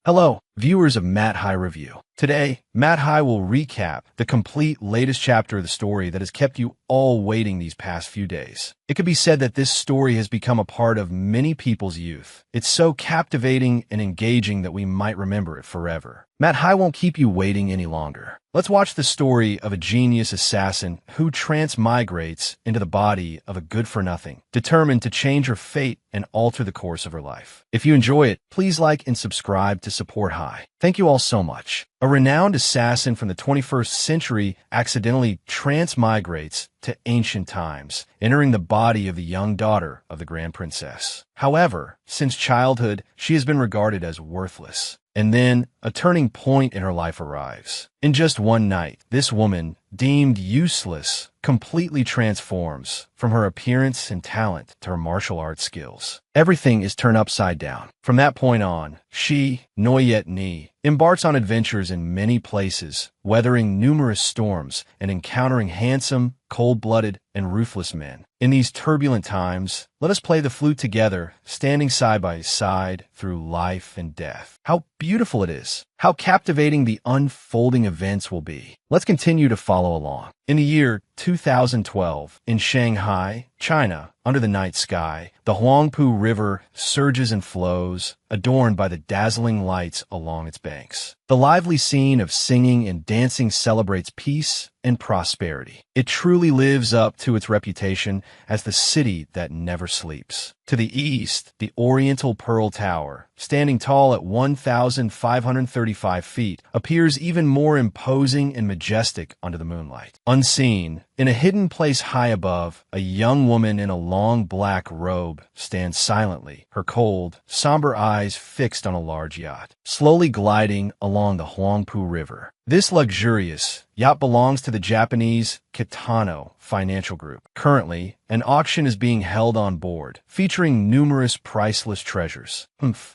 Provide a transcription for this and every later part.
Hello, viewers of MANGAI Review. Today, MANGAI will recap the complete latest chapter of the story that has kept you all waiting these past few days. It could be said that this story has become a part of many people's youth. It's so captivating and engaging that we might remember it forever. MANGAI won't keep you waiting any longer. Let's watch the story of a genius assassin who transmigrates into the body of a good-for-nothing, determined to change her fate and alter the course of her life. If you enjoy it, please like and subscribe to support HAI. Thank you all so much. A renowned assassin from the 21st century accidentally transmigrates to ancient times, entering the body of the young daughter of the Grand Princess. However, since childhood, she has been regarded as worthless. And then, a turning point in her life arrives. In just one night, this woman, deemed useless, completely transforms from her appearance and talent to her martial arts skills. Everything is turned upside down. From that point on, she, Noyet Ni, embarks on adventures in many places, weathering numerous storms and encountering handsome, cold-blooded, and ruthless men. In these turbulent times, let us play the flute together, standing side by side through life and death. How beautiful it is! How captivating the unfolding events will be. Let's continue to follow along. In the year 2012, in Shanghai, China, under the night sky, the Huangpu River surges and flows, adorned by the dazzling lights along its banks. The lively scene of singing and dancing celebrates peace and prosperity. It truly lives up to its reputation as the city that never sleeps. To the east, the Oriental Pearl Tower, standing tall at 1,535 feet, appears even more imposing and majestic under the moonlight. Unseen, in a hidden place high above, a young woman in a long black robe stands silently, her cold, somber eyes fixed on a large yacht, slowly gliding along the Huangpu River. This luxurious yacht belongs to the Japanese Kitano Financial Group. Currently, an auction is being held on board, featuring numerous priceless treasures.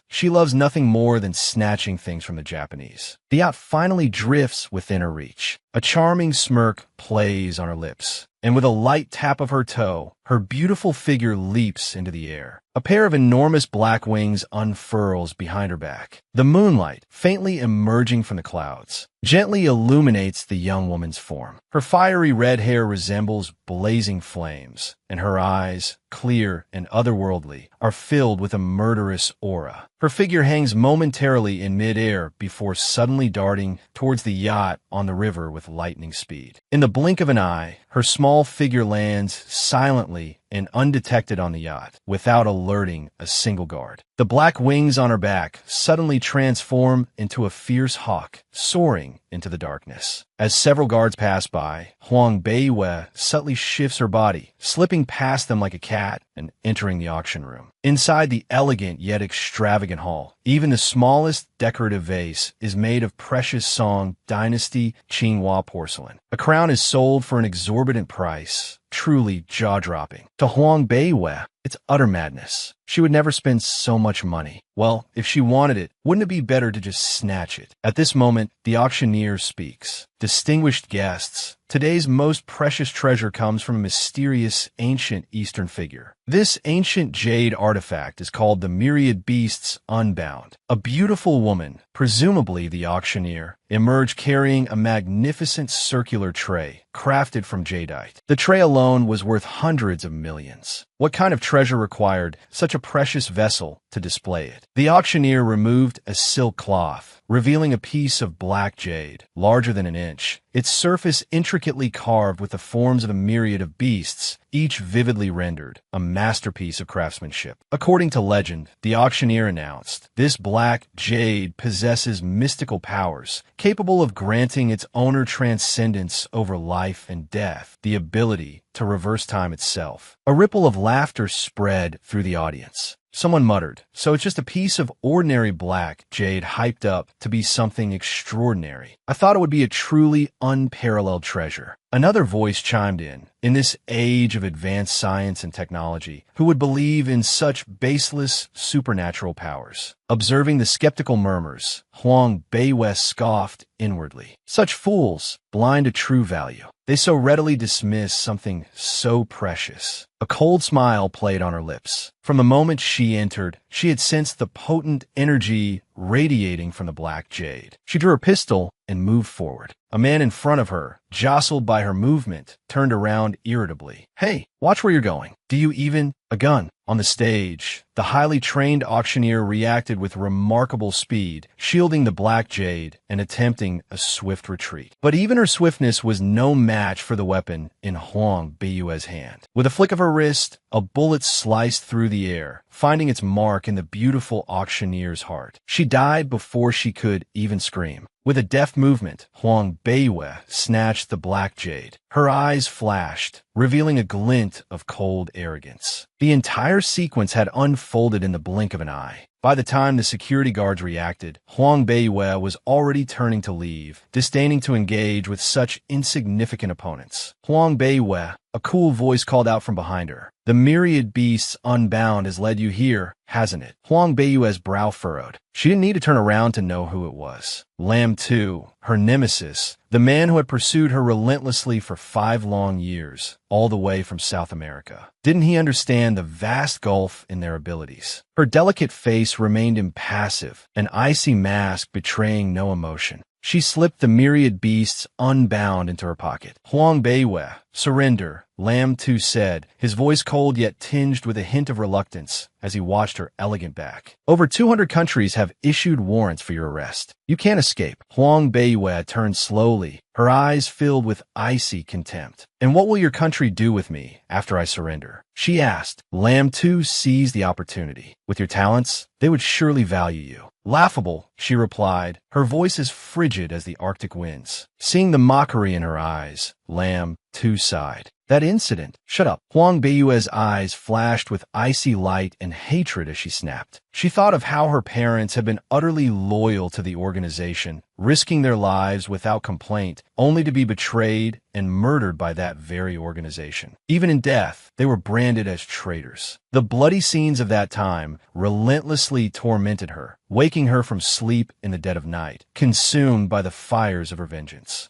She loves nothing more than snatching things from the Japanese. The yacht finally drifts within her reach. A charming smirk plays on her lips, and with a light tap of her toe, her beautiful figure leaps into the air. A pair of enormous black wings unfurls behind her back. The moonlight, faintly emerging from the clouds, gently illuminates the young woman's form. Her fiery red hair resembles blazing flames, and her eyes, clear and otherworldly, are filled with a murderous aura. Her figure hangs momentarily in midair before suddenly darting towards the yacht on the river with lightning speed. In the blink of an eye, her small figure lands silently and undetected on the yacht, without alerting a single guard. The black wings on her back suddenly transform into a fierce hawk, soaring into the darkness. As several guards pass by, Huang Beiwei subtly shifts her body, slipping past them like a cat and entering the auction room. Inside the elegant yet extravagant hall, even the smallest decorative vase is made of precious Song Dynasty Qinghua porcelain. A crown is sold for an exorbitant price, truly jaw-dropping. To Huang Beiwei, it's utter madness. She would never spend so much money. Well, if she wanted it, wouldn't it be better to just snatch it? At this moment, the auctioneer speaks. Distinguished guests, today's most precious treasure comes from a mysterious ancient Eastern figure. This ancient jade artifact is called the Myriad Beasts Unbound. A beautiful woman, presumably the auctioneer, emerged carrying a magnificent circular tray, crafted from jadeite. The tray alone was worth hundreds of millions. What kind of treasure required such a precious vessel to display it? The auctioneer removed a silk cloth, revealing a piece of black jade, larger than an inch, its surface intricately carved with the forms of a myriad of beasts, each vividly rendered, a masterpiece of craftsmanship. According to legend, the auctioneer announced, this black jade possesses mystical powers, capable of granting its owner transcendence over life and death, the ability to reverse time itself. A ripple of laughter spread through the audience. Someone muttered, so it's just a piece of ordinary black jade hyped up to be something extraordinary. I thought it would be a truly unparalleled treasure. Another voice chimed in this age of advanced science and technology, who would believe in such baseless supernatural powers? Observing the skeptical murmurs, Huang Beiwei scoffed inwardly. Such fools, blind to true value. They so readily dismiss something so precious. A cold smile played on her lips. From the moment she entered, she had sensed the potent energy radiating from the black jade. She drew her pistol and moved forward. A man in front of her, jostled by her movement, turned around irritably. "Hey, watch where you're going. Do you even—" "A gun." On the stage, the highly trained auctioneer reacted with remarkable speed, shielding the black jade and attempting a swift retreat. But even her swiftness was no match for the weapon in Huang Beiyue's hand. With a flick of her wrist, a bullet sliced through the air, finding its mark in the beautiful auctioneer's heart. She died before she could even scream. With a deft movement, Huang Beiyue snatched the black jade. Her eyes flashed, revealing a glint of cold arrogance. The entire sequence had unfolded in the blink of an eye. By the time the security guards reacted, Huang Beiyue was already turning to leave, disdaining to engage with such insignificant opponents. "Huang Beiyue," a cool voice called out from behind her. "The myriad beasts unbound has led you here, hasn't it?" Huang Beiyue's brow furrowed. She didn't need to turn around to know who it was. Lam Tu, her nemesis, the man who had pursued her relentlessly for 5 long years, all the way from South America. Didn't he understand the vast gulf in their abilities? Her delicate face remained impassive, an icy mask betraying no emotion. She slipped the myriad beasts unbound into her pocket. "Huang Beiyue, surrender," Lam Tu said, his voice cold yet tinged with a hint of reluctance as he watched her elegant back. "Over 200 countries have issued warrants for your arrest. You can't escape." Huang Beiyue turned slowly, her eyes filled with icy contempt. "And what will your country do with me after I surrender?" she asked. Lam Tu seized the opportunity. "With your talents, they would surely value you." "Laughable," she replied, her voice as frigid as the Arctic winds. Seeing the mockery in her eyes, Lam Tu sighed. "That incident—" "Shut up." Huang Beiyue's eyes flashed with icy light and hatred as she snapped. She thought of how her parents had been utterly loyal to the organization, risking their lives without complaint, only to be betrayed and murdered by that very organization. Even in death, they were branded as traitors. The bloody scenes of that time relentlessly tormented her, waking her from sleep in the dead of night, consumed by the fires of her vengeance.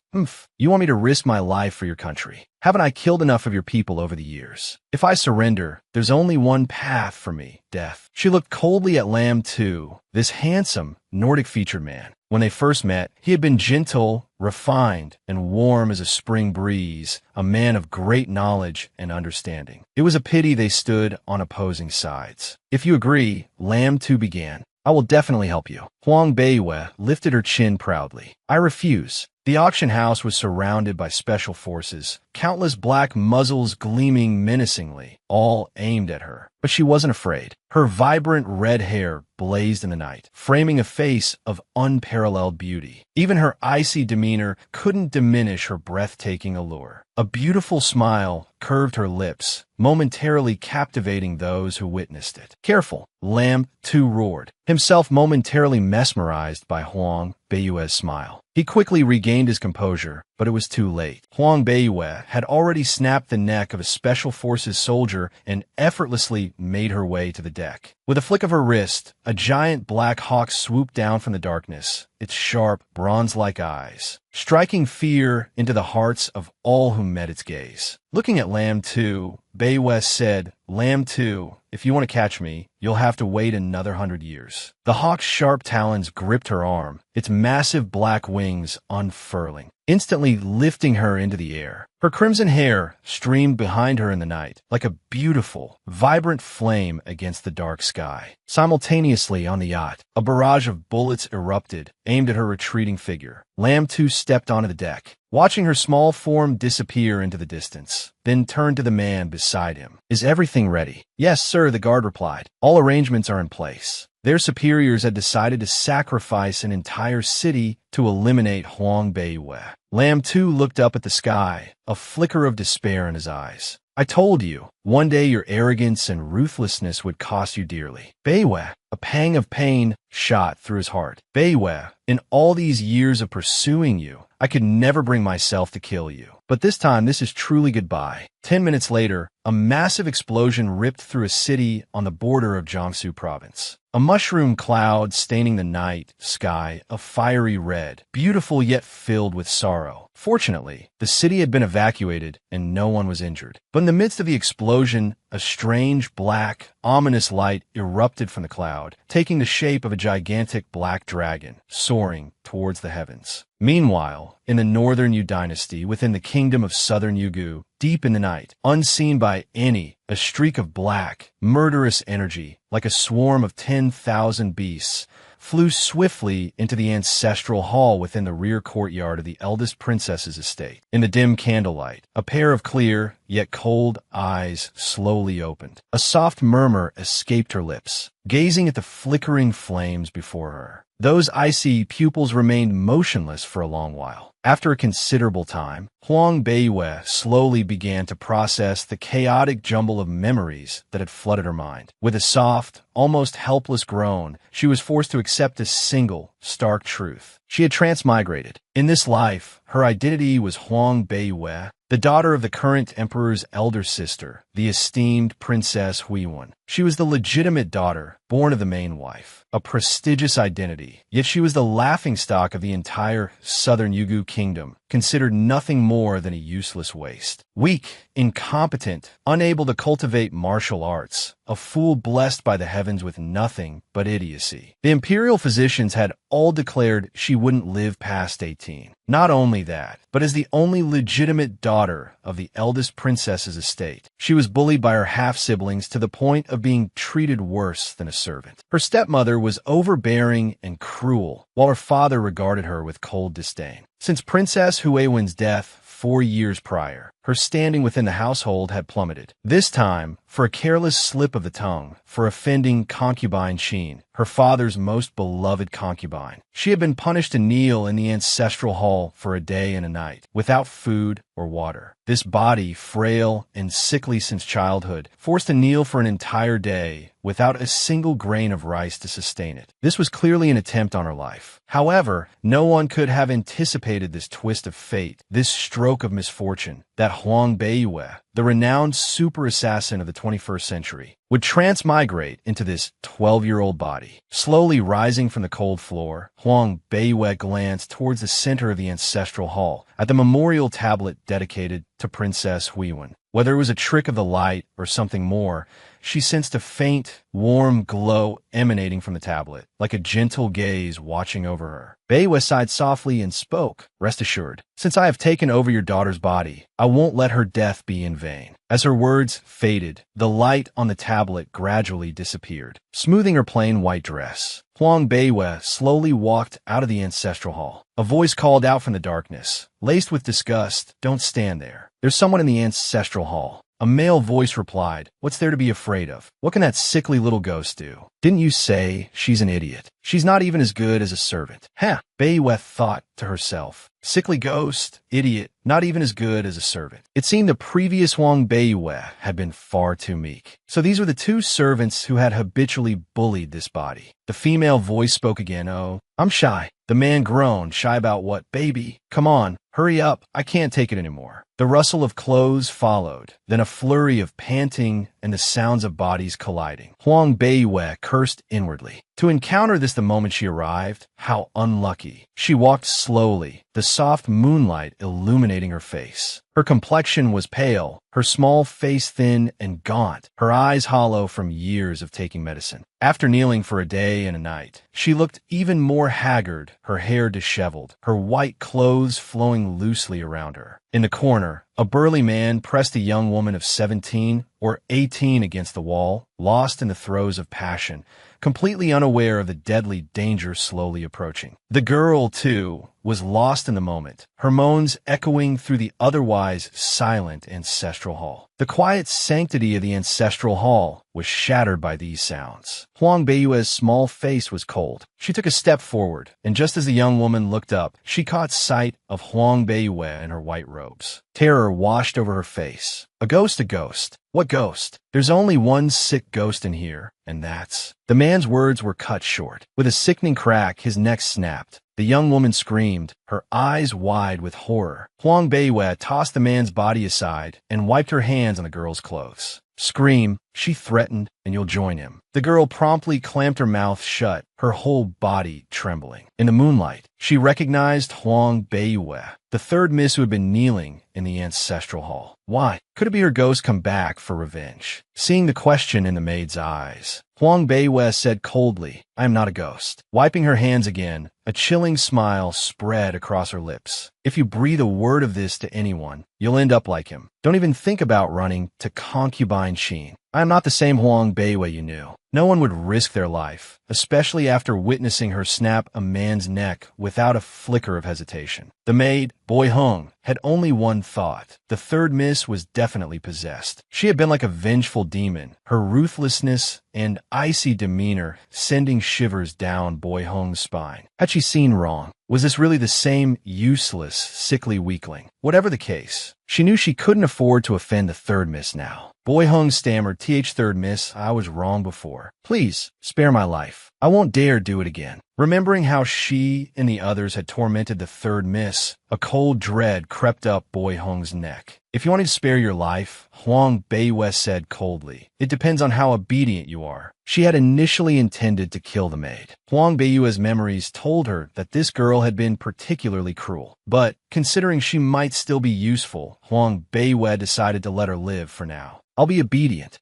You want me to risk my life for your country? Haven't I killed enough of your people over the years? If I surrender, there's only one path for me, death." She looked coldly at Lam Tu, this handsome, Nordic-featured man. When they first met, he had been gentle, refined, and warm as a spring breeze, a man of great knowledge and understanding. It was a pity they stood on opposing sides. "If you agree," Lam Tu began, "I will definitely help you." Huang Beiyue lifted her chin proudly. "I refuse." The auction house was surrounded by special forces, countless black muzzles gleaming menacingly, all aimed at her. But she wasn't afraid. Her vibrant red hair blazed in the night, framing a face of unparalleled beauty. Even her icy demeanor couldn't diminish her breathtaking allure. A beautiful smile curved her lips, momentarily captivating those who witnessed it. "Careful!" Lam Tu roared, himself momentarily mesmerized by Huang Beiyue's smile. He quickly regained his composure, but it was too late. Huang Beiyue had already snapped the neck of a special forces soldier and effortlessly made her way to the deck. With a flick of her wrist, a giant black hawk swooped down from the darkness, its sharp, bronze-like eyes, striking fear into the hearts of all who met its gaze. Looking at Lam Tu, Beiyue said, "Lam Tu, if you want to catch me, you'll have to wait another 100 years." The hawk's sharp talons gripped her arm, its massive black wings unfurling, instantly lifting her into the air. Her crimson hair streamed behind her in the night, like a beautiful, vibrant flame against the dark sky. Simultaneously on the yacht, a barrage of bullets erupted, aimed at her retreating figure. Lam Tu stepped onto the deck, watching her small form disappear into the distance, then turned to the man beside him. "Is everything ready?" "Yes, sir," the guard replied. "All arrangements are in place." Their superiors had decided to sacrifice an entire city to eliminate Huang Beiyue. Lam Tu looked up at the sky, a flicker of despair in his eyes. "I told you, one day your arrogance and ruthlessness would cost you dearly." "Beiyue," a pang of pain shot through his heart. "Beiyue, in all these years of pursuing you, I could never bring myself to kill you. But this time, this is truly goodbye." 10 minutes later, a massive explosion ripped through a city on the border of Jiangsu province. A mushroom cloud staining the night sky a fiery red, beautiful yet filled with sorrow. Fortunately, the city had been evacuated and no one was injured. But in the midst of the explosion, a strange, black, ominous light erupted from the cloud, taking the shape of a gigantic black dragon, soaring towards the heavens. Meanwhile, in the northern Yu dynasty, within the kingdom of southern Yugu, deep in the night, unseen by any, a streak of black, murderous energy, like a swarm of 10,000 beasts, flew swiftly into the ancestral hall within the rear courtyard of the eldest princess's estate. In the dim candlelight, a pair of clear, yet cold eyes slowly opened. A soft murmur escaped her lips, gazing at the flickering flames before her. Those icy pupils remained motionless for a long while. After a considerable time, Huang Beiyue slowly began to process the chaotic jumble of memories that had flooded her mind. With a soft, almost helpless groan, she was forced to accept a single, stark truth. She had transmigrated. In this life, her identity was Huang Beiyue, the daughter of the current emperor's elder sister, the esteemed Princess Huiyuan. She was the legitimate daughter, born of the main wife, a prestigious identity, yet she was the laughingstock of the entire southern Yugu kingdom, considered nothing more than a useless waste. Weak, incompetent, unable to cultivate martial arts, a fool blessed by the heavens with nothing but idiocy. The imperial physicians had all declared she wouldn't live past 18. Not only that, but as the only legitimate daughter of the eldest princess's estate, she was bullied by her half-siblings to the point of being treated worse than a servant. Her stepmother was overbearing and cruel, while her father regarded her with cold disdain. Since Princess Huiyuan's death 4 years prior, her standing within the household had plummeted. This time, for a careless slip of the tongue, for offending concubine Qin, her father's most beloved concubine. She had been punished to kneel in the ancestral hall for a day and a night, without food or water. This body, frail and sickly since childhood, forced to kneel for an entire day, without a single grain of rice to sustain it. This was clearly an attempt on her life. However, no one could have anticipated this twist of fate, this stroke of misfortune, that Huang Beiyue, the renowned super assassin of the 21st century, would transmigrate into this 12-year-old body. Slowly rising from the cold floor, Huang Beiyue glanced towards the center of the ancestral hall, at the memorial tablet dedicated to Princess Huiyuan. Whether it was a trick of the light or something more, she sensed a faint, warm glow emanating from the tablet, like a gentle gaze watching over her. Beiyue sighed softly and spoke, "Rest assured, since I have taken over your daughter's body, I won't let her death be in vain." As her words faded, the light on the tablet gradually disappeared, smoothing her plain white dress. Huang Beiyue slowly walked out of the ancestral hall. A voice called out from the darkness, laced with disgust, "Don't stand there. There's someone in the ancestral hall." A male voice replied, "What's there to be afraid of? What can that sickly little ghost do? Didn't you say she's an idiot? She's not even as good as a servant." "Huh," Beiyue thought to herself. Sickly ghost, idiot, not even as good as a servant. It seemed the previous Huang Beiyue had been far too meek. So these were the two servants who had habitually bullied this body. The female voice spoke again, "Oh, I'm shy." The man groaned, "Shy about what, baby? Come on, hurry up, I can't take it anymore." The rustle of clothes followed, then a flurry of panting and the sounds of bodies colliding. Huang Beiyue cursed inwardly. To encounter this the moment she arrived, how unlucky. She walked slowly, the soft moonlight illuminating her face. Her complexion was pale, her small face thin and gaunt, her eyes hollow from years of taking medicine. After kneeling for a day and a night, she looked even more haggard, her hair disheveled, her white clothes flowing loosely around her. In the corner, a burly man pressed a young woman of 17 or 18 against the wall, lost in the throes of passion, completely unaware of the deadly danger slowly approaching. The girl, too, was lost in the moment, her moans echoing through the otherwise silent ancestral hall. The quiet sanctity of the ancestral hall was shattered by these sounds. Huang Beiyue's small face was cold. She took a step forward, and just as the young woman looked up, she caught sight of Huang Beiyue in her white robes. Terror washed over her face. A ghost, a ghost. What ghost? There's only one sick ghost in here, and that's... The man's words were cut short. With a sickening crack, his neck snapped. The young woman screamed, her eyes wide with horror. Huang Beiwei tossed the man's body aside and wiped her hands on the girl's clothes. "Scream," she threatened, "and you'll join him." The girl promptly clamped her mouth shut, her whole body trembling. In the moonlight, she recognized Huang Beiwei, the third miss who had been kneeling in the ancestral hall. Why? Could it be her ghost come back for revenge? Seeing the question in the maid's eyes, Huang Beiwei said coldly, "I am not a ghost." Wiping her hands again, a chilling smile spread across her lips. "If you breathe a word of this to anyone, you'll end up like him. Don't even think about running to concubine Qin. I am not the same Huang Beiwei you knew." No one would risk their life, especially after witnessing her snap a man's neck without a flicker of hesitation. The maid, Boi Hung, had only one thought. The third miss was definitely possessed. She had been like a vengeful demon, her ruthlessness and icy demeanor sending shivers down Boi Hung's spine. Had she seen wrong? Was this really the same useless, sickly weakling? Whatever the case, she knew she couldn't afford to offend the third miss now. Boi Hung stammered, "Third miss, I was wrong before. Please, spare my life. I won't dare do it again." Remembering how she and the others had tormented the third miss, a cold dread crept up Boi Hung's neck. "If you want to spare your life," Huang Beiwei said coldly, "it depends on how obedient you are." She had initially intended to kill the maid. Huang Beiwei's memories told her that this girl had been particularly cruel. But, considering she might still be useful, Huang Beiwei decided to let her live for now. I'll be obedient.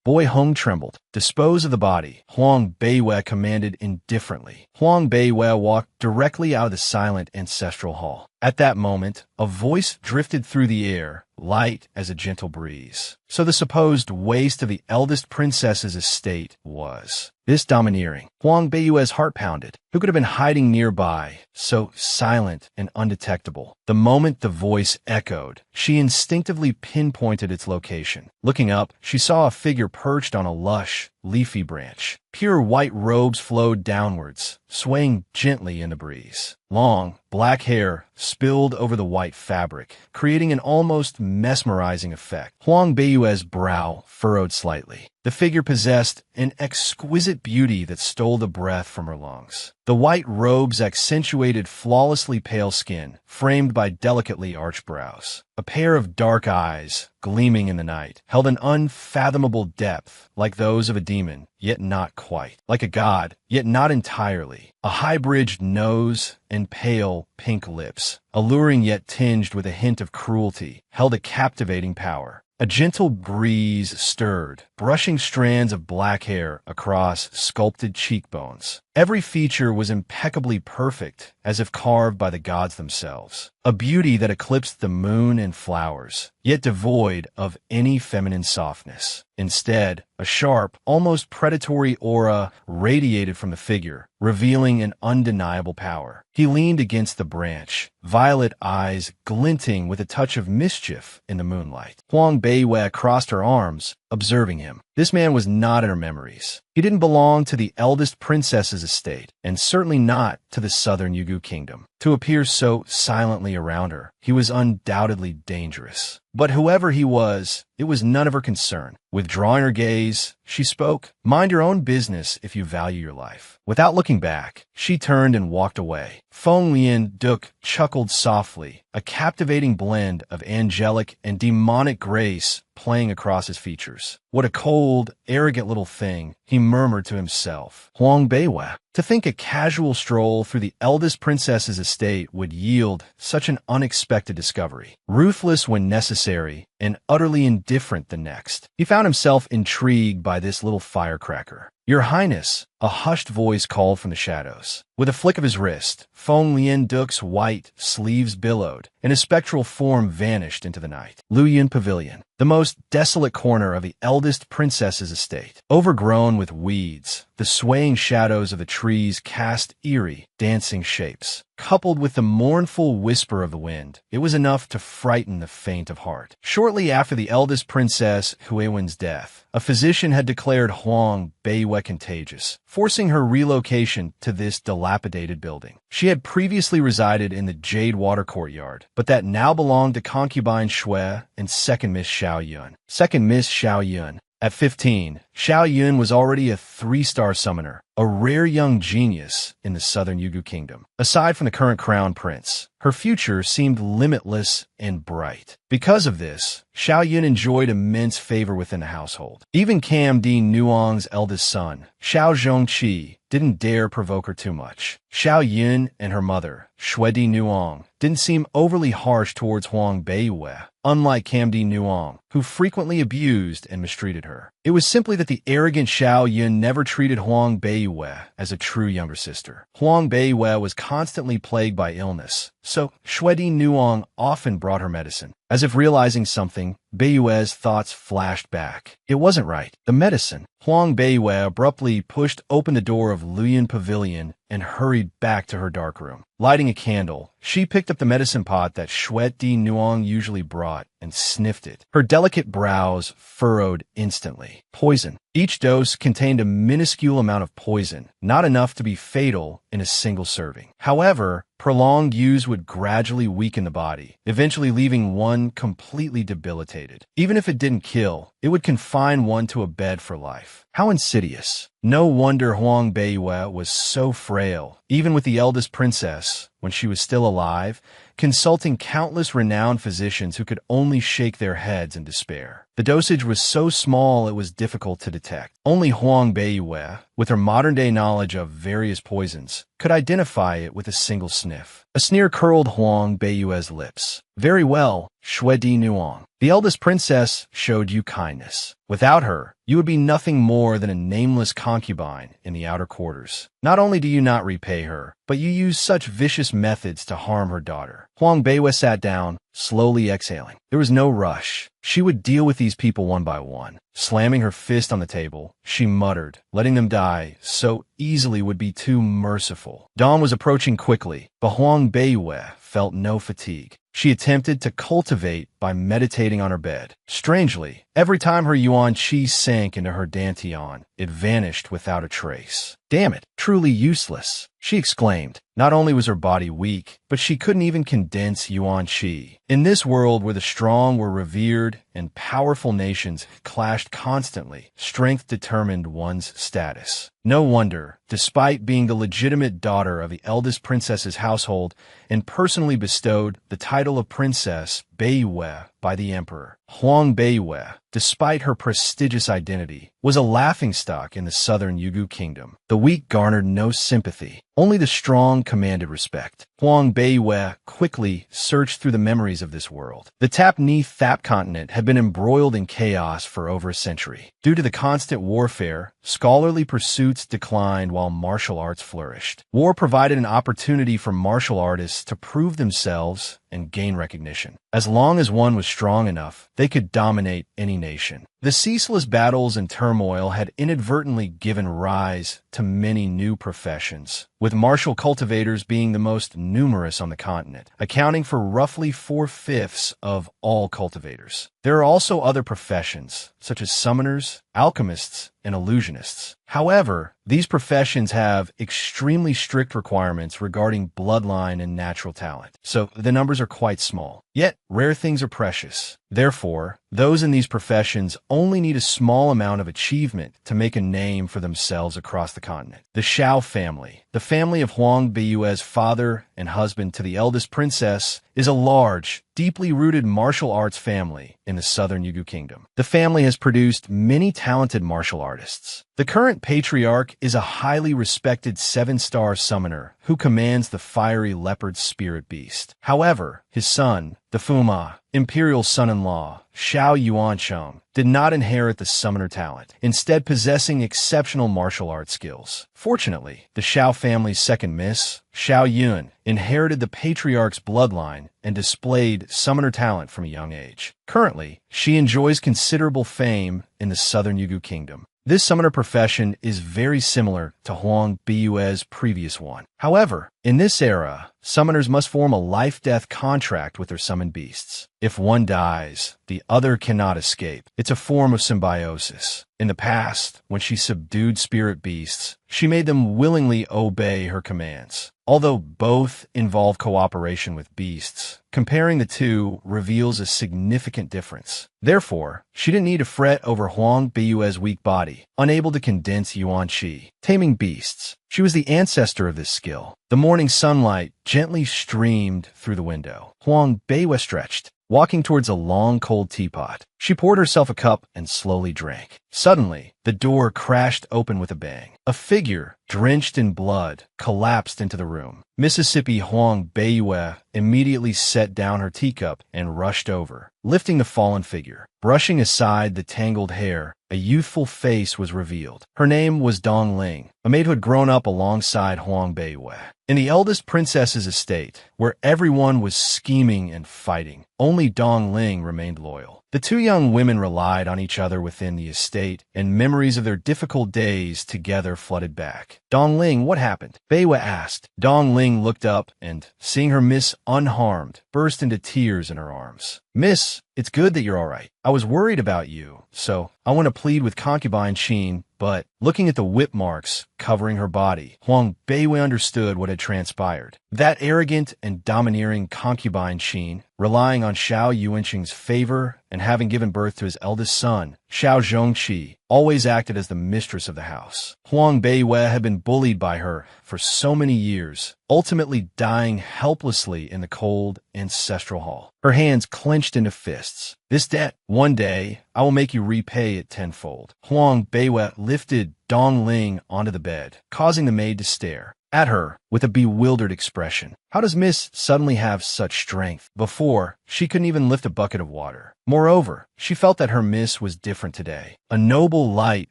Boi Hung trembled. "Dispose of the body," Huang Beiwei commanded indifferently. Huang Beiwei walked directly out of the silent ancestral hall. At that moment, a voice drifted through the air, light as a gentle breeze. So the supposed waste of the eldest princess's estate was. This domineering. Huang Beiwei's heart pounded. Who could have been hiding nearby, so silent and undetectable? The moment the voice echoed, she instinctively pinpointed its location. Looking up, she saw a figure perched on a lush, leafy branch. Pure white robes flowed downwards, swaying gently in the breeze. Long, black hair spilled over the white fabric, creating an almost mesmerizing effect. Huang Beiwei's brow furrowed slightly. The figure possessed an exquisite beauty that stole the breath from her lungs. The white robes accentuated flawlessly pale skin, framed by delicately arched brows. A pair of dark eyes, gleaming in the night, held an unfathomable depth, like those of a demon, yet not quite. Like a god, yet not entirely. A high-bridged nose and pale, pink lips, alluring yet tinged with a hint of cruelty, held a captivating power. A gentle breeze stirred, brushing strands of black hair across sculpted cheekbones. Every feature was impeccably perfect, as if carved by the gods themselves. A beauty that eclipsed the moon and flowers, yet devoid of any feminine softness. Instead, a sharp, almost predatory aura radiated from the figure, revealing an undeniable power. He leaned against the branch, violet eyes glinting with a touch of mischief in the moonlight. Huang Beiwei crossed her arms, observing him. This man was not in her memories. He didn't belong to the eldest princess's estate, and certainly not to the southern Yugu kingdom. To appear so silently around her, he was undoubtedly dangerous. But whoever he was, it was none of her concern. Withdrawing her gaze, she spoke, "Mind your own business if you value your life." Without looking back, she turned and walked away. Feng Lian Duk chuckled softly, a captivating blend of angelic and demonic grace playing across his features. What a cold, arrogant little thing, he murmured to himself. Huang Beiwei. To think a casual stroll through the eldest princess's estate would yield such an unexpected discovery. Ruthless when necessary, and utterly indifferent the next. He found himself intrigued by this little firecracker. "Your Highness," a hushed voice called from the shadows. With a flick of his wrist, Feng Lian Duk's white sleeves billowed, and his spectral form vanished into the night. Luyan Pavilion, the most desolate corner of the eldest princess's estate. Overgrown with weeds, the swaying shadows of the trees cast eerie, dancing shapes. Coupled with the mournful whisper of the wind, it was enough to frighten the faint of heart. Shortly after the eldest princess Huiwen's death, a physician had declared Huang Beiwei contagious, forcing her relocation to this dilapidated building. She had previously resided in the Jade Water Courtyard, but that now belonged to concubine Shui and second Miss Xiao Yun. At 15, Xiao Yun was already a 3-star summoner, a rare young genius in the southern Yugu kingdom. Aside from the current crown prince, her future seemed limitless and bright. Because of this, Xiao Yun enjoyed immense favor within the household. Even Cam D. Nuong's eldest son, Xiao Zhongqi, didn't dare provoke her too much. Xiao Yun and her mother, Xue Di Nuong, didn't seem overly harsh towards Huang Beiyue, unlike Cam Di Nuong, who frequently abused and mistreated her. It was simply that the arrogant Xiao Yun never treated Huang Beiyue as a true younger sister. Huang Beiyue was constantly plagued by illness, so Xue Di Nuong often brought her medicine. As if realizing something, Beiyue's thoughts flashed back. It wasn't right. The medicine. Huang Beiyue abruptly pushed open the door of Luyan Pavilion and hurried back to her darkroom. Lighting a candle, she picked up the medicine pot that Xue Di Nuong usually brought and sniffed it. Her delicate brows furrowed instantly. Poison. Each dose contained a minuscule amount of poison, not enough to be fatal in a single serving. However, prolonged use would gradually weaken the body, eventually leaving one completely debilitated. Even if it didn't kill, it would confine one to a bed for life. How insidious. No wonder Huang Beiyue was so frail, even with the eldest princess, when she was still alive, consulting countless renowned physicians who could only shake their heads in despair. The dosage was so small it was difficult to detect. Only Huang Beiyue, with her modern-day knowledge of various poisons, could identify it with a single sniff. A sneer curled Huang Beiyue's lips. Very well, Xue Di Nuong. The eldest princess showed you kindness. Without her, you would be nothing more than a nameless concubine in the outer quarters. Not only do you not repay her, but you use such vicious methods to harm her daughter. Huang Beiyue sat down, slowly exhaling. There was no rush. She would deal with these people one by one. Slamming her fist on the table, she muttered, letting them die so easily would be too merciful. Dawn was approaching quickly, but Huang Beiyue felt no fatigue. She attempted to cultivate by meditating on her bed. Strangely, every time her yuan qi sank into her dantian, it vanished without a trace. Damn it, truly useless, she exclaimed. Not only was her body weak, but she couldn't even condense yuan qi. In this world where the strong were revered and powerful nations clashed constantly, strength determined one's status. No wonder, despite being the legitimate daughter of the eldest princess's household and personally bestowed the title of Princess Beiyue by the emperor, Huang Beiyue, despite her prestigious identity, was a laughingstock in the southern Yugu kingdom. The weak garnered no sympathy. Only the strong commanded respect. Huang Beiyue quickly searched through the memories of this world. The Tap-Ni-Thap continent had been embroiled in chaos for over a century. Due to the constant warfare, scholarly pursuits declined while martial arts flourished. War provided an opportunity for martial artists to prove themselves and gain recognition. As long as one was strong enough, they could dominate any nation. The ceaseless battles and turmoil had inadvertently given rise to many new professions, with martial cultivators being the most numerous on the continent, accounting for roughly 4/5 of all cultivators. There are also other professions, such as summoners, alchemists, and illusionists. However, these professions have extremely strict requirements regarding bloodline and natural talent, so the numbers are quite small. Yet, rare things are precious. Therefore, those in these professions only need a small amount of achievement to make a name for themselves across the continent. The Xiao family, the family of Huang Beiyue's father and husband to the eldest princess, is a large, deeply rooted martial arts family in the southern Yugu kingdom. The family has produced many talented martial artists. The current patriarch is a highly respected 7-star summoner who commands the fiery leopard spirit beast. However, his son, the Fuma, imperial son-in-law, Xiao Yuancheng, did not inherit the summoner talent, instead possessing exceptional martial arts skills. Fortunately, the Xiao family's second miss, Xiao Yun, inherited the patriarch's bloodline and displayed summoner talent from a young age. Currently, she enjoys considerable fame in the southern Yugu kingdom. This summoner profession is very similar to Huang Beiyue's previous one. However, in this era, summoners must form a life-death contract with their summoned beasts. If one dies, the other cannot escape. It's a form of symbiosis. In the past, when she subdued spirit beasts, she made them willingly obey her commands. Although both involve cooperation with beasts, comparing the two reveals a significant difference. Therefore, she didn't need to fret over Huang Beiyue's weak body, unable to condense yuan qi. Taming beasts. She was the ancestor of this skill. The morning sunlight gently streamed through the window. Huang Beiyue stretched, walking towards a long, cold teapot. She poured herself a cup and slowly drank. Suddenly, the door crashed open with a bang. A figure, drenched in blood, collapsed into the room. Mississippi Huang Beiyue immediately set down her teacup and rushed over, lifting the fallen figure. Brushing aside the tangled hair, a youthful face was revealed. Her name was Dong Ling, a maid who had grown up alongside Huang Beiyue. In the eldest princess's estate, where everyone was scheming and fighting, only Dong Ling remained loyal. The two young women relied on each other within the estate, and memories of their difficult days together flooded back. Dong Ling, what happened? Beiyue asked. Dong Ling looked up and, seeing her miss unharmed, burst into tears in her arms. Miss, it's good that you're all right. I was worried about you, so I want to plead with concubine Qin, but looking at the whip marks covering her body, Huang Beiyue understood what had transpired. That arrogant and domineering concubine Qin, relying on Xiao Yuanqing's favor and having given birth to his eldest son, Xiao Zhongqi, always acted as the mistress of the house. Huang Beiyue had been bullied by her for so many years, ultimately dying helplessly in the cold ancestral hall. Her hands clenched into fists. This debt, one day, I will make you repay it tenfold. Huang Beiyue lifted Dong Ling onto the bed, causing the maid to stare at her with a bewildered expression. How does Miss suddenly have such strength? Before, she couldn't even lift a bucket of water. Moreover, she felt that her Miss was different today. A noble light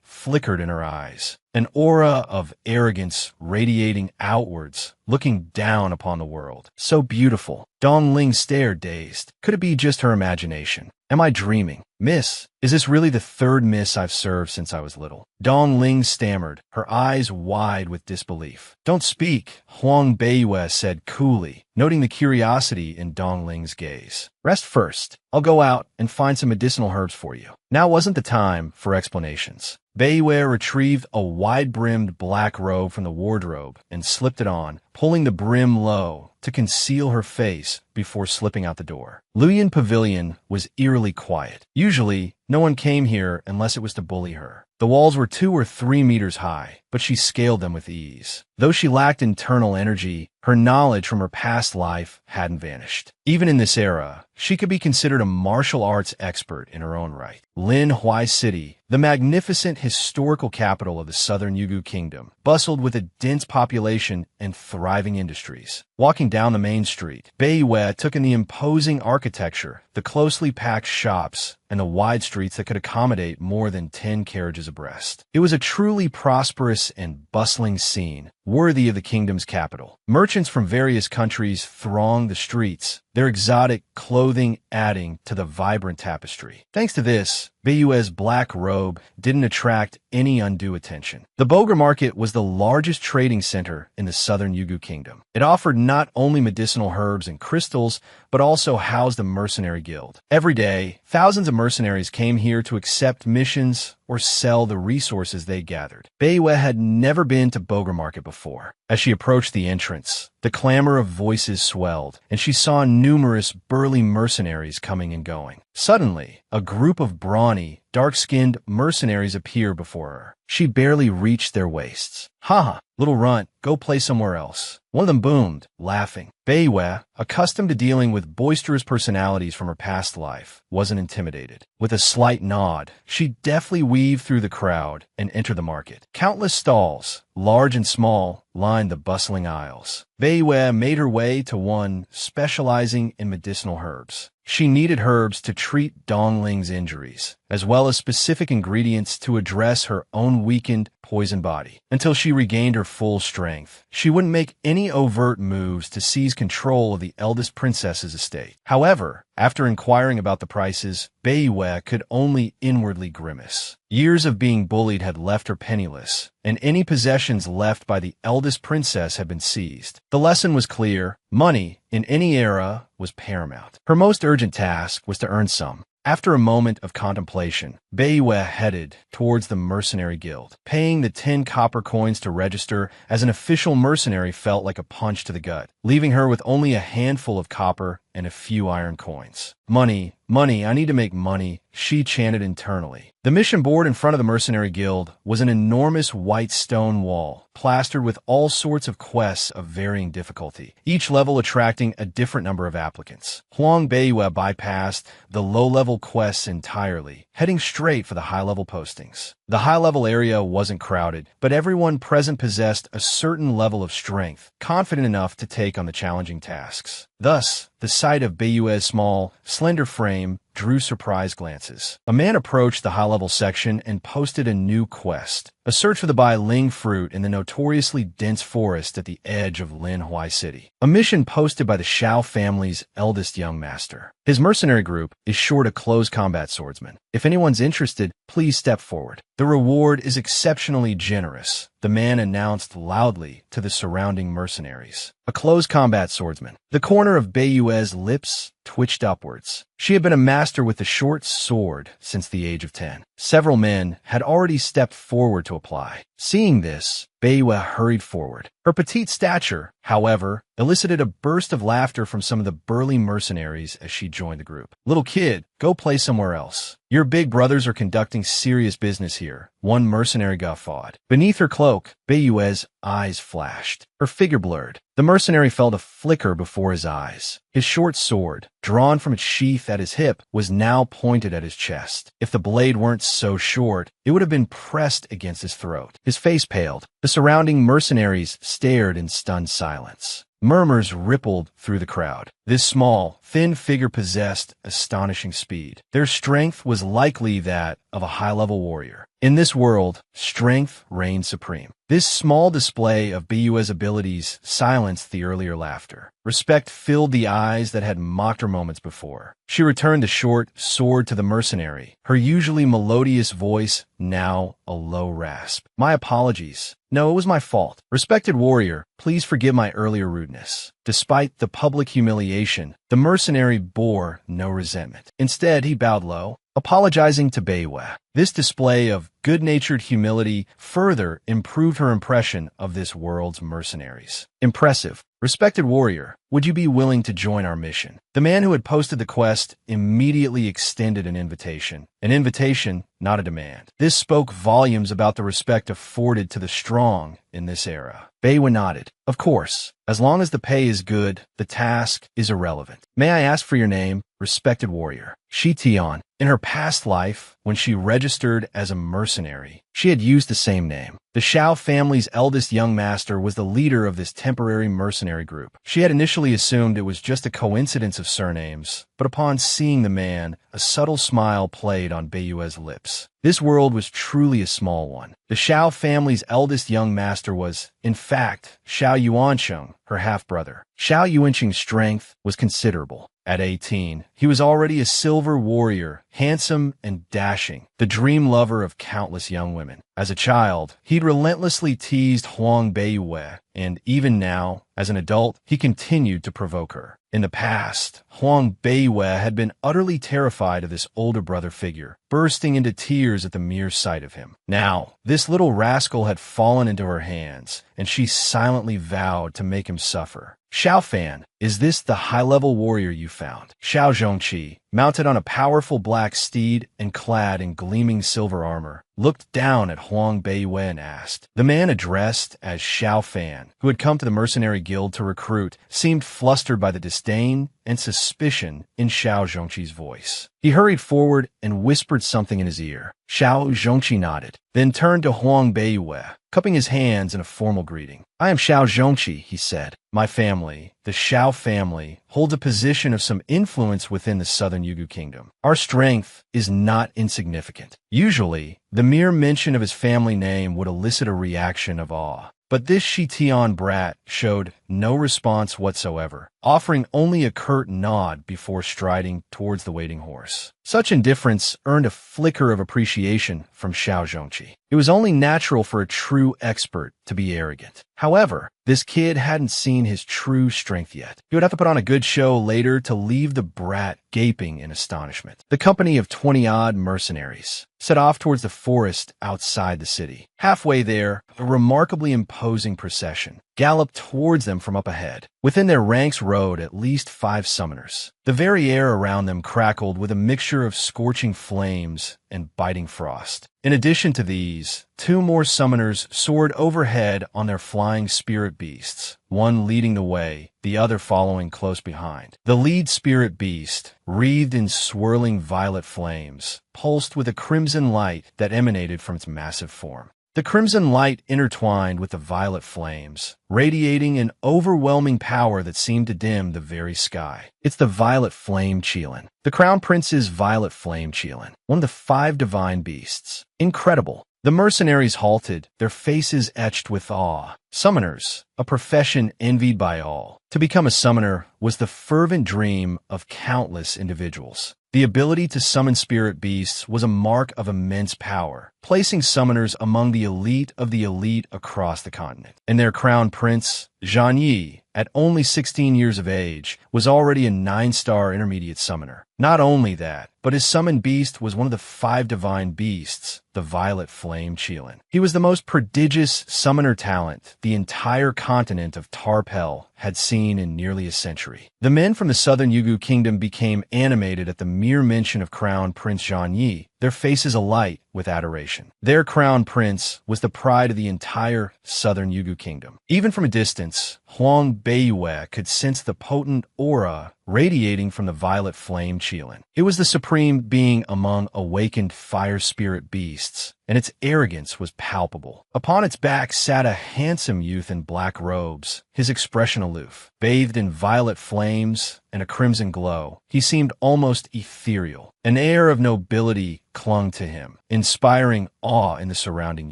flickered in her eyes, an aura of arrogance radiating outwards, looking down upon the world. So beautiful. Dong Ling stared, dazed. Could it be just her imagination? Am I dreaming? Miss, is this really the third miss I've served since I was little? Dong Ling stammered, her eyes wide with disbelief. Don't speak, Huang Beiyue said coolly, noting the curiosity in Dong Ling's gaze. Rest first. I'll go out and find some medicinal herbs for you. Now wasn't the time for explanations. Beiyue retrieved a wide-brimmed black robe from the wardrobe and slipped it on, pulling the brim low to conceal her face before slipping out the door. Luoyan Pavilion was eerily quiet. Usually, no one came here unless it was to bully her. The walls were 2 or 3 meters high, but she scaled them with ease. Though she lacked internal energy, her knowledge from her past life hadn't vanished. Even in this era, she could be considered a martial arts expert in her own right. Lin Huai City, the magnificent historical capital of the southern Yugu Kingdom, bustled with a dense population and thriving industries. Walking down the main street, Beiyue took in the imposing architecture, the closely packed shops, and the wide streets that could accommodate more than 10 carriages abreast. It was a truly prosperous and bustling scene, worthy of the kingdom's capital. Merchants from various countries thronged the streets, their exotic clothing adding to the vibrant tapestry. Thanks to this, Beiyue's black robe didn't attract any undue attention. The Boger Market was the largest trading center in the southern Yugu Kingdom. It offered not only medicinal herbs and crystals, but also housed a mercenary guild. Every day, thousands of mercenaries came here to accept missions or sell the resources they gathered. Beiyue had never been to Boger Market before. As she approached the entrance, the clamor of voices swelled, and she saw numerous burly mercenaries coming and going. Suddenly, a group of brawny, dark-skinned mercenaries appeared before her. She barely reached their waists. "Ha! Little runt, go play somewhere else." One of them boomed, laughing. Beiyue, accustomed to dealing with boisterous personalities from her past life, wasn't intimidated. With a slight nod, she deftly weaved through the crowd and entered the market. Countless stalls, large and small, lined the bustling aisles. Beiyue made her way to one specializing in medicinal herbs. She needed herbs to treat Dong Ling's injuries, as well as specific ingredients to address her own weakened, poisoned body. Until she regained her full strength, she wouldn't make any overt moves to seize control of the the eldest princess's estate. However, after inquiring about the prices, Beiyue could only inwardly grimace. Years of being bullied had left her penniless, and any possessions left by the eldest princess had been seized. The lesson was clear: money, in any era, was paramount. Her most urgent task was to earn some. After a moment of contemplation, Beiyue headed towards the mercenary guild. Paying the 10 copper coins to register as an official mercenary felt like a punch to the gut, leaving her with only a handful of copper and a few iron coins. Money, money, I need to make money, she chanted internally. The mission board in front of the mercenary guild was an enormous white stone wall, plastered with all sorts of quests of varying difficulty, each level attracting a different number of applicants. Huang Beiyue bypassed the low-level quests entirely, heading straight for the high-level postings. The high-level area wasn't crowded, but everyone present possessed a certain level of strength, confident enough to take on the challenging tasks. Thus, the sight of Beiyue's small, slender frame drew surprised glances. A man approached the high-level section and posted a new quest: a search for the Bai Ling fruit in the notoriously dense forest at the edge of Linhuai City. A mission posted by the Shao family's eldest young master. His mercenary group is short a close combat swordsman. If anyone's interested, please step forward. The reward is exceptionally generous, the man announced loudly to the surrounding mercenaries. A close combat swordsman. The corner of Beiyue's lips twitched upwards. She had been a master with the short sword since the age of 10. Several men had already stepped forward to apply. Seeing this, Beiyue hurried forward. Her petite stature, however, elicited a burst of laughter from some of the burly mercenaries as she joined the group. "Little kid, go play somewhere else. Your big brothers are conducting serious business here," one mercenary guffawed. Beneath her cloak, Beiyue's eyes flashed. Her figure blurred. The mercenary felt a flicker before his eyes. His short sword, drawn from its sheath at his hip, was now pointed at his chest. If the blade weren't so short, it would have been pressed against his throat. His face paled. The surrounding mercenaries stared in stunned silence. Murmurs rippled through the crowd. This small, thin figure possessed astonishing speed. Their strength was likely that of a high-level warrior. In this world, strength reigned supreme. This small display of Beiyue's abilities silenced the earlier laughter. Respect filled the eyes that had mocked her moments before. She returned the short sword to the mercenary, her usually melodious voice now a low rasp. "My apologies. No, it was my fault. Respected warrior, please forgive my earlier rudeness." Despite the public humiliation, the mercenary bore no resentment. Instead, he bowed low, apologizing to Beiyue. This display of good-natured humility further improved her impression of this world's mercenaries. "Impressive. Respected warrior, would you be willing to join our mission?" The man who had posted the quest immediately extended an invitation. An invitation, not a demand. This spoke volumes about the respect afforded to the strong in this era. Beiyue nodded. "Of course. As long as the pay is good, the task is irrelevant. May I ask for your name, respected warrior?" Shi Tian. In her past life, when she registered as a mercenary, she had used the same name. The Shao family's eldest young master was the leader of this temporary mercenary group. She had initially assumed it was just a coincidence of surnames, but upon seeing the man, a subtle smile played on Beiyue's lips. This world was truly a small one. The Shao family's eldest young master was, in fact, Shao Yuansheng, her half-brother. Shao Yuansheng's strength was considerable. At 18, he was already a silver warrior, handsome and dashing, the dream lover of countless young women. As a child, he'd relentlessly teased Huang Beiyue, and even now, as an adult, he continued to provoke her. In the past, Huang Beiyue had been utterly terrified of this older brother figure, bursting into tears at the mere sight of him. Now, this little rascal had fallen into her hands, and she silently vowed to make him suffer. "Shao Fan, is this the high-level warrior you found?" Shao Zhongqi, mounted on a powerful black steed and clad in gleaming silver armor, looked down at Huang Beiyue and asked. The man addressed as Shao Fan, who had come to the mercenary guild to recruit, seemed flustered by the disdain and suspicion in Shao Zhongqi's voice. He hurried forward and whispered something in his ear. Shao Zhongqi nodded, then turned to Huang Beiyue, cupping his hands in a formal greeting. "I am Shao Zhongqi," he said. "My family, the Shao family, holds a position of some influence within the southern Yugu kingdom. Our strength is not insignificant." Usually, the mere mention of his family name would elicit a reaction of awe. But this Shi Tian brat showed no response whatsoever, offering only a curt nod before striding towards the waiting horse. Such indifference earned a flicker of appreciation from Xiao Zhongqi. It was only natural for a true expert to be arrogant. However, this kid hadn't seen his true strength yet. He would have to put on a good show later to leave the brat gaping in astonishment. The company of 20-odd mercenaries set off towards the forest outside the city. Halfway there, a remarkably imposing procession galloped towards them from up ahead. Within their ranks rode at least 5 summoners. The very air around them crackled with a mixture of scorching flames and biting frost. In addition to these, 2 more summoners soared overhead on their flying spirit beasts, one leading the way, the other following close behind. The lead spirit beast, wreathed in swirling violet flames, pulsed with a crimson light that emanated from its massive form. The crimson light intertwined with the violet flames, radiating an overwhelming power that seemed to dim the very sky. It's the Violet Flame Qilin. The Crown Prince's Violet Flame Qilin, one of the 5 divine beasts. Incredible. The mercenaries halted, their faces etched with awe. Summoners, a profession envied by all. To become a summoner was the fervent dream of countless individuals. The ability to summon spirit beasts was a mark of immense power, placing summoners among the elite of the elite across the continent. And their crown prince, Zhang Yi, at only 16 years of age, was already a 9-star intermediate summoner. Not only that, but his summoned beast was one of the 5 divine beasts, the Violet Flame Qilin. He was the most prodigious summoner talent the entire continent of Tarpel had seen in nearly a century. The men from the southern Yugu kingdom became animated at the mere mention of Crown Prince Zhang Yi, their faces alight with adoration. Their crown prince was the pride of the entire southern Yugu kingdom. Even from a distance, Huang Beiyue could sense the potent aura radiating from the Violet Flame Qilin. It was the supreme being among awakened fire spirit beasts, and its arrogance was palpable. Upon its back sat a handsome youth in black robes, his expression aloof. Bathed in violet flames and a crimson glow, he seemed almost ethereal. An air of nobility clung to him, inspiring awe in the surrounding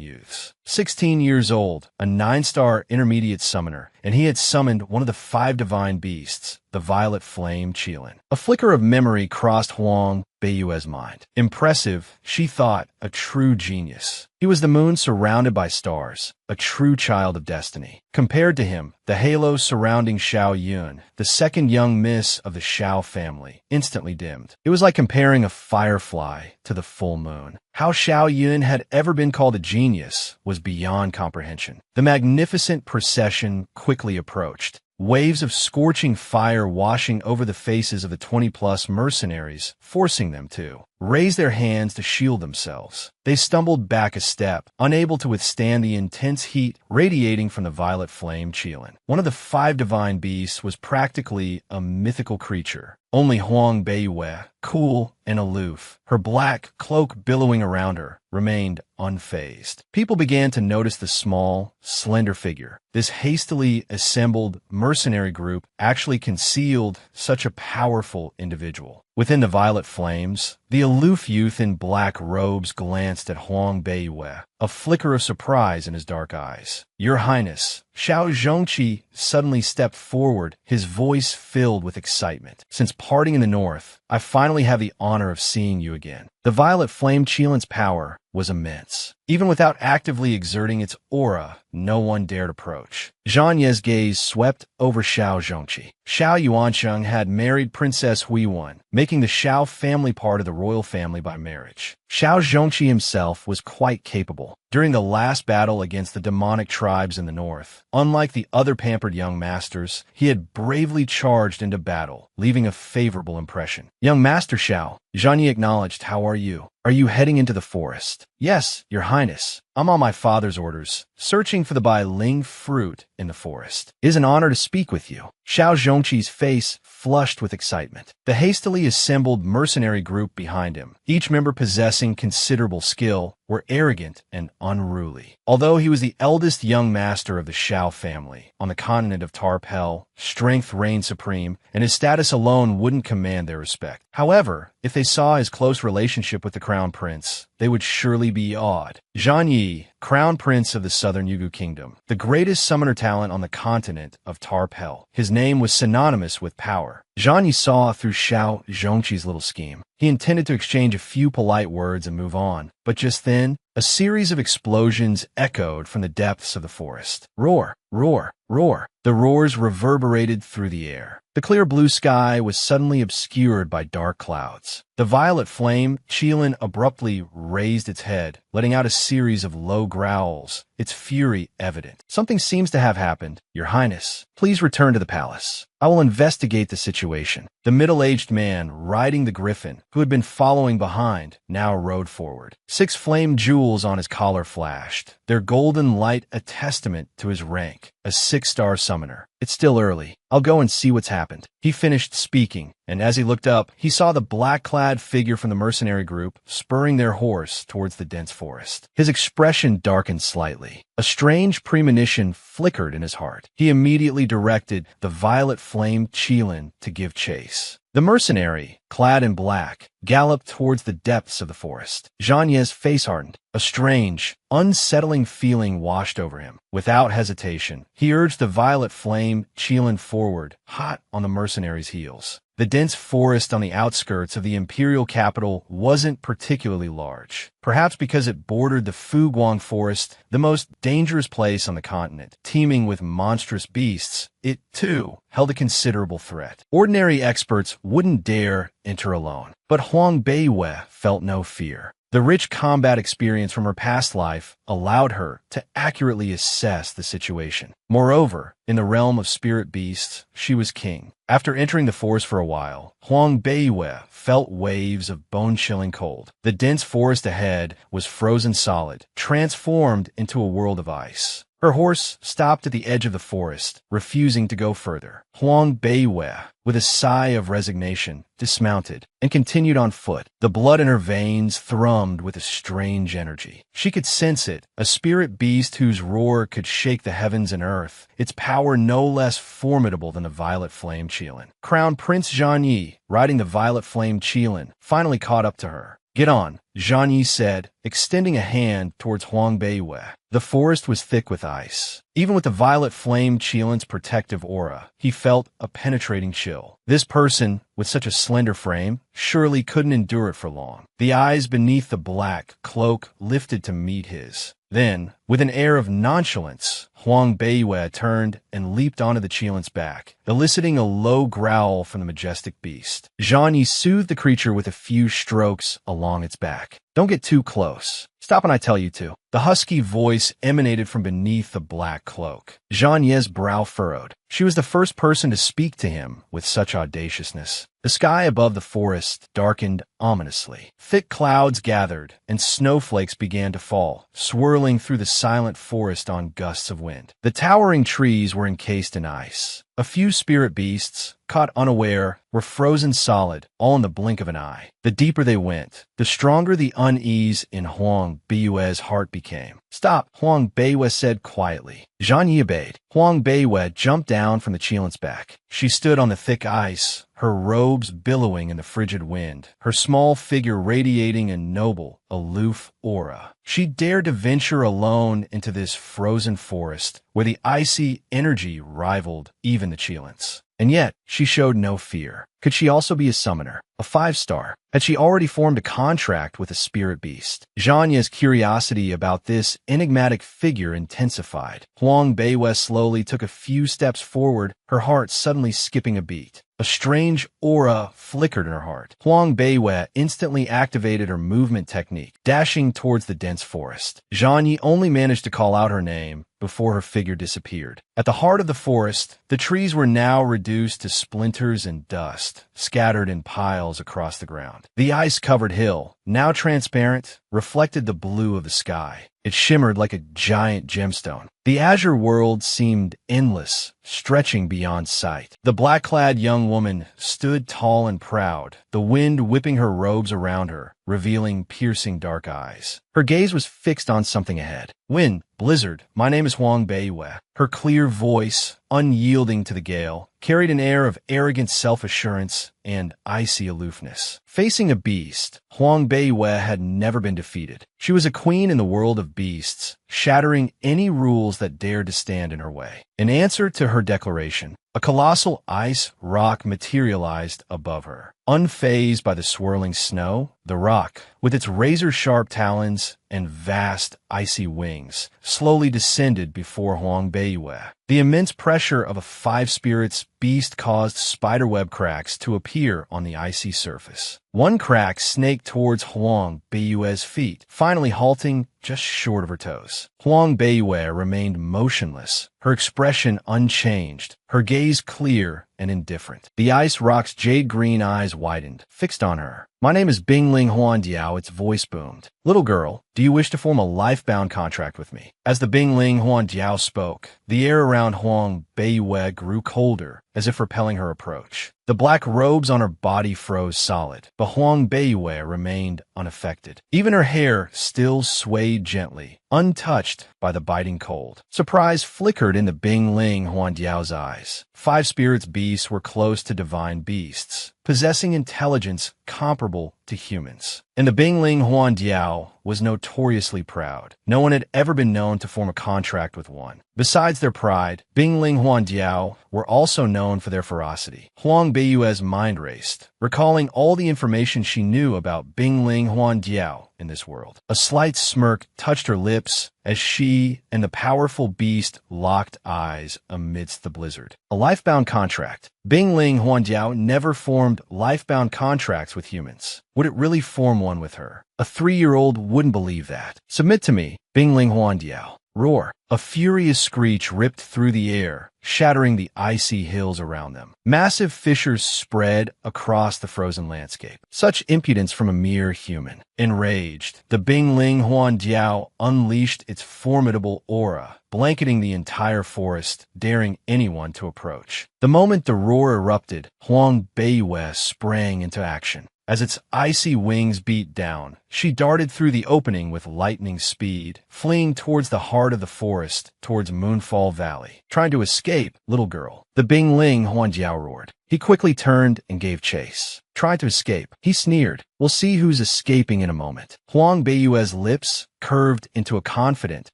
youths. 16 years old, a 9-star intermediate summoner, and he had summoned one of the 5 divine beasts, the Violet Flame Qilin. A flicker of memory crossed Huang Beiyue's mind. Impressive, she thought, a true genius. He was the moon surrounded by stars, a true child of destiny. Compared to him, the halo surrounding Xiao Yun, the second young miss of the Xiao family, instantly dimmed. It was like comparing a firefly to the full moon. How Xiao Yun had ever been called a genius was beyond comprehension. The magnificent procession quickly approached. Waves of scorching fire washing over the faces of the 20-plus mercenaries, forcing them to raise their hands to shield themselves. They stumbled back a step, unable to withstand the intense heat radiating from the Violet Flame Qilin. One of the 5 divine beasts was practically a mythical creature. Only Huang Beiyue, cool and aloof, her black cloak billowing around her, remained unfazed. People began to notice the small, slender figure. This hastily assembled mercenary group actually concealed such a powerful individual. Within the violet flames, the aloof youth in black robes glanced at Huang Beiyue, a flicker of surprise in his dark eyes. "Your Highness." Xiao Zhongqi suddenly stepped forward, his voice filled with excitement. "Since parting in the north, I finally have the honor of seeing you again." The Violet Flame Qilin's power was immense. Even without actively exerting its aura, no one dared approach. Zhang Ye's gaze swept over Xiao Zhongqi. Xiao Yuansheng had married Princess Huiyuan, making the Xiao family part of the royal family by marriage. Xiao Zhongqi himself was quite capable. During the last battle against the demonic tribes in the north, unlike the other pampered young masters, he had bravely charged into battle, leaving a favorable impression. "Young Master Xiao," Zhang Yi acknowledged, "how are you? Are you heading into the forest?" "Yes, Your Highness. I'm on my father's orders, searching for the Bai Ling fruit in the forest. It is an honor to speak with you." Xiao Zhongqi's face flushed with excitement. The hastily assembled mercenary group behind him, each member possessing considerable skill, were arrogant and unruly. Although he was the eldest young master of the Xiao family on the continent of Tarpel, strength reigned supreme, and his status alone wouldn't command their respect. However, if they saw his close relationship with the crown prince, they would surely be awed. Zhang Yi, crown prince of the southern Yugu kingdom, the greatest summoner talent on the continent of Tarpel. His name was synonymous with power. Zhang Yi saw through Xiao Zhongqi's little scheme. He intended to exchange a few polite words and move on, but just then, a series of explosions echoed from the depths of the forest. Roar, roar, roar. The roars reverberated through the air. The clear blue sky was suddenly obscured by dark clouds. The violet flame, Qilin abruptly raised its head, letting out a series of low growls, its fury evident. Something seems to have happened. Your Highness, please return to the palace. I will investigate the situation. The middle-aged man, riding the griffin, who had been following behind, now rode forward. 6 flame jewels on his collar flashed, their golden light a testament to his rank, a 6-star summoner. It's still early. I'll go and see what's happened. He finished speaking, and as he looked up, he saw the black-clad figure from the mercenary group spurring their horse towards the dense forest. His expression darkened slightly. A strange premonition flickered in his heart. He immediately directed the violet flame Qilin to give chase. The mercenary, clad in black, galloped towards the depths of the forest. Zhang Yi's face hardened. A strange, unsettling feeling washed over him. Without hesitation, he urged the violet flame Qilin forward, hot on the mercenary's heels. The dense forest on the outskirts of the imperial capital wasn't particularly large, perhaps because it bordered the Fuguang Forest, the most dangerous place on the continent. Teeming with monstrous beasts, it, too, held a considerable threat. Ordinary experts wouldn't dare enter alone, but Huang Beiwei felt no fear. The rich combat experience from her past life allowed her to accurately assess the situation. Moreover, in the realm of spirit beasts, she was king. After entering the forest for a while, Huang Beiwei felt waves of bone-chilling cold. The dense forest ahead was frozen solid, transformed into a world of ice. Her horse stopped at the edge of the forest, refusing to go further. Huang Beiwei, with a sigh of resignation, dismounted and continued on foot. The blood in her veins thrummed with a strange energy. She could sense it, a spirit beast whose roar could shake the heavens and earth, its power no less formidable than the violet flame Qilin. Crown Prince Zhang Yi, riding the violet flame Qilin, finally caught up to her. Get on, Zhang Yi said, extending a hand towards Huang Beiwei. The forest was thick with ice. Even with the violet flame Qilin's protective aura, he felt a penetrating chill. This person, with such a slender frame, surely couldn't endure it for long. The eyes beneath the black cloak lifted to meet his. Then, with an air of nonchalance, Huang Beiwei turned and leaped onto the Qilin's back, eliciting a low growl from the majestic beast. Zhang Yi soothed the creature with a few strokes along its back. Don't get too close. Stop when I tell you to. The husky voice emanated from beneath the black cloak. Zhang Yi's brow furrowed. She was the first person to speak to him with such audaciousness. The sky above the forest darkened ominously. Thick clouds gathered, and snowflakes began to fall, swirling through the silent forest on gusts of wind. The towering trees were encased in ice. A few spirit beasts, caught unaware, were frozen solid, all in the blink of an eye. The deeper they went, the stronger the unease in Huang Beiwei's heart became. Stop, Huang Beiwei said quietly. Zhang Yi obeyed. Huang Beiwei jumped down from the Qilin's back. She stood on the thick ice, her robes billowing in the frigid wind, her small figure radiating a noble, aloof aura. She dared to venture alone into this frozen forest, where the icy energy rivaled even the Qilin's. And yet, she showed no fear. Could she also be a summoner? A 5-star? Had she already formed a contract with a spirit beast? Zhang Yi's curiosity about this enigmatic figure intensified. Huang Beiwei slowly took a few steps forward, her heart suddenly skipping a beat. A strange aura flickered in her heart. Huang Beiwei instantly activated her movement technique, dashing towards the dense forest. Zhang Yi only managed to call out her name before her figure disappeared. At the heart of the forest, the trees were now reduced to splinters and dust, scattered in piles across the ground. The ice-covered hill, now transparent, reflected the blue of the sky. It shimmered like a giant gemstone. The azure world seemed endless, stretching beyond sight. The black-clad young woman stood tall and proud, the wind whipping her robes around her, revealing piercing dark eyes. Her gaze was fixed on something ahead. Wind, blizzard, my name is Huang Beiwei. Her clear voice, unyielding to the gale, carried an air of arrogant self-assurance and icy aloofness. Facing a beast, Huang Beiyue had never been defeated. She was a queen in the world of beasts, shattering any rules that dared to stand in her way. In answer to her declaration, a colossal ice rock materialized above her. Unfazed by the swirling snow, the rock, with its razor-sharp talons and vast icy wings, slowly descended before Huang Beiyue. The immense pressure of a five-spirits beast caused spiderweb cracks to appear on the icy surface. One crack snaked towards Huang Beiyue's feet, finally halting just short of her toes. Huang Beiyue remained motionless, her expression unchanged, her gaze clear and indifferent. The ice rock's jade-green eyes widened, fixed on her. "My name is Bingling Huandiao," its voice boomed. "Little girl, do you wish to form a life-bound contract with me?" As the Bingling Huandiao spoke, the air around Huang Beiyue grew colder, as if repelling her approach. The black robes on her body froze solid, but Huang Beiyue remained unaffected. Even her hair still swayed gently, untouched by the biting cold. Surprise flickered in the Bingling Huandiao's eyes. Five spirits beasts were close to divine beasts, possessing intelligence comparable to humans. And the Bingling Huandiao was notoriously proud. No one had ever been known to form a contract with one. Besides their pride, Bingling Huandiao were also known for their ferocity. Huang Beiyue's mind raced, recalling all the information she knew about Bingling Huandiao in this world. A slight smirk touched her lips as she and the powerful beast locked eyes amidst the blizzard. A life-bound contract. Bingling Huandiao never formed life-bound contracts with humans. Would it really form one with her? A 3-year-old wouldn't believe that. "Submit to me, Bingling Huandiao." Roar. A furious screech ripped through the air, shattering the icy hills around them. Massive fissures spread across the frozen landscape. Such impudence from a mere human. Enraged, the Bingling Huandiao unleashed its formidable aura, blanketing the entire forest, daring anyone to approach. The moment the roar erupted, Huang Beiyue sprang into action. As its icy wings beat down, she darted through the opening with lightning speed, fleeing towards the heart of the forest, towards Moonfall Valley. "Trying to escape, little girl," the Bingling Huandiao roared. He quickly turned and gave chase. "Try to escape," he sneered. "We'll see who's escaping in a moment." Huang Beiyue's lips curved into a confident,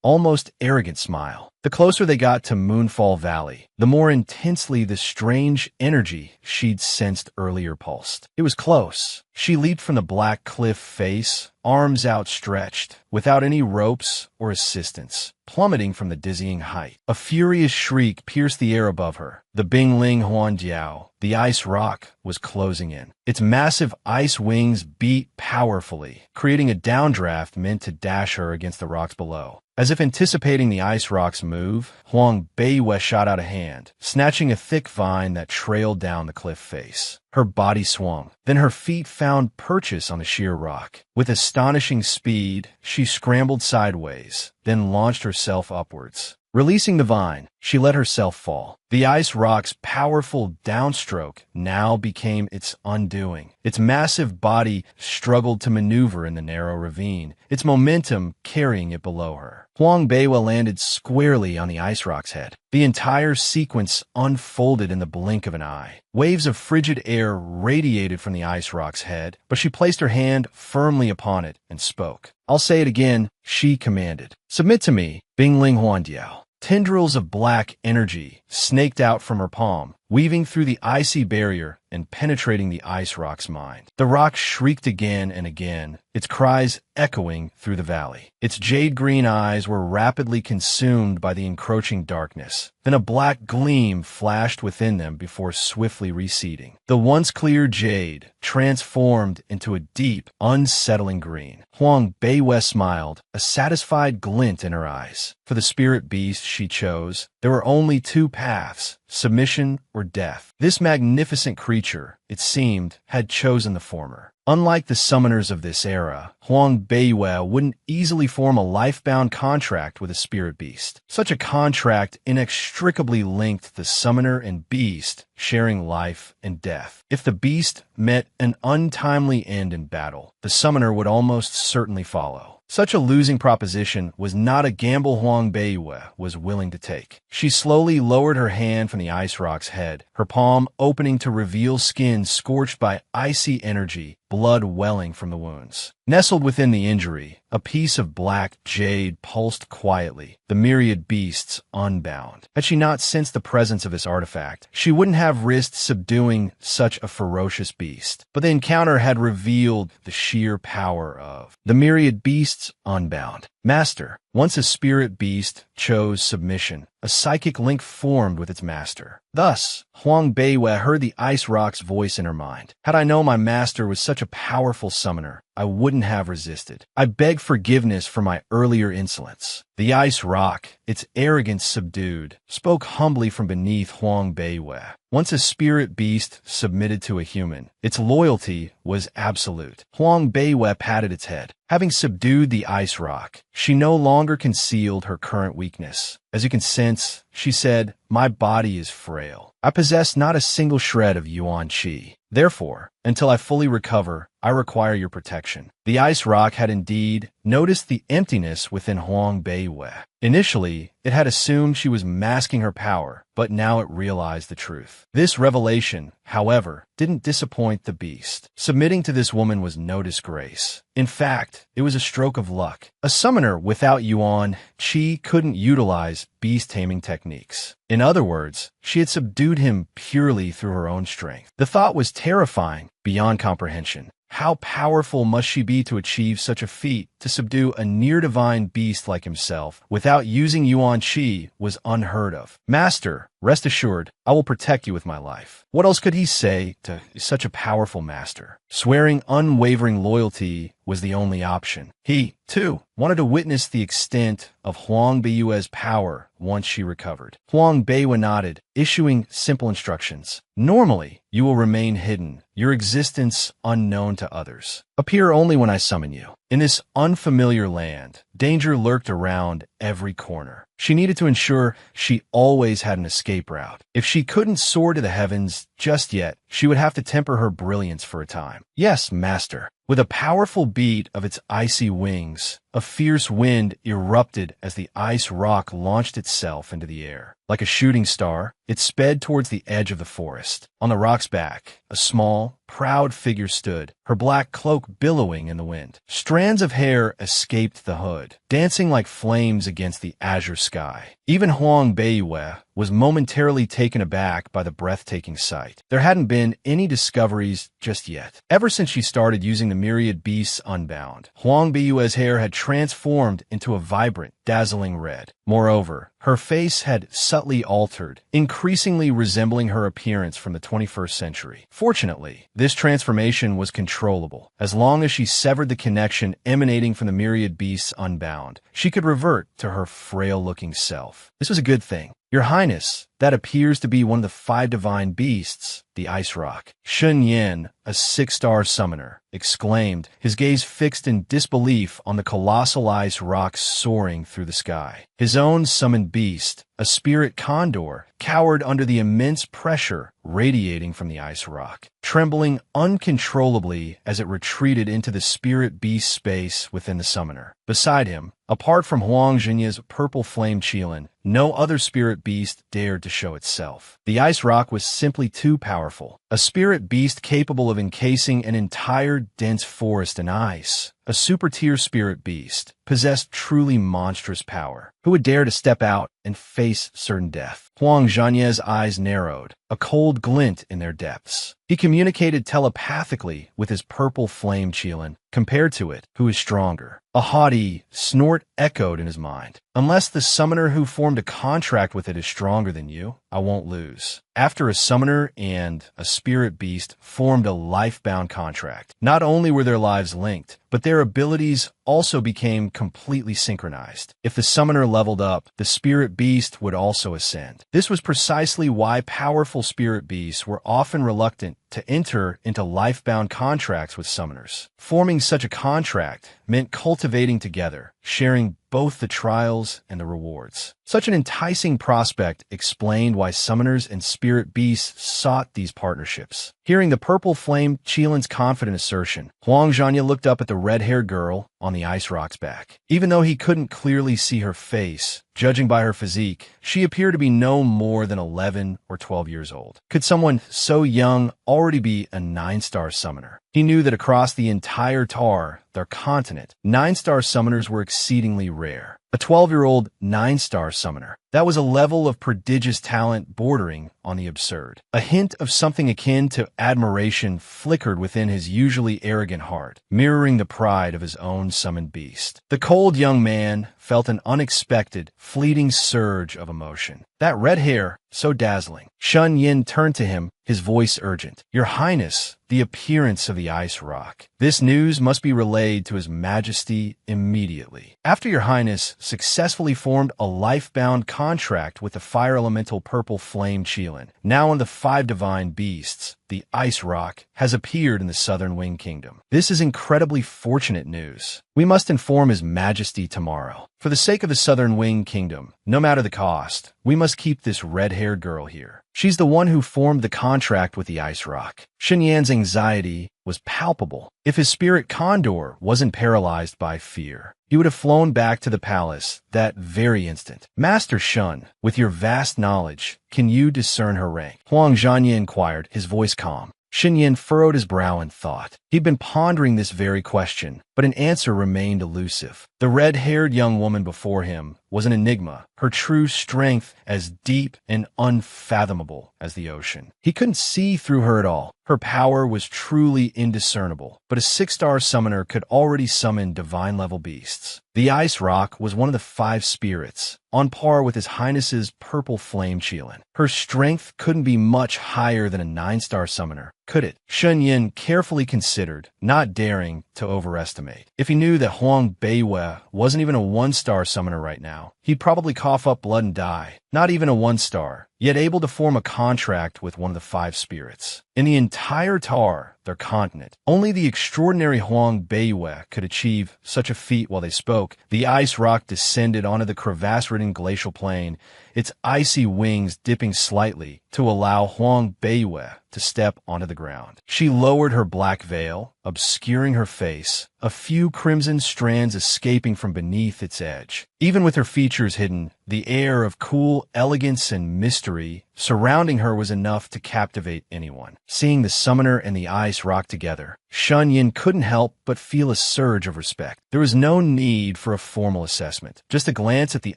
almost arrogant smile. The closer they got to Moonfall Valley, the more intensely the strange energy she'd sensed earlier pulsed. It was close. She leaped from the black cliff face, arms outstretched, without any ropes or assistance, plummeting from the dizzying height. A furious shriek pierced the air above her. The Bingling Huandiao, the ice rock, was closing in. Its massive ice wings beat powerfully, creating a downdraft meant to dash her against the rocks below. As if anticipating the ice rock's move, Huang Beiyue shot out a hand, snatching a thick vine that trailed down the cliff face. Her body swung. Then her feet found purchase on the sheer rock. With astonishing speed, she scrambled sideways, then launched herself upwards. Releasing the vine, she let herself fall. The ice rock's powerful downstroke now became its undoing. Its massive body struggled to maneuver in the narrow ravine, its momentum carrying it below her. Huang Beiyue landed squarely on the ice rock's head. The entire sequence unfolded in the blink of an eye. Waves of frigid air radiated from the ice rock's head, but she placed her hand firmly upon it and spoke. "I'll say it again," she commanded. "Submit to me, Bingling Huandiao." Tendrils of black energy snaked out from her palm, weaving through the icy barrier and penetrating the ice rock's mind. The rock shrieked again and again, its cries echoing through the valley. Its jade-green eyes were rapidly consumed by the encroaching darkness. Then a black gleam flashed within them before swiftly receding. The once clear jade transformed into a deep, unsettling green. Huang Beiyue smiled, a satisfied glint in her eyes. For the spirit beast she chose, there were only two paths: submission or death. This magnificent creature, it seemed, had chosen the former. Unlike the summoners of this era, Huang Beiyue wouldn't easily form a life-bound contract with a spirit beast. Such a contract inextricably linked the summoner and beast, sharing life and death. If the beast met an untimely end in battle, the summoner would almost certainly follow. Such a losing proposition was not a gamble Huang Beiwei was willing to take. She slowly lowered her hand from the ice rock's head, her palm opening to reveal skin scorched by icy energy, blood welling from the wounds. Nestled within the injury, a piece of black jade pulsed quietly, the myriad beasts unbound. Had she not sensed the presence of this artifact, she wouldn't have risked subduing such a ferocious beast. But the encounter had revealed the sheer power of the myriad beasts unbound. Master. Once a spirit beast chose submission, a psychic link formed with its master. Thus, Huang Beiwei heard the ice rock's voice in her mind. Had I known my master was such a powerful summoner, I wouldn't have resisted. I beg forgiveness for my earlier insolence. The ice rock, its arrogance subdued, spoke humbly from beneath Huang Beiwei. Once a spirit beast submitted to a human, its loyalty was absolute. Huang Beiwei patted its head. Having subdued the ice rock, she no longer concealed her current weakness. As you can sense, she said, my body is frail. I possess not a single shred of Yuan Qi. Therefore, until I fully recover, I require your protection. The ice rock had indeed noticed the emptiness within Huang Beiwei. Initially, it had assumed she was masking her power, but now it realized the truth. This revelation, however, didn't disappoint the beast. Submitting to this woman was no disgrace. In fact, it was a stroke of luck. A summoner without Yuan Qi couldn't utilize beast-taming techniques. In other words, she had subdued him purely through her own strength. The thought was terrifying, beyond comprehension. How powerful must she be to achieve such a feat? To subdue a near-divine beast like himself without using Yuan Qi was unheard of. Master, rest assured, I will protect you with my life. What else could he say to such a powerful master? Swearing unwavering loyalty was the only option. He, too, wanted to witness the extent of Huang Beiwei's power once she recovered. Huang Beiwei nodded, issuing simple instructions. Normally, you will remain hidden, your existence unknown to others. Appear only when I summon you. In this unfamiliar land, danger lurked around every corner. She needed to ensure she always had an escape route. If she couldn't soar to the heavens just yet, she would have to temper her brilliance for a time. Yes, master. With a powerful beat of its icy wings, a fierce wind erupted as the ice rock launched itself into the air. Like a shooting star, it sped towards the edge of the forest. On the rock's back, a small, proud figure stood, her black cloak billowing in the wind. Strands of hair escaped the hood, dancing like flames against the azure sky. Even Huang Beiwei was momentarily taken aback by the breathtaking sight. There hadn't been any discoveries just yet. Ever since she started using the myriad beasts unbound, Huang Beiwei's hair had transformed into a vibrant, dazzling red. Moreover, her face had subtly altered, increasingly resembling her appearance from the 21st century. Fortunately, this transformation was controllable. As long as she severed the connection emanating from the myriad beasts unbound, she could revert to her frail-looking self. This was a good thing. Your Highness, that appears to be one of the 5 divine beasts, the ice rock. Shun Yin, a 6-star summoner, exclaimed, his gaze fixed in disbelief on the colossal ice rock soaring through the sky. His own summoned beast, a spirit condor, cowered under the immense pressure radiating from the ice rock, trembling uncontrollably as it retreated into the spirit beast space within the summoner. Beside him, apart from Huang Zhenye's purple flame Qilin, no other spirit beast dared to show itself. The ice rock was simply too powerful. A spirit beast capable of encasing an entire dense forest in ice. A super-tier spirit beast possessed truly monstrous power. Who would dare to step out and face certain death? Huang Zhenye's eyes narrowed, a cold glint in their depths. He communicated telepathically with his purple flame Qilin. Compared to it, who is stronger? A haughty snort echoed in his mind. Unless the summoner who formed a contract with it is stronger than you, I won't lose. After a summoner and a spirit beast formed a life-bound contract, not only were their lives linked, but their abilities also became completely synchronized. If the summoner leveled up, the spirit beast would also ascend. This was precisely why powerful spirit beasts were often reluctant to enter into life-bound contracts with summoners. Forming such a contract meant cultivating together, sharing both the trials and the rewards. Such an enticing prospect explained why summoners and spirit beasts sought these partnerships. Hearing the purple flame Qilin's confident assertion, Huang Zhenya looked up at the red-haired girl, on the ice rock's back. Even though he couldn't clearly see her face, judging by her physique, she appeared to be no more than 11 or 12 years old. Could someone so young already be a 9-star summoner? He knew that across the entire Tar, their continent, 9-star summoners were exceedingly rare. A 12-year-old 9-star summoner. That was a level of prodigious talent bordering on the absurd. A hint of something akin to admiration flickered within his usually arrogant heart, mirroring the pride of his own summoned beast. The cold young man felt an unexpected, fleeting surge of emotion. That red hair, so dazzling. Shun Yin turned to him, his voice urgent. Your Highness, the appearance of the ice rock. This news must be relayed to His Majesty immediately. After Your Highness successfully formed a life-bound contract with the fire elemental purple flame Qilin, now in the 5 divine beasts, the ice rock has appeared in the Southern Wing Kingdom. This is incredibly fortunate news. We must inform His Majesty tomorrow. For the sake of the Southern Wing Kingdom, no matter the cost, we must keep this red-haired girl here. She's the one who formed the contract with the ice rock. Shen Yan's anxiety was palpable. If his spirit condor wasn't paralyzed by fear, he would have flown back to the palace that very instant. Master Shun, with your vast knowledge, can you discern her rank? Huang Zhanye inquired, his voice calm. Shen Yan furrowed his brow in thought. He'd been pondering this very question, but an answer remained elusive. The red-haired young woman before him was an enigma, her true strength as deep and unfathomable as the ocean. He couldn't see through her at all. Her power was truly indiscernible, but a 6-star summoner could already summon divine-level beasts. The ice rock was one of the 5 spirits, on par with His Highness's purple flame Qilin. Her strength couldn't be much higher than a 9-star summoner, could it? Shun Yin carefully considered, not daring to overestimate. If he knew that Huang Beiwei wasn't even a 1-star summoner right now, he'd probably cough up blood and die. Not even a 1-star, yet able to form a contract with one of the 5 spirits. In the entire Tar, their continent, only the extraordinary Huang Beiwei could achieve such a feat. While they spoke, the ice rock descended onto the crevasse-ridden glacial plain, its icy wings dipping slightly to allow Huang Beiwei to step onto the ground. She lowered her black veil, obscuring her face, a few crimson strands escaping from beneath its edge. Even with her features hidden, the air of cool elegance and mystery surrounding her was enough to captivate anyone. Seeing the summoner and the ice rock together, Shun Yin couldn't help but feel a surge of respect. There was no need for a formal assessment. Just a glance at the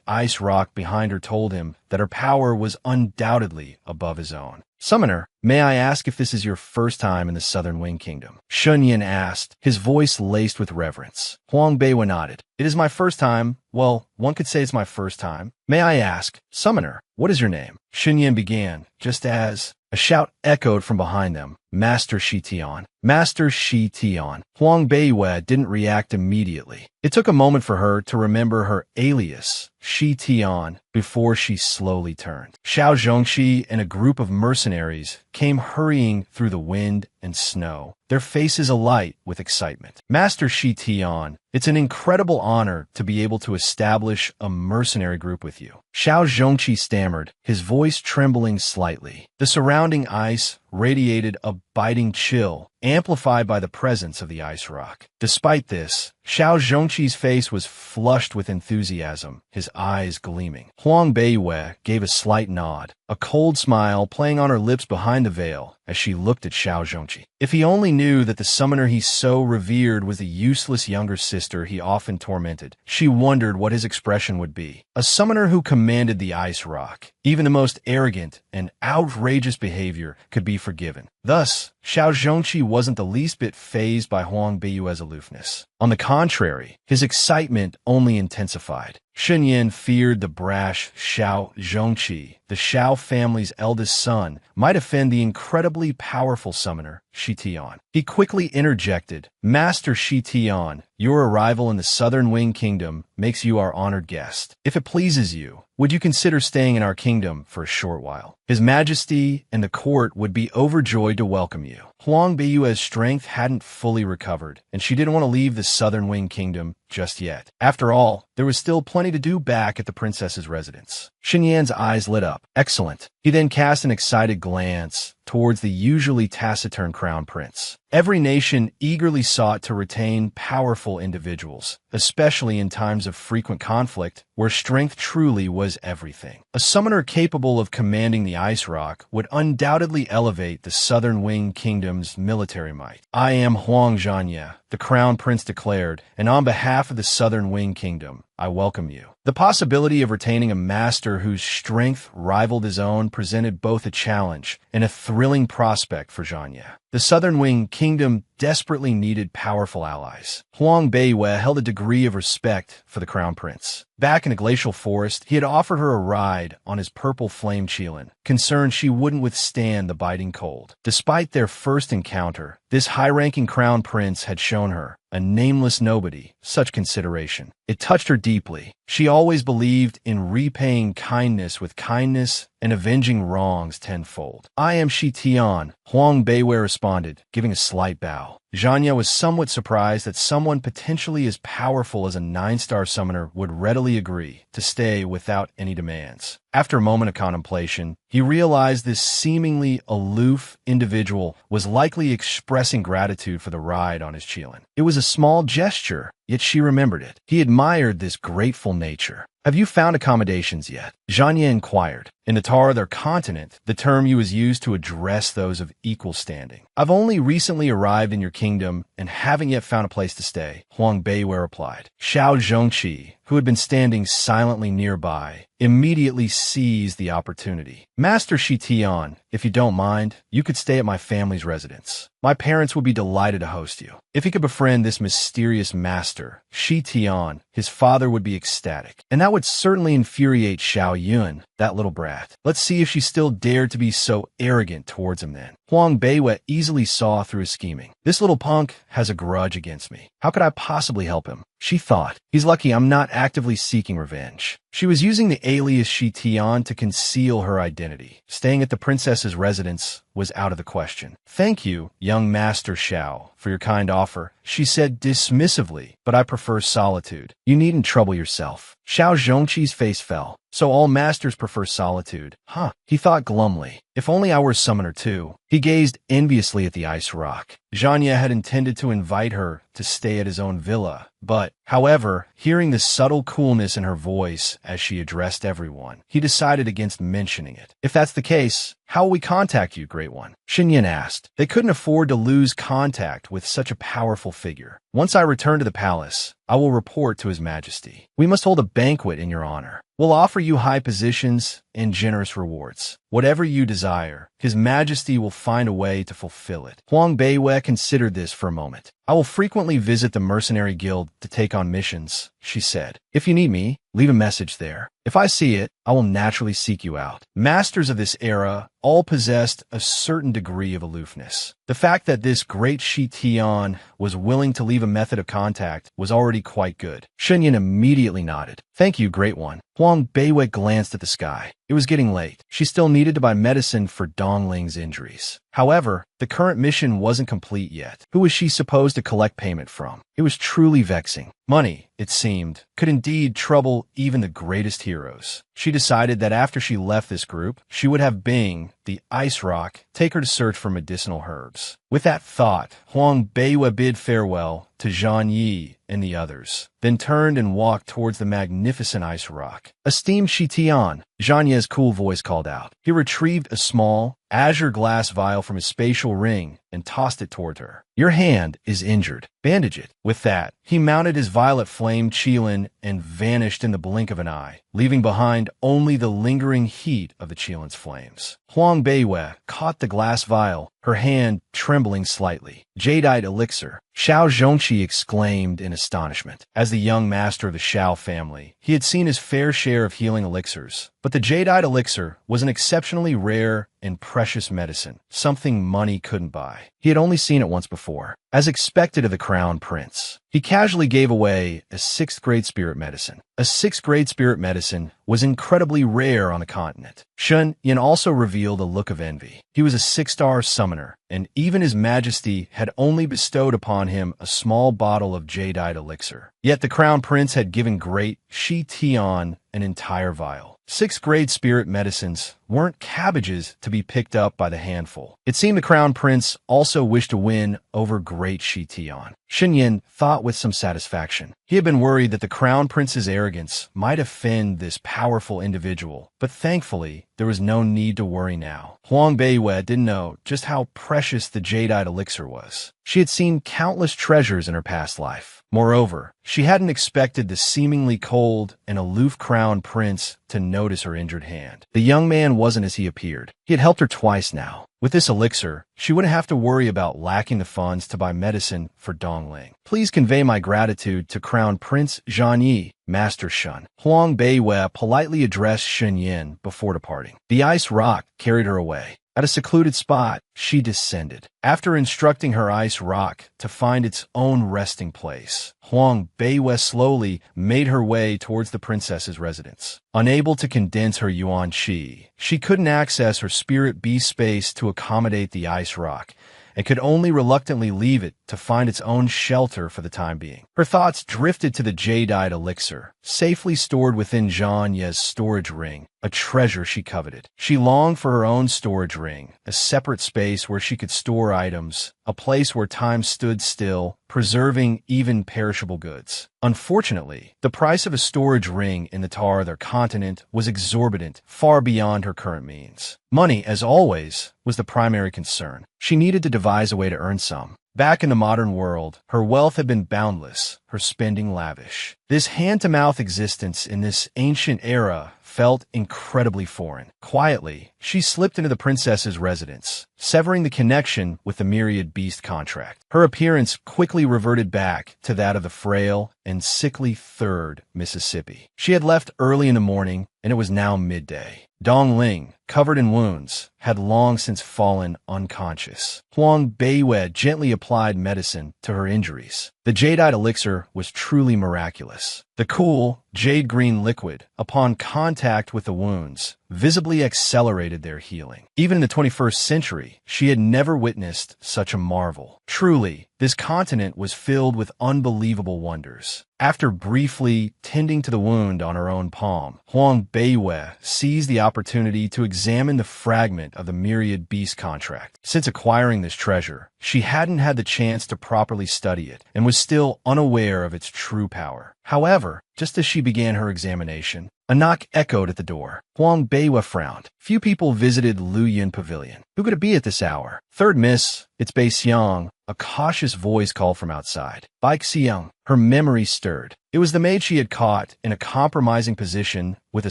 ice rock behind her told him that her power was undoubtedly above his own. Summoner, may I ask if this is your first time in the Southern Wing Kingdom? Shun Yin asked, his voice laced with reverence. Huang Beiwei nodded. It is my first time. Well, one could say it's my first time. May I ask, Summoner, what is your name? Shun Yin began, just as a shout echoed from behind them. Master Shi Tian. Master Shi Tian. Huang Beiwei didn't react immediately. It took a moment for her to remember her alias, Shi Tian, before she slowly turned. Xiao Zhongxi and a group of mercenaries came hurrying through the wind and snow, their faces alight with excitement. Master Shi Tian, it's an incredible honor to be able to establish a mercenary group with you. Xiao Zhongqi stammered, his voice trembling slightly. The surrounding ice radiated a biting chill, amplified by the presence of the ice rock. Despite this, Xiao Zhongqi's face was flushed with enthusiasm, his eyes gleaming. Huang Beiwei gave a slight nod, a cold smile playing on her lips behind the veil as she looked at Xiao Zhongqi. If he only knew that the summoner he so revered was the useless younger sister he often tormented, she wondered what his expression would be. A summoner who commanded the ice rock. Even the most arrogant and outrageous behavior could be forgiven. Thus, Xiao Zhongqi wasn't the least bit fazed by Huang Beiwei's aloofness. On the contrary, his excitement only intensified. Shun Yin feared the brash Xiao Zhongqi, the Xiao family's eldest son, might offend the incredibly powerful summoner, Shi Tian. He quickly interjected, Master Shi Tian, your arrival in the Southern Wing Kingdom makes you our honored guest. If it pleases you, would you consider staying in our kingdom for a short while? His Majesty and the court would be overjoyed to welcome you. Huang Beiwei's strength hadn't fully recovered, and she didn't want to leave the Southern Wing Kingdom just yet. After all, there was still plenty to do back at the princess's residence. Shen Yan's eyes lit up. Excellent. He then cast an excited glance towards the usually taciturn crown prince. Every nation eagerly sought to retain powerful individuals, especially in times of frequent conflict, where strength truly was everything. A summoner capable of commanding the Ice Rock would undoubtedly elevate the Southern Wing Kingdom's military might. "I am Huang Zhanya," the crown prince declared, "and on behalf of the Southern Wing Kingdom, I welcome you." The possibility of retaining a master whose strength rivaled his own presented both a challenge and a thrilling prospect for Zhanya. The Southern Wing Kingdom desperately needed powerful allies. Huang Beiwei held a degree of respect for the crown prince. Back in a glacial forest, he had offered her a ride on his purple flame Qilin, concerned she wouldn't withstand the biting cold. Despite their first encounter, this high-ranking crown prince had shown her, a nameless nobody, such consideration. It touched her deeply. She always believed in repaying kindness with kindness and avenging wrongs tenfold. "I am Shi Tian," Huang Beiwei responded, giving a slight bow. Zhanya was somewhat surprised that someone potentially as powerful as a 9-star summoner would readily agree to stay without any demands. After a moment of contemplation, he realized this seemingly aloof individual was likely expressing gratitude for the ride on his Qilin. It was a small gesture, yet she remembered it. He admired this grateful nature. "Have you found accommodations yet?" Zhanya inquired. In the Tar, their continent, the term was used to address those of equal standing. "I've only recently arrived in your kingdom and haven't yet found a place to stay," Huang Beiwei replied. Xiao Zhongqi, who had been standing silently nearby, immediately seized the opportunity. "Master Shi Tian, if you don't mind, you could stay at my family's residence. My parents would be delighted to host you." If he could befriend this mysterious master, Shi Tian, his father would be ecstatic. And that would certainly infuriate Xiao Yun, that little brat. Let's see if she still dared to be so arrogant towards him then. Huang Beiwei easily saw through his scheming. "This little punk has a grudge against me. How could I possibly help him?" She thought. "He's lucky I'm not actively seeking revenge." She was using the alias Shi Tian to conceal her identity. Staying at the princess's residence was out of the question. "Thank you, young Master Xiao, for your kind offer," she said dismissively, "but I prefer solitude. You needn't trouble yourself." Xiao Zhongqi's face fell. "So all masters prefer solitude, huh?" He thought glumly. "If only I were a summoner too." He gazed enviously at the ice rock. Zhanya had intended to invite her to stay at his own villa, but, however, hearing the subtle coolness in her voice as she addressed everyone, he decided against mentioning it. "If that's the case, how will we contact you, Great One?" Xinyan asked. They couldn't afford to lose contact with such a powerful figure. "Once I return to the palace, I will report to His Majesty. We must hold a banquet in your honor. We'll offer you high positions and generous rewards. Whatever you desire, His Majesty will find a way to fulfill it." Huang Beiwei considered this for a moment. "I will frequently visit the mercenary guild to take on missions," she said. "If you need me, leave a message there. If I see it, I will naturally seek you out." Masters of this era all possessed a certain degree of aloofness. The fact that this great Shi Tian was willing to leave a method of contact was already quite good. Xinyan immediately nodded. "Thank you, Great One." Huang Beiwei glanced at the sky. It was getting late. She still needed to buy medicine for Dongling's injuries. However, the current mission wasn't complete yet. Who was she supposed to collect payment from? It was truly vexing. Money, it seemed, could indeed trouble even the greatest heroes. She decided that after she left this group, she would have Bing, the ice rock, take her to search for medicinal herbs. With that thought, Huang Beiwei bid farewell to Zhang Yi and the others, then turned and walked towards the magnificent ice rock. "Esteemed Shi Tian," Zhanya's cool voice called out. He retrieved a small, azure glass vial from his spatial ring and tossed it toward her. "Your hand is injured. Bandage it." With that, he mounted his violet flame Qilin and vanished in the blink of an eye, leaving behind only the lingering heat of the Qilin's flames. Huang Beiwei caught the glass vial, her hand trembling slightly. "Jadeite elixir," Xiao Zhongqi exclaimed in astonishment. As the young master of the Xiao family, he had seen his fair share of healing elixirs, but the Jadeite elixir was an exceptionally rare and precious medicine, something money couldn't buy. He had only seen it once before. As expected of the crown prince, he casually gave away a 6th-grade spirit medicine. A 6th-grade spirit medicine was incredibly rare on the continent. Shun Yin also revealed a look of envy. He was a 6-star summoner, and even His Majesty had only bestowed upon him a small bottle of jadeite elixir. Yet the crown prince had given great Shi Tian an entire vial. 6th-grade spirit medicines weren't cabbages to be picked up by the handful. It seemed the crown prince also wished to win over great Shi Tian. Shen thought with some satisfaction. He had been worried that the crown prince's arrogance might offend this powerful individual, but thankfully, there was no need to worry now. Huang Beiwei didn't know just how precious the jadeite elixir was. She had seen countless treasures in her past life. Moreover, she hadn't expected the seemingly cold and aloof crown prince to notice her injured hand. The young man wasn't as he appeared. He had helped her twice now. With this elixir, she wouldn't have to worry about lacking the funds to buy medicine for Dongling. Please convey my gratitude to Crown Prince Zhan Yi, Master Shun. Huang Beiwei politely addressed Shen Yin before departing. The ice rock carried her away. At a secluded spot, she descended. After instructing her ice rock to find its own resting place, Huang Beiwei slowly made her way towards the princess's residence. Unable to condense her yuan qi, she couldn't access her spirit beast space to accommodate the ice rock, and could only reluctantly leave it to find its own shelter for the time being. Her thoughts drifted to the jadeite elixir, safely stored within Zhan Ye's storage ring, a treasure she coveted. She longed for her own storage ring, a separate space where she could store items, a place where time stood still, preserving even perishable goods. Unfortunately, the price of a storage ring in the Tar, their continent, was exorbitant, far beyond her current means. Money, as always, was the primary concern. She needed to devise a way to earn some. Back in the modern world, her wealth had been boundless, her spending lavish. This hand-to-mouth existence in this ancient era felt incredibly foreign. Quietly, she slipped into the princess's residence, severing the connection with the myriad beast contract. Her appearance quickly reverted back to that of the frail and sickly 3rd Mississippi. She had left early in the morning, and it was now midday. Dongling, covered in wounds, had long since fallen unconscious. Huang Beiwei gently applied medicine to her injuries. The jadeite elixir was truly miraculous. The cool, jade-green liquid, upon contact with the wounds, visibly accelerated their healing. Even in the 21st century, she had never witnessed such a marvel. Truly, this continent was filled with unbelievable wonders. After briefly tending to the wound on her own palm, Huang Beiwei seized the opportunity to examine the fragment of the myriad beast contract. Since acquiring this treasure, she hadn't had the chance to properly study it and was still unaware of its true power. However, just as she began her examination, a knock echoed at the door. Huang Beiwei frowned. Few people visited Luyin Pavilion. Who could it be at this hour? Third miss, it's Bei Xiang. A cautious voice called from outside. Bai Xiang. Her memory stirred. It was the maid she had caught in a compromising position with a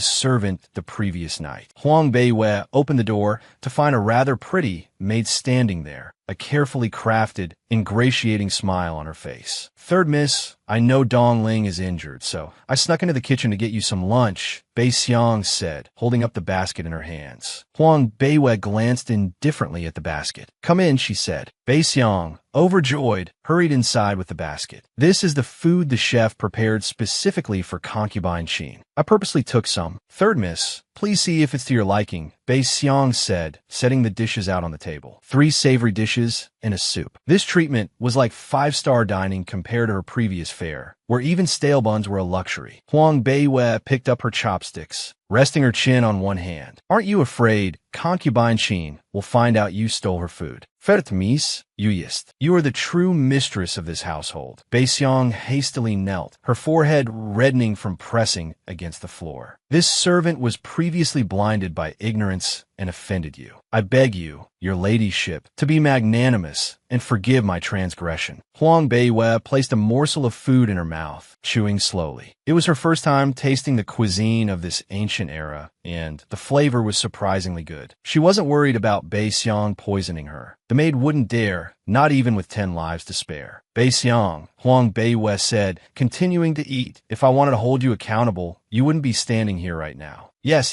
servant the previous night. Huang Beiwei opened the door to find a rather pretty maid standing there, a carefully crafted, ingratiating smile on her face. Third miss, I know Dongling is injured, so I snuck into the kitchen to get you some lunch, Bei Xiang said, holding up the basket in her hands. Huang Beiwei glanced indifferently at the basket. Come in, she said. Bei Xiang, overjoyed, hurried inside with the basket. This is the food the chef prepared specifically for concubine Qin. I purposely took some. Third miss, please see if it's to your liking, Bei Xiang said, setting the dishes out on the table. 3 savory dishes and a soup. This treatment was like 5-star dining compared to her previous fare, where even stale buns were a luxury. Huang Beiwei picked up her chopsticks, resting her chin on one hand. Aren't you afraid concubine Qin will find out you stole her food? Fert mis, Yuyist. You are the true mistress of this household. Bei Xiang hastily knelt, her forehead reddening from pressing against the floor. This servant was previously blinded by ignorance and offended you. I beg you, your ladyship, to be magnanimous and forgive my transgression. Huang Beiwei placed a morsel of food in her mouth, chewing slowly. It was her first time tasting the cuisine of this ancient era, and the flavor was surprisingly good. She wasn't worried about Bei Xiang poisoning her. The maid wouldn't dare, not even with 10 lives to spare. Bei Xiang, Huang Beiwei said, continuing to eat. If I wanted to hold you accountable, you wouldn't be standing here right now. Yes.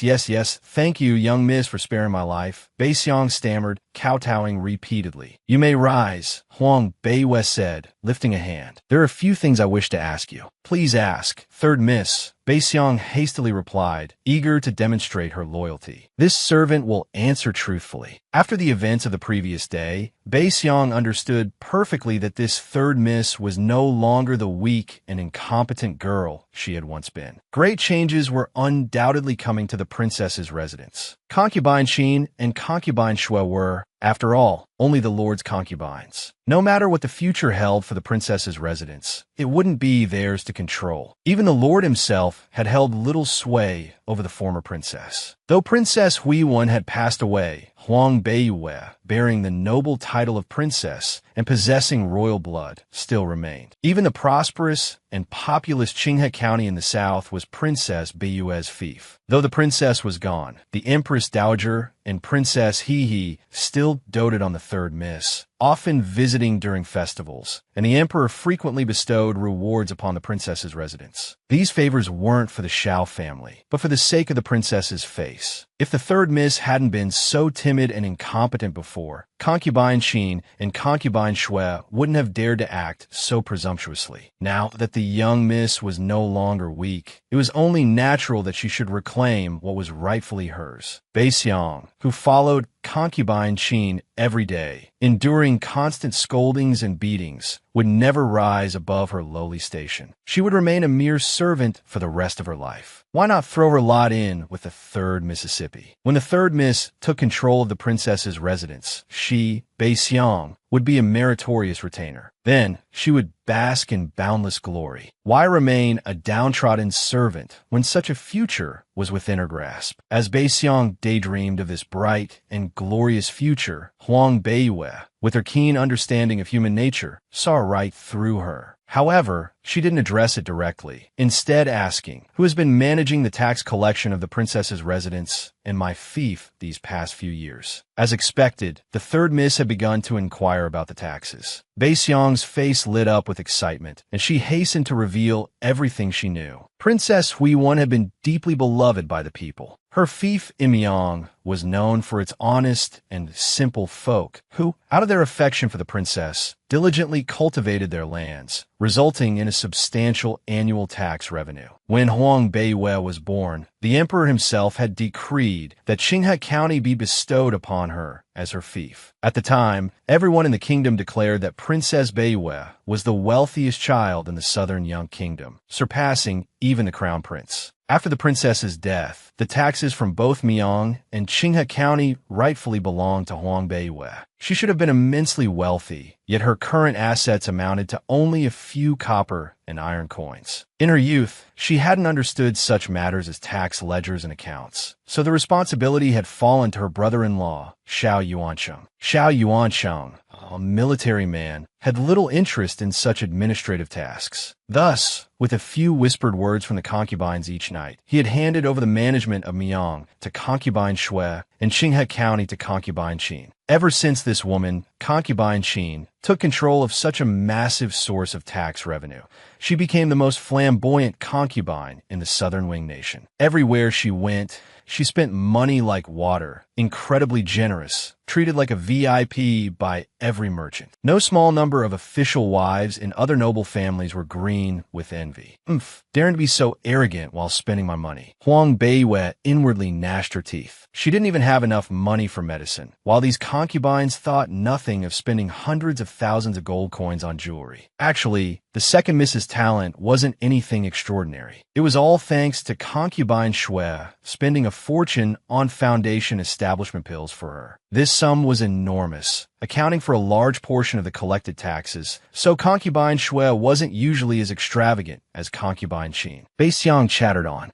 Thank you, young miss, for sparing my life. Bei Xiang stammered, kowtowing repeatedly. You may rise, Huang Beiwei said, lifting a hand. There are a few things I wish to ask you. Please ask. Third miss, Bei Xiang hastily replied, eager to demonstrate her loyalty. This servant will answer truthfully. After the events of the previous day, Bei Xiang understood perfectly that this third miss was no longer the weak and incompetent girl she had once been. Great changes were undoubtedly coming to the princess's residence. Concubine Sheen and concubine Shui were, after all, only the Lord's concubines. No matter what the future held for the princess's residence, it wouldn't be theirs to control. Even the Lord himself had held little sway over the former princess. Though Princess Huiyuan had passed away, Huang Beiyue, bearing the noble title of princess and possessing royal blood, still remained. Even the prosperous and populous Qinghe County in the south was Princess Beiyue's fief. Though the princess was gone, the Empress Dowager and Princess He still doted on the third miss, often visiting during festivals, and the emperor frequently bestowed rewards upon the princess's residence. These favors weren't for the Xiao family, but for the sake of the princess's face. If the third miss hadn't been so timid and incompetent before, concubine Qin and concubine Shui wouldn't have dared to act so presumptuously. Now that the young miss was no longer weak, it was only natural that she should reclaim what was rightfully hers. Bei Xiang, who followed concubine Qin every day, enduring constant scoldings and beatings, would never rise above her lowly station. She would remain a mere servant for the rest of her life. Why not throw her lot in with the third Mississippi? When the third miss took control of the princess's residence, she, Bei Xiang, would be a meritorious retainer. Then she would bask in boundless glory. Why remain a downtrodden servant when such a future was within her grasp? As Bei Xiang daydreamed of this bright and glorious future, Huang Beiyue, with her keen understanding of human nature, saw right through her. However, she didn't address it directly, instead asking, "Who has been managing the tax collection of the princess's residence and my fief these past few years?" As expected, the third miss had begun to inquire about the taxes. Bei Xiang's face lit up with excitement, and she hastened to reveal everything she knew. Princess Huiyuan had been deeply beloved by the people. Her fief Imyang was known for its honest and simple folk who, out of their affection for the princess, diligently cultivated their lands, resulting in a substantial annual tax revenue. When Huang Beiyue was born, the emperor himself had decreed that Qinghe County be bestowed upon her as her fief. At the time, everyone in the kingdom declared that Princess Beiyue was the wealthiest child in the southern Yang Kingdom, surpassing even the crown prince. After the princess's death, the taxes from both Miang and Qinghe County rightfully belonged to Huang Beiyue. She should have been immensely wealthy, yet her current assets amounted to only a few copper and iron coins. In her youth, she hadn't understood such matters as tax ledgers and accounts, so the responsibility had fallen to her brother-in-law, Xiao Yuansheng. Xiao Yuansheng, a military man, had little interest in such administrative tasks. Thus, with a few whispered words from the concubines each night, he had handed over the management of Miang to concubine Shui and Qinghe County to concubine Qin. Ever since this woman, concubine Qin, took control of such a massive source of tax revenue, she became the most flamboyant concubine in the Southern Wing Nation. Everywhere she went, she spent money like water, incredibly generous, treated like a VIP by every merchant. No small number of official wives in other noble families were green with envy. Daring to be so arrogant while spending my money. Huang Beiyue inwardly gnashed her teeth. She didn't even have enough money for medicine, while these concubines thought nothing of spending hundreds of thousands of gold coins on jewelry. Actually, the second Mrs. Talent wasn't anything extraordinary. It was all thanks to concubine Shui spending a fortune on foundation establishment pills for her. This sum was enormous, accounting for a large portion of the collected taxes, so concubine Shui wasn't usually as extravagant as concubine Qin. Bei Xiang chattered on,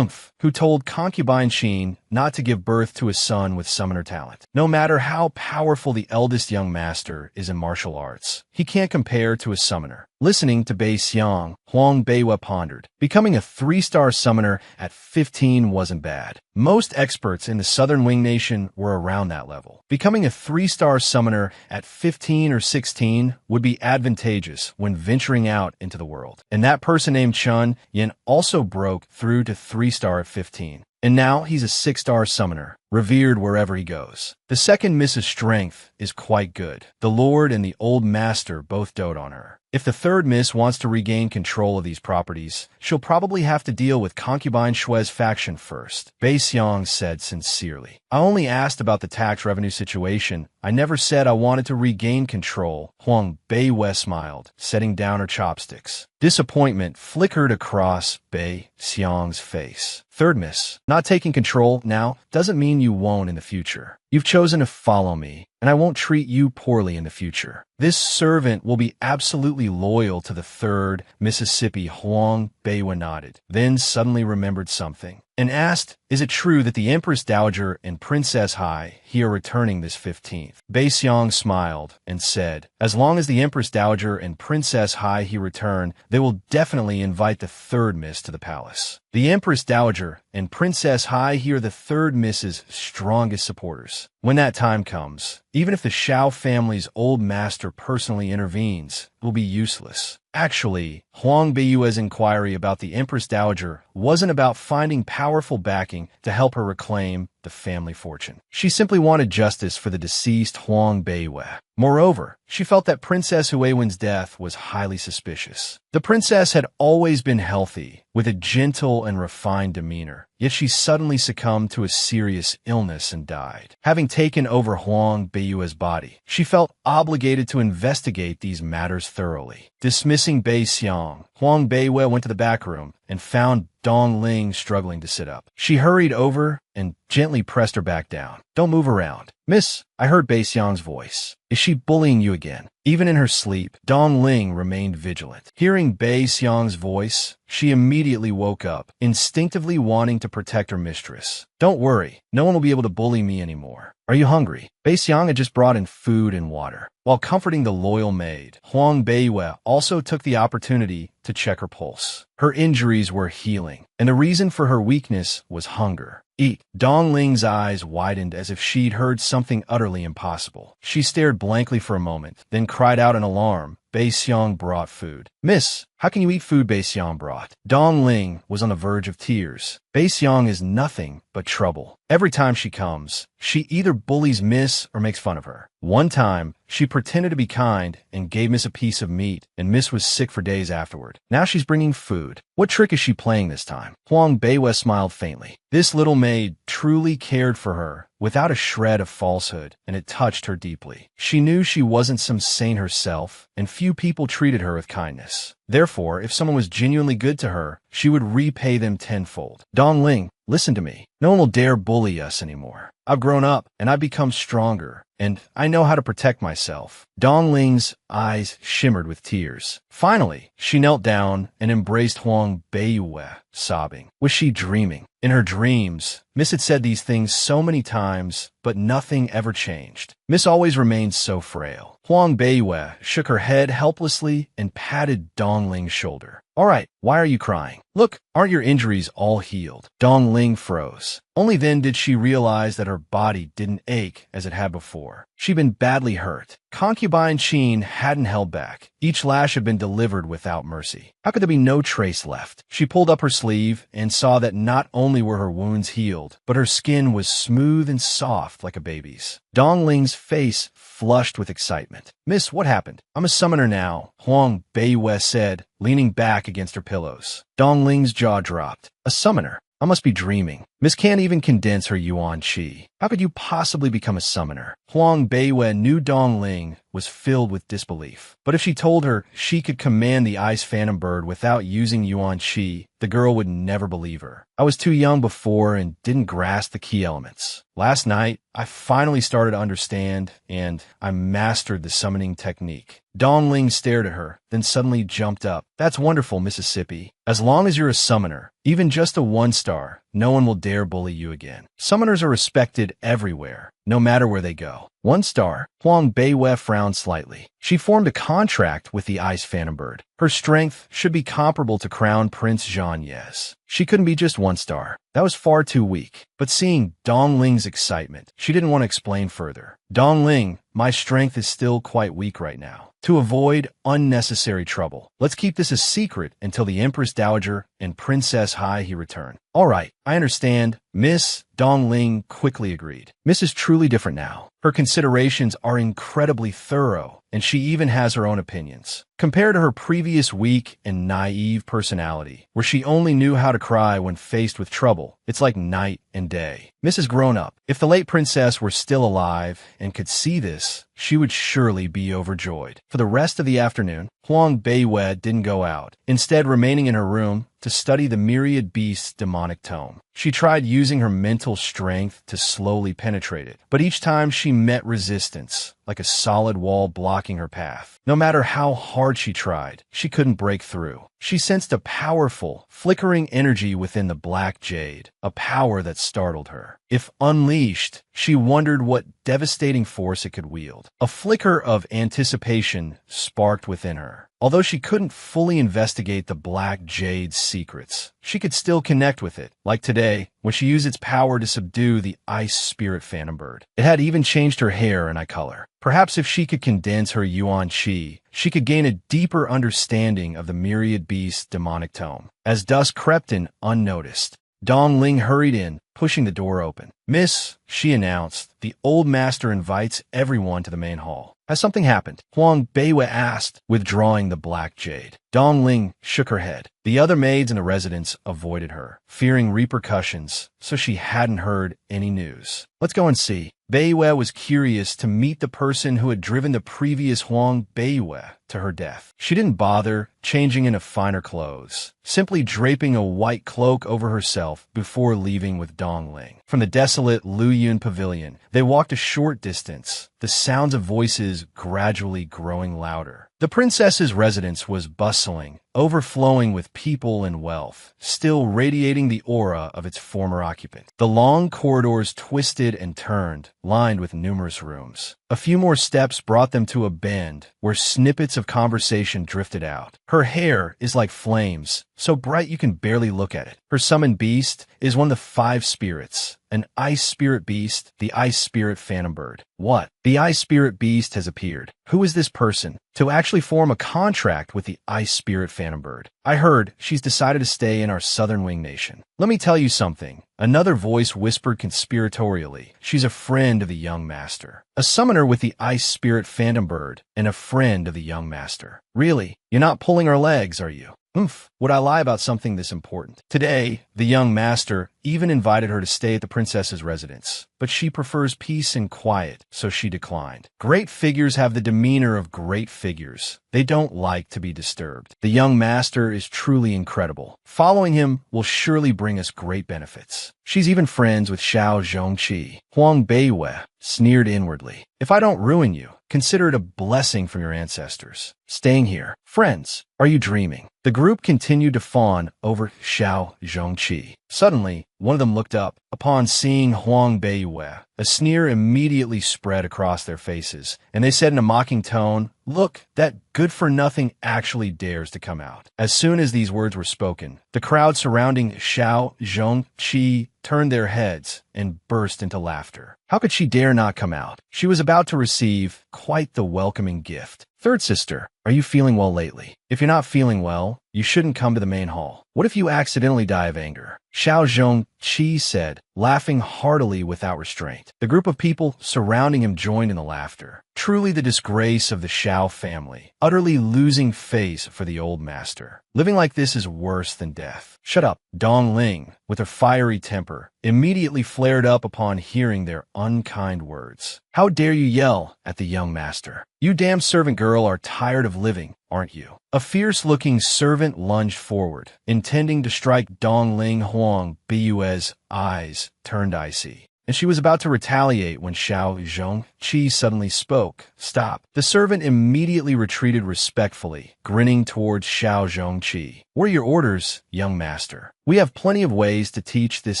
who told concubine Qin not to give birth to a son with summoner talent. No matter how powerful the eldest young master is in martial arts, he can't compare to a summoner. Listening to Bei Xiang, Huang Beiyue pondered. Becoming a 3-star summoner at 15 wasn't bad. Most experts in the Southern Wing Nation were around that level. Becoming a 3-star summoner at 15 or 16 would be advantageous when venturing out into the world. And that person named Chun Yin also broke through to 3-star at 15. And now he's a 6-star summoner, revered wherever he goes. The second Mrs. Strength is quite good. The Lord and the Old Master both dote on her. If the third Miss wants to regain control of these properties, she'll probably have to deal with concubine Shui's faction first, Bei Xiang said sincerely. I only asked about the tax revenue situation. I never said I wanted to regain control. Huang Beiyue smiled, setting down her chopsticks. Disappointment flickered across Bei Xiang's face. Third Miss, not taking control now doesn't mean you won't in the future. You've chosen to follow me, and I won't treat you poorly in the future. This servant will be absolutely loyal to the third Mississippi. Huang Beiwa nodded, then suddenly remembered something, and asked, is it true that the Empress Dowager and Princess Hai are returning this 15th? Bei Xiang smiled and said, as long as the Empress Dowager and Princess Hai return, they will definitely invite the third Miss to the palace. The Empress Dowager and Princess Hai are the third Miss's strongest supporters. When that time comes, even if the Shao family's old master personally intervenes, it will be useless. Actually, Huang Beiyue's inquiry about the Empress Dowager wasn't about finding powerful backing to help her reclaim the family fortune. She simply wanted justice for the deceased Huang Beiyue. Moreover, she felt that Princess Huiwen's death was highly suspicious. The princess had always been healthy, with a gentle and refined demeanor, yet she suddenly succumbed to a serious illness and died. Having taken over Huang Beiyue's body, she felt obligated to investigate these matters thoroughly. Dismissing Bei Xiang, Huang Beiyue went to the back room and found Dong Ling struggling to sit up. She hurried over and gently pressed her back down. Don't move around. Miss, I heard Bei Xiang's voice. Is she bullying you again? Even in her sleep, Dong Ling remained vigilant. Hearing Bei Xiang's voice, she immediately woke up, instinctively wanting to protect her mistress. Don't worry, no one will be able to bully me anymore. Are you hungry? Bei Xiang had just brought in food and water. While comforting the loyal maid, Huang Beiyue also took the opportunity to check her pulse. Her injuries were healing, and the reason for her weakness was hunger. Eat. Dong Ling's eyes widened as if she'd heard something utterly impossible. She stared blankly for a moment, then cried out in alarm. Bei Xiang brought food. Miss, how can you eat food Bei Xiang brought? Dong Ling was on the verge of tears. Bei Xiang is nothing but trouble. Every time she comes, she either bullies Miss or makes fun of her. One time, she pretended to be kind and gave Miss a piece of meat, and Miss was sick for days afterward. Now she's bringing food. What trick is she playing this time? Huang Beiyue smiled faintly. This little maid truly cared for her, without a shred of falsehood, and it touched her deeply. She knew she wasn't some saint herself, and few people treated her with kindness. Therefore, if someone was genuinely good to her, she would repay them tenfold. Dong Ling, listen to me. No one will dare bully us anymore. I've grown up, and I've become stronger, and I know how to protect myself. Dong Ling's eyes shimmered with tears. Finally, she knelt down and embraced Huang Beiyue, sobbing. Was she dreaming? In her dreams, Miss had said these things so many times, but nothing ever changed. Miss always remained so frail. Huang Beiyue shook her head helplessly and patted Dong Ling's shoulder. All right, why are you crying? Look, aren't your injuries all healed? Dong Ling froze. Only then did she realize that her body didn't ache as it had before. She'd been badly hurt. Concubine Qin hadn't held back. Each lash had been delivered without mercy. How could there be no trace left? She pulled up her sleeve and saw that not only were her wounds healed, but her skin was smooth and soft like a baby's. Dong Ling's face flushed with excitement. Miss, what happened? I'm a summoner now, Huang Beiyue said, leaning back against her pillows. Dong Ling's jaw dropped. A summoner? I must be dreaming. Miss can't even condense her yuan qi. How could you possibly become a summoner? Huang Beiyue knew Dong Ling was filled with disbelief. But if she told her she could command the ice phantom bird without using yuan qi, the girl would never believe her. I was too young before and didn't grasp the key elements. Last night, I finally started to understand, and I mastered the summoning technique. Dong Ling stared at her, then suddenly jumped up. That's wonderful, Mississippi. As long as you're a summoner, even just a 1-star, no one will dare bully you again. Summoners are respected everywhere, no matter where they go. 1-star, Huang Beiyue frowned slightly. She formed a contract with the ice phantom bird. Her strength should be comparable to Crown Prince Zhang Ye's. She couldn't be just 1-star. That was far too weak. But seeing Dong Ling's excitement, she didn't want to explain further. Dong Ling, my strength is still quite weak right now. To avoid unnecessary trouble, let's keep this a secret until the Empress Dowager and Princess Hai return. All right, I understand. Miss, Dong Ling quickly agreed. Miss is truly different now. Her considerations are incredibly thorough, and she even has her own opinions. Compared to her previous weak and naive personality, where she only knew how to cry when faced with trouble, it's like night and day. Miss has grown up. If the late princess were still alive and could see this, she would surely be overjoyed. For the rest of the afternoon, Huang Beiyue didn't go out. Instead, remaining in her room, to study the myriad beast's demonic tome. She tried using her mental strength to slowly penetrate it, but each time she met resistance, like a solid wall blocking her path. No matter how hard she tried, she couldn't break through. She sensed a powerful, flickering energy within the black jade, a power that startled her. If unleashed, she wondered what devastating force it could wield. A flicker of anticipation sparked within her. Although she couldn't fully investigate the black jade's secrets, she could still connect with it, like today, when she used its power to subdue the ice spirit phantom bird. It had even changed her hair and eye color. Perhaps if she could condense her yuan qi, she could gain a deeper understanding of the myriad beast's demonic tome. As dusk crept in unnoticed, Dong Ling hurried in, pushing the door open. "Miss," she announced, "the old master invites everyone to the main hall." "Has something happened?" Huang Beiwei asked, withdrawing the black jade. Dong Ling shook her head. The other maids in the residence avoided her, fearing repercussions, so she hadn't heard any news. "Let's go and see." Beiwei was curious to meet the person who had driven the previous Huang Beiwei to her death. She didn't bother changing into finer clothes, simply draping a white cloak over herself before leaving with Dong Ling. From the desolate Luyun pavilion, they walked a short distance, the sounds of voices gradually growing louder. The princess's residence was bustling, overflowing with people and wealth, still radiating the aura of its former occupant. The long corridors twisted and turned, lined with numerous rooms. A few more steps brought them to a bend where snippets of conversation drifted out. Her hair is like flames, so bright you can barely look at it. Her summoned beast is one of the 5 spirits, an ice spirit beast, the ice spirit phantom bird. What? The ice spirit beast has appeared. Who is this person? To actually form a contract with the ice spirit phantom bird. I heard she's decided to stay in our southern wing nation. Let me tell you something. Another voice whispered conspiratorially. She's a friend of the young master. A summoner with the ice spirit phantom bird and a friend of the young master. Really? You're not pulling our legs, are you? Oomph, would I lie about something this important? Today, the young master even invited her to stay at the princess's residence, but she prefers peace and quiet, so she declined. Great figures have the demeanor of great figures. They don't like to be disturbed. The young master is truly incredible. Following him will surely bring us great benefits. She's even friends with Xiao Zhongqi. Huang Beiwei sneered inwardly. If I don't ruin you, consider it a blessing from your ancestors. Staying here. Friends, are you dreaming? The group continued to fawn over Xiao Zhongqi. Suddenly, one of them looked up. Upon seeing Huang Beiwei, a sneer immediately spread across their faces, and they said in a mocking tone, "Look, that good-for-nothing actually dares to come out." As soon as these words were spoken, the crowd surrounding Xiao Zhongqi turned their heads and burst into laughter. How could she dare not come out? She was about to receive quite the welcoming gift. "Third sister, are you feeling well lately? If you're not feeling well, you shouldn't come to the main hall. What if you accidentally die of anger?" Xiao Zhongqi said, laughing heartily without restraint. The group of people surrounding him joined in the laughter. Truly the disgrace of the Xiao family, utterly losing face for the old master. Living like this is worse than death. "Shut up." Dong Ling, with her fiery temper, immediately flared up upon hearing their unkind words. "How dare you yell at the young master? You damn servant girl are tired of living, aren't you?" A fierce-looking servant lunged forward, intending to strike Dong Ling. Huang Beiwei's eyes turned icy, and she was about to retaliate when Xiao Zhongqi suddenly spoke. "Stop." The servant immediately retreated respectfully, grinning towards Xiao Zhongqi. "What are your orders, young master? We have plenty of ways to teach this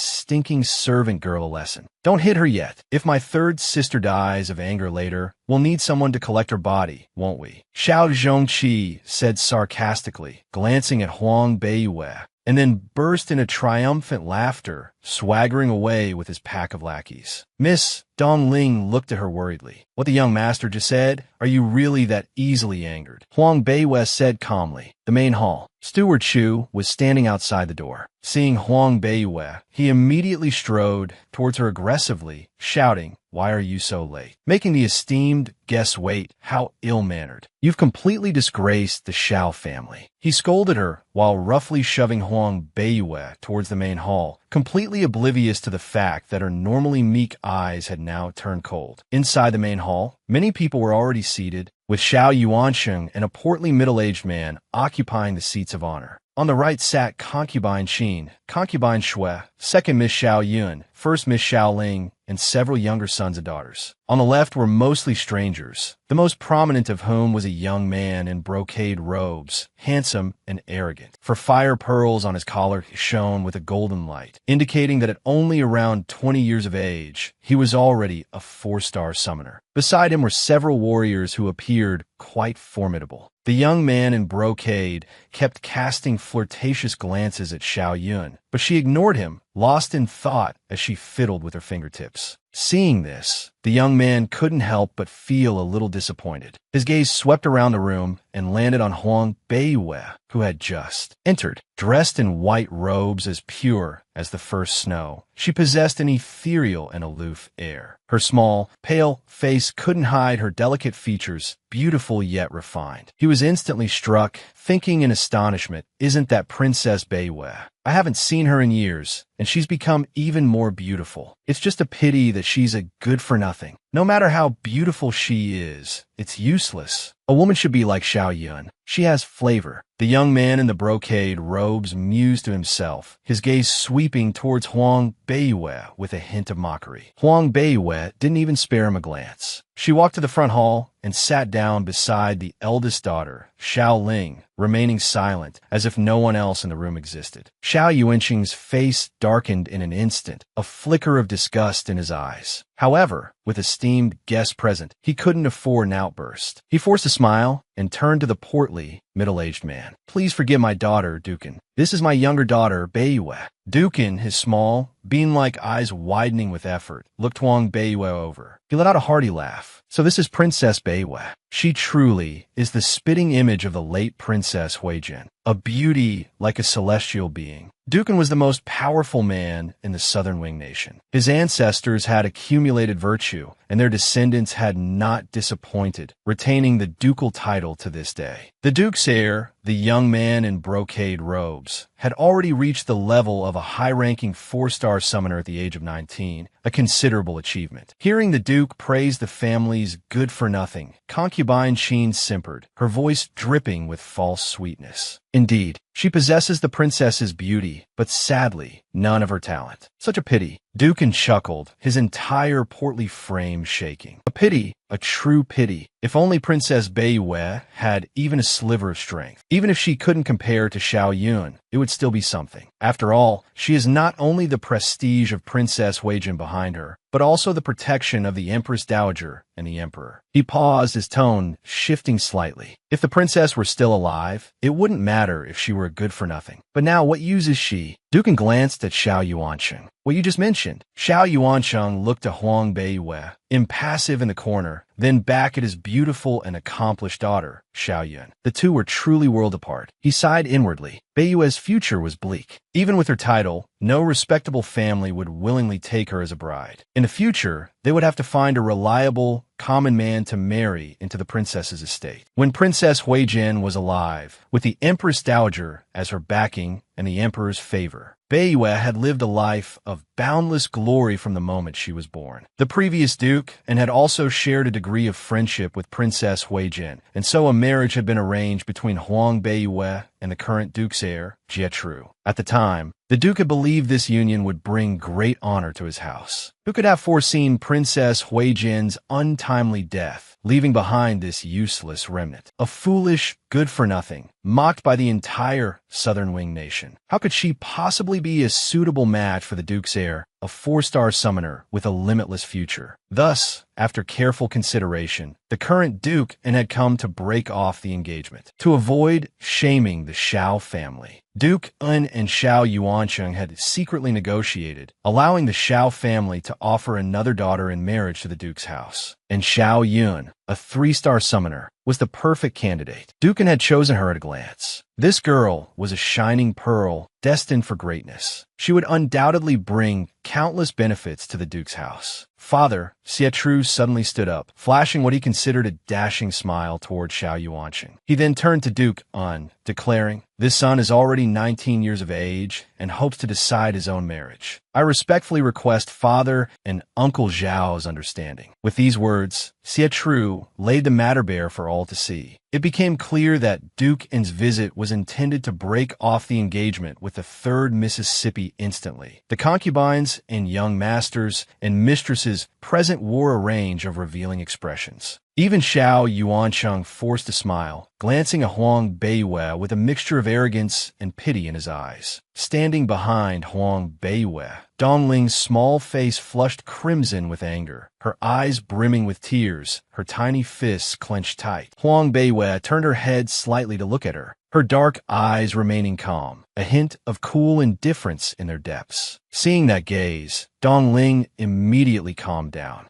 stinking servant girl a lesson. Don't hit her yet. If my third sister dies of anger later, we'll need someone to collect her body, won't we?" Xiao Zhongqi said sarcastically, glancing at Huang Beiwei, and then burst into triumphant laughter, swaggering away with his pack of lackeys. "Miss," Dong Ling looked at her worriedly. "What the young master just said? Are you really that easily angered?" Huang Beiwei said calmly. The main hall. Steward Chu was standing outside the door. Seeing Huang Beiwei, he immediately strode towards her aggressively, shouting, "Why are you so late?" Making the esteemed guest wait. How ill-mannered. You've completely disgraced the Xiao family. He scolded her while roughly shoving Huang Beiwei towards the main hall, completely oblivious to the fact that her normally meek eyes had now turned cold. Inside the main hall, many people were already seated, with Xiao Yuansheng and a portly middle-aged man occupying the seats of honor. On the right sat concubine Qin, concubine Shui, second Miss Xiao Yun, first Miss Xiao Ling, and several younger sons and daughters. On the left were mostly strangers, the most prominent of whom was a young man in brocade robes, handsome and arrogant. For fire pearls on his collar shone with a golden light, indicating that at only around 20 years of age, he was already a 4-star summoner. Beside him were several warriors who appeared quite formidable. The young man in brocade kept casting flirtatious glances at Xiao Yun, but she ignored him, lost in thought as she fiddled with her fingertips. Seeing this, the young man couldn't help but feel a little disappointed. His gaze swept around the room and landed on Huang Beiyue, who had just entered. Dressed in white robes as pure as the first snow, she possessed an ethereal and aloof air. Her small, pale face couldn't hide her delicate features, beautiful yet refined. He was instantly struck, thinking in astonishment, "Isn't that Princess Beiyue? I haven't seen her in years, and she's become even more beautiful. It's just a pity that she's a good-for-nothing. No matter how beautiful she is, it's useless. A woman should be like Xiao Yun. She has flavor." The young man in the brocade robes mused to himself, his gaze sweeping towards Huang Beiyue with a hint of mockery. Huang Beiyue didn't even spare him a glance. She walked to the front hall and sat down beside the eldest daughter, Xiao Ling, remaining silent, as if no one else in the room existed. Xiao Yuanqing's face darkened in an instant, a flicker of disgust in his eyes. However, with esteemed guests present, he couldn't afford an outburst. He forced a smile and turned to the portly, middle-aged man. "Please forgive my daughter, Dukin. This is my younger daughter, Beiyue." Dukin, his small, bean-like eyes widening with effort, looked Huang Beiyue over. He let out a hearty laugh. "So this is Princess Beiyue. She truly is the spitting image of the late Princess Huijin, a beauty like a celestial being." Dukin was the most powerful man in the Southern Wing Nation. His ancestors had accumulated virtue, and their descendants had not disappointed, retaining the ducal title to this day. The Duke's heir, the young man in brocade robes, had already reached the level of a high-ranking 4-star summoner at the age of 19, a considerable achievement. Hearing the Duke praise the family's good-for-nothing, concubine Qin simpered, her voice dripping with false sweetness. "Indeed, she possesses the princess's beauty, but sadly, none of her talent. Such a pity." Dukin chuckled, his entire portly frame shaking. "A pity, a true pity. If only Princess Beiyue had even a sliver of strength. Even if she couldn't compare to Xiao Yun, it would still be something. After all, she is not only the prestige of Princess Huijin behind her, but also the protection of the Empress Dowager and the Emperor." He paused, his tone shifting slightly. If the princess were still alive, it wouldn't matter if she were a good-for-nothing. But now, what use is she? Dukin glanced at Xiao Yuanqing. "What you just mentioned." Xiao Yuanqing looked at Huang Beiyue, impassive in the corner, then back at his beautiful and accomplished daughter, Xiao Yun. The two were truly worlds apart. He sighed inwardly. Beiyue's future was bleak. Even with her title, no respectable family would willingly take her as a bride. In the future, they would have to find a reliable, common man to marry into the princess's estate. When Princess Huijin was alive, with the Empress Dowager as her backing and the Emperor's favor, Beiyue had lived a life of boundless glory from the moment she was born. The previous duke and had also shared a degree of friendship with Princess Huijin, and so a marriage had been arranged between Huang Beiyue and the current duke's heir, Jietru. At the time, the duke had believed this union would bring great honor to his house. Who could have foreseen Princess Huijin's untimely death, leaving behind this useless remnant? A foolish, good-for-nothing, mocked by the entire Southern Wing Nation. How could she possibly be a suitable match for the duke's heir, a 4-star summoner with a limitless future? Thus, after careful consideration, the current duke had come to break off the engagement, to avoid shaming the Xiao family. Duke Un and Xiao Yuanqing had secretly negotiated, allowing the Xiao family to offer another daughter in marriage to the duke's house. And Xiao Yun, a 3-star summoner, was the perfect candidate. Dukin had chosen her at a glance. This girl was a shining pearl destined for greatness. She would undoubtedly bring countless benefits to the duke's house. "Father," Jietru suddenly stood up, flashing what he considered a dashing smile toward Xiao Yuanqing. He then turned to Duke Un, declaring, "This son is already 19 years of age and hopes to decide his own marriage. I respectfully request Father and Uncle Zhao's understanding." With these words, words, Sietru laid the matter bare for all to see. It became clear that Duke N's visit was intended to break off the engagement with the 3rd Mississippi instantly. The concubines and young masters and mistresses present wore a range of revealing expressions. Even Xiao Yuancheng forced a smile, glancing at Huang Beiwei with a mixture of arrogance and pity in his eyes. Standing behind Huang Beiwei, Dongling's small face flushed crimson with anger, her eyes brimming with tears, her tiny fists clenched tight. Huang Beiwei turned her head slightly to look at her, her dark eyes remaining calm, a hint of cool indifference in their depths. Seeing that gaze, Dongling immediately calmed down.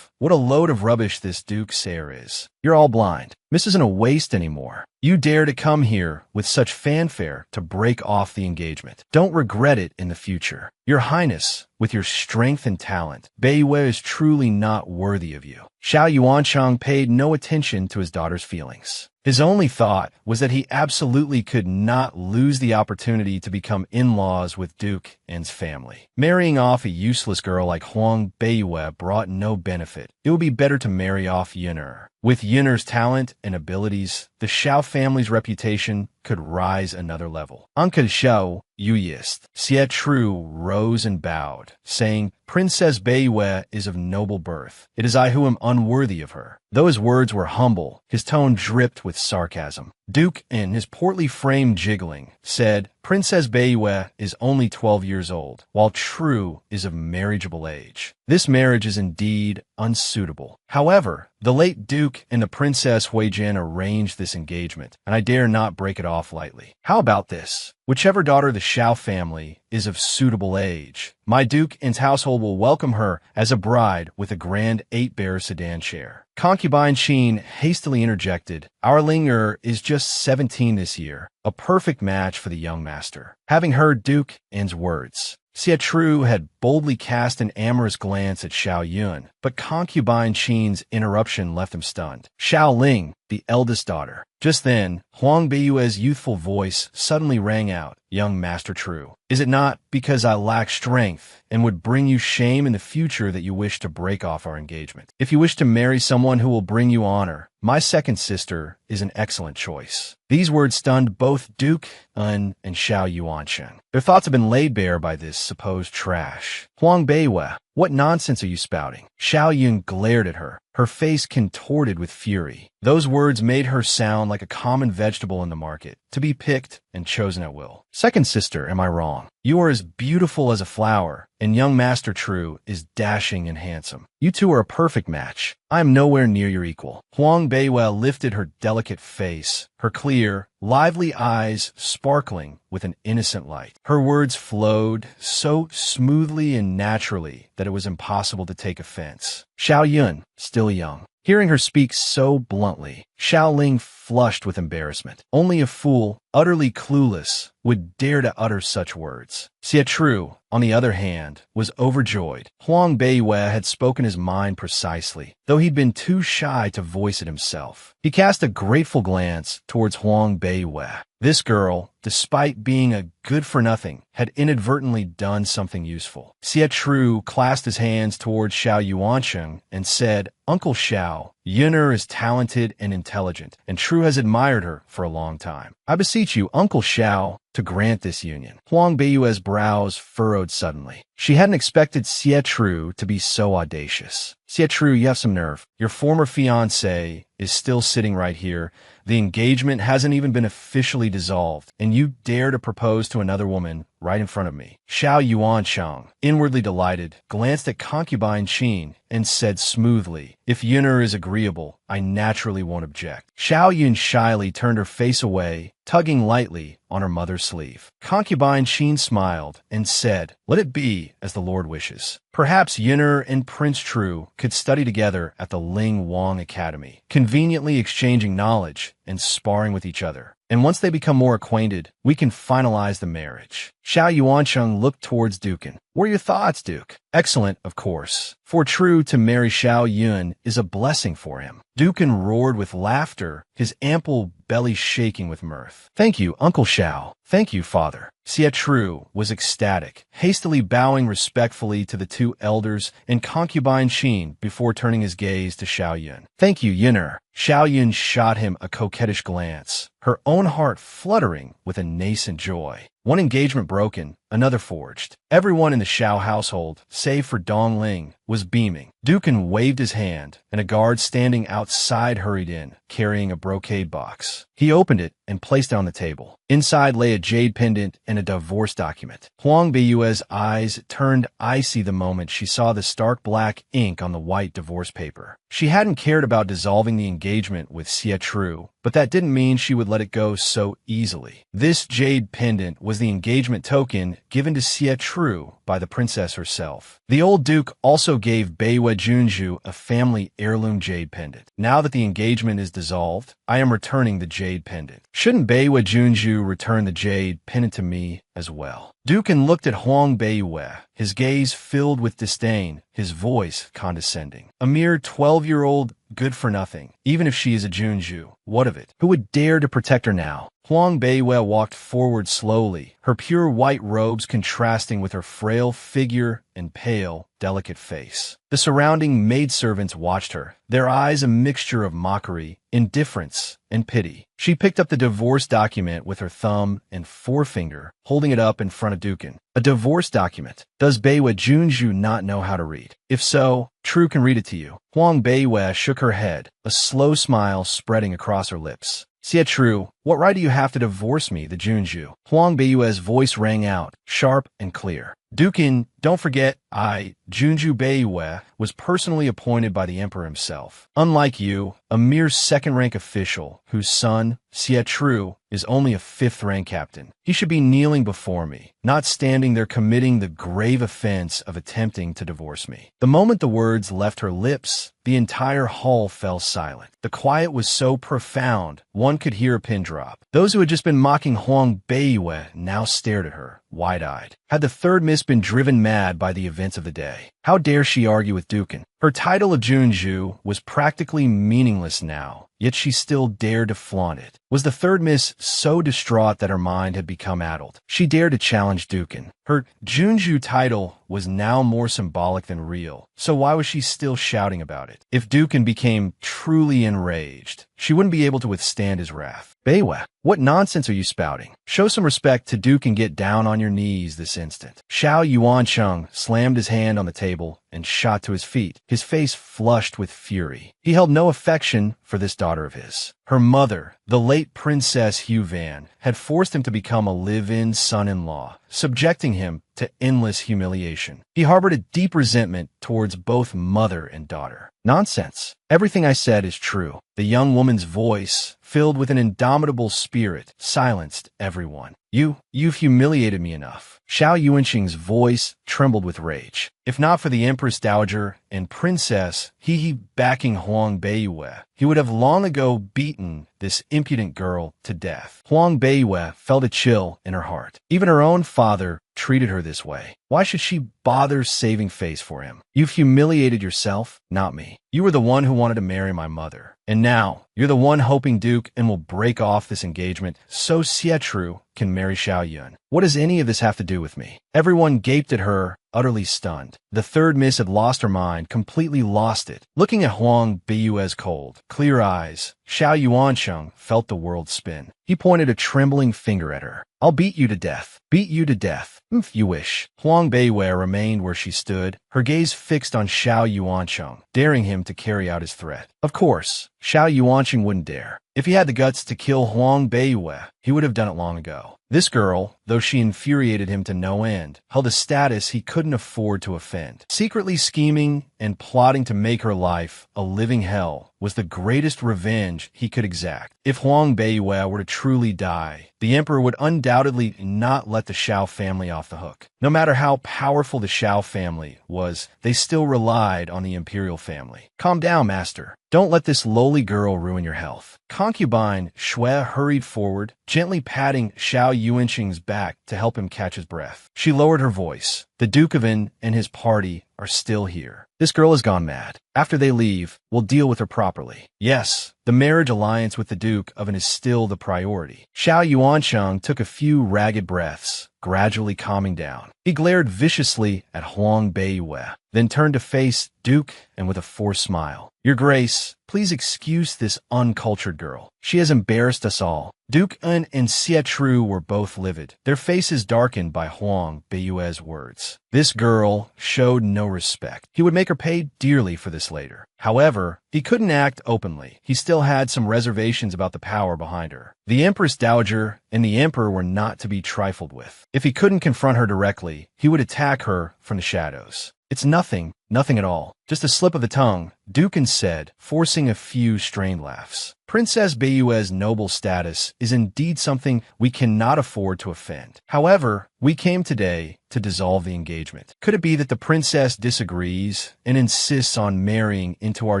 What a load of rubbish this Duke's heir is. You're all blind. This isn't a waste anymore. You dare to come here with such fanfare to break off the engagement. Don't regret it in the future. Your Highness, with your strength and talent, Beiwei is truly not worthy of you. Xiao Yuancheng paid no attention to his daughter's feelings. His only thought was that he absolutely could not lose the opportunity to become in-laws with Duke N's family. Marrying off a useless girl like Huang Beiwei brought no benefit. It would be better to marry off Yun'er. With Yun'er's talent and abilities, the Xiao family's reputation could rise another level. Uncle Xiao, Yuyist, Sietru rose and bowed, saying, Princess Beiwei is of noble birth. It is I who am unworthy of her. Though his words were humble, his tone dripped with sarcasm. Duke N, his portly frame jiggling, said, Princess Beiwei is only 12 years old, while Tru is of marriageable age. This marriage is indeed unsuitable. However, the late Duke and the Princess Huijin arranged this engagement, and I dare not break it off lightly. How about this? Whichever daughter the Xiao family is of suitable age, my Duke N's household will welcome her as a bride with a grand 8-bearer sedan chair. Concubine Sheen hastily interjected, Our Linger is just 17 this year, a perfect match for the young master. Having heard Duke N's words, Sietru had boldly cast an amorous glance at Xiao Yun, but concubine Sheen's interruption left him stunned. Xiao Ling, the eldest daughter. Just then, Huang Beiwei's youthful voice suddenly rang out, Young Master Tru, is it not because I lack strength and would bring you shame in the future that you wish to break off our engagement? If you wish to marry someone who will bring you honor, my second sister is an excellent choice. These words stunned both Duke N and Xiao Yuancheng. Their thoughts had been laid bare by this supposed trash. Huang Beiwei, what nonsense are you spouting? Xiao Yun glared at her, her face contorted with fury. Those words made her sound like a common vegetable in the market, to be picked and chosen at will. Second sister, am I wrong? You are as beautiful as a flower, and young Master Tru is dashing and handsome. You two are a perfect match. I am nowhere near your equal. Huang Beiwei lifted her delicate face, her clear, lively eyes sparkling with an innocent light. Her words flowed so smoothly and naturally that it was impossible to take offense. Xiao Yun, still young. Hearing her speak so bluntly, Xiao Ling flushed with embarrassment. Only a fool, utterly clueless, would dare to utter such words. Sietru, on the other hand, was overjoyed. Huang Beiwei had spoken his mind precisely, though he'd been too shy to voice it himself. He cast a grateful glance towards Huang Beiwei. This girl, despite being a good-for-nothing, had inadvertently done something useful. Sietru clasped his hands towards Xiao Yuancheng and said, Uncle Xiao, Yun'er is talented and intelligent, and Tru has admired her for a long time. I beseech you, Uncle Xiao, to grant this union. Huang Beiwei's brows furrowed suddenly. She hadn't expected Sietru to be so audacious. Sietru, you have some nerve. Your former fiancé is still sitting right here. The engagement hasn't even been officially dissolved, and you dare to propose to another woman right in front of me. Xiao Yuancheng, inwardly delighted, glanced at concubine Sheen and said smoothly, If Yun'er is agreeable, I naturally won't object. Xiao Yun shyly turned her face away, tugging lightly on her mother's sleeve. Concubine Sheen smiled and said, Let it be as the Lord wishes. Perhaps Yun'er and Prince Tru could study together at the Ling Wang Academy, conveniently exchanging knowledge and sparring with each other. And once they become more acquainted, we can finalize the marriage. Xiao Yuancheng looked towards Duken. What are your thoughts, Duke? Excellent, of course. For Tru to marry Xiao Yun is a blessing for him. Duken roared with laughter, his ample belly shaking with mirth. "Thank you, Uncle Xiao. Thank you, father." Xie was ecstatic, hastily bowing respectfully to the two elders and concubine Qin before turning his gaze to Xiao Yun. "Thank you, Yun'er." Xiao Yun shot him a coquettish glance, her own heart fluttering with a nascent joy. One engagement broken, another forged. Everyone in the Xiao household, save for Dong Ling, was beaming. Dukan waved his hand, and a guard standing outside hurried in, carrying a brocade box. He opened it and placed it on the table. Inside lay a jade pendant and a divorce document. Huang Beiyue's eyes turned icy the moment she saw the stark black ink on the white divorce paper. She hadn't cared about dissolving the engagement with Xie, but that didn't mean she would let it go so easily. This jade pendant was the engagement token given to Xie by the princess herself. The old duke also gave Beiyue Junju a family heirloom jade pendant. Now that the engagement is dissolved, I am returning the jade pendant. Shouldn't Beiyue Junju return the jade pendant to me as well? Dukan looked at Huang Beiyue, his gaze filled with disdain, his voice condescending. A mere 12-year-old good-for-nothing, even if she is a Junju. What of it? Who would dare to protect her now? Huang Beiyue walked forward slowly, her pure white robes contrasting with her frail figure and pale, delicate face. The surrounding maidservants watched her, their eyes a mixture of mockery, indifference, and pity. She picked up the divorce document with her thumb and forefinger, holding it up in front of Dukan. A divorce document. Does Beiyue Junju not know how to read? If so, True can read it to you. Huang Beiyue shook her head, a slow smile spreading across her lips. Xie, what right do you have to divorce me, the Junju? Huang Beiyue's voice rang out, sharp and clear. Dukan, don't forget, Junju Beiyue, was personally appointed by the emperor himself. Unlike you, a mere second-rank official whose son, Xie, is only a fifth-rank captain. He should be kneeling before me, not standing there committing the grave offense of attempting to divorce me. The moment the words left her lips, the entire hall fell silent. The quiet was so profound, one could hear a pin drop. Those who had just been mocking Huang Beiyue now stared at her, wide-eyed. Had the third miss been driven mad by the events of the day? How dare she argue with Dukan? Her title of Junju was practically meaningless now, yet she still dared to flaunt it. Was the third miss so distraught that her mind had become addled? She dared to challenge Dukan. Her Junju title was now more symbolic than real, so why was she still shouting about it? If Dukan became truly enraged, she wouldn't be able to withstand his wrath. Beiyue, what nonsense are you spouting? Show some respect to Duke and get down on your knees this instant. Xiao Yuancheng slammed his hand on the table and shot to his feet, his face flushed with fury. He held no affection for this daughter of his. Her mother, the late Princess Hu Van, had forced him to become a live-in son-in-law, subjecting him to endless humiliation. He harbored a deep resentment towards both mother and daughter. Nonsense. Everything I said is true. The young woman's voice, filled with an indomitable spirit, silenced everyone. You've humiliated me enough. Xiao Yuanqing's voice trembled with rage. If not for the Empress Dowager and Princess He backing Huang Beiyue, he would have long ago beaten this impudent girl to death. Huang Beiyue felt a chill in her heart. Even her own father treated her this way. Why should she bother saving face for him? You've humiliated yourself, not me. You were the one who wanted to marry my mother. And now, you're the one hoping Duke and will break off this engagement so Xie can marry Xiao Yun. What does any of this have to do with me? Everyone gaped at her, utterly stunned. The third miss had lost her mind, completely lost it. Looking at Huang Beiyue's cold, clear eyes, Xiao Yuancheng felt the world spin. He pointed a trembling finger at her. I'll beat you to death. Beat you to death, if you wish. Huang Beiyue remained where she stood, her gaze fixed on Xiao Yuancheng, daring him to carry out his threat. Of course, Xiao Yuancheng wouldn't dare. If he had the guts to kill Huang Beiyue, he would have done it long ago. This girl, though she infuriated him to no end, held a status he couldn't afford to offend. Secretly scheming and plotting to make her life a living hell was the greatest revenge he could exact. If Huang Beiyue were to truly die, the emperor would undoubtedly not let the Xiao family off the hook. No matter how powerful the Xiao family was, they still relied on the imperial family. Calm down, master. Don't let this lowly girl ruin your health. Concubine Shui hurried forward, gently patting Xiao Yuanqing's back to help him catch his breath. She lowered her voice. The Duke of N and his party are still here. This girl has gone mad. After they leave, we'll deal with her properly. Yes, the marriage alliance with the Duke of An is still the priority. Xiao Yuansheng took a few ragged breaths, gradually calming down. He glared viciously at Huang Beiyue, then turned to face Duke and with a forced smile. Your Grace, please excuse this uncultured girl. She has embarrassed us all. Duke An and Xie Tru were both livid, their faces darkened by Huang Beiyue's words. This girl showed no respect. He would make her pay dearly for this later. However, he couldn't act openly. He still had some reservations about the power behind her. The Empress Dowager and the Emperor were not to be trifled with. If he couldn't confront her directly, he would attack her from the shadows. It's nothing at all. Just a slip of the tongue, Dukin said, forcing a few strained laughs. Princess Beiyue's noble status is indeed something we cannot afford to offend. However, we came today to dissolve the engagement. Could it be that the princess disagrees and insists on marrying into our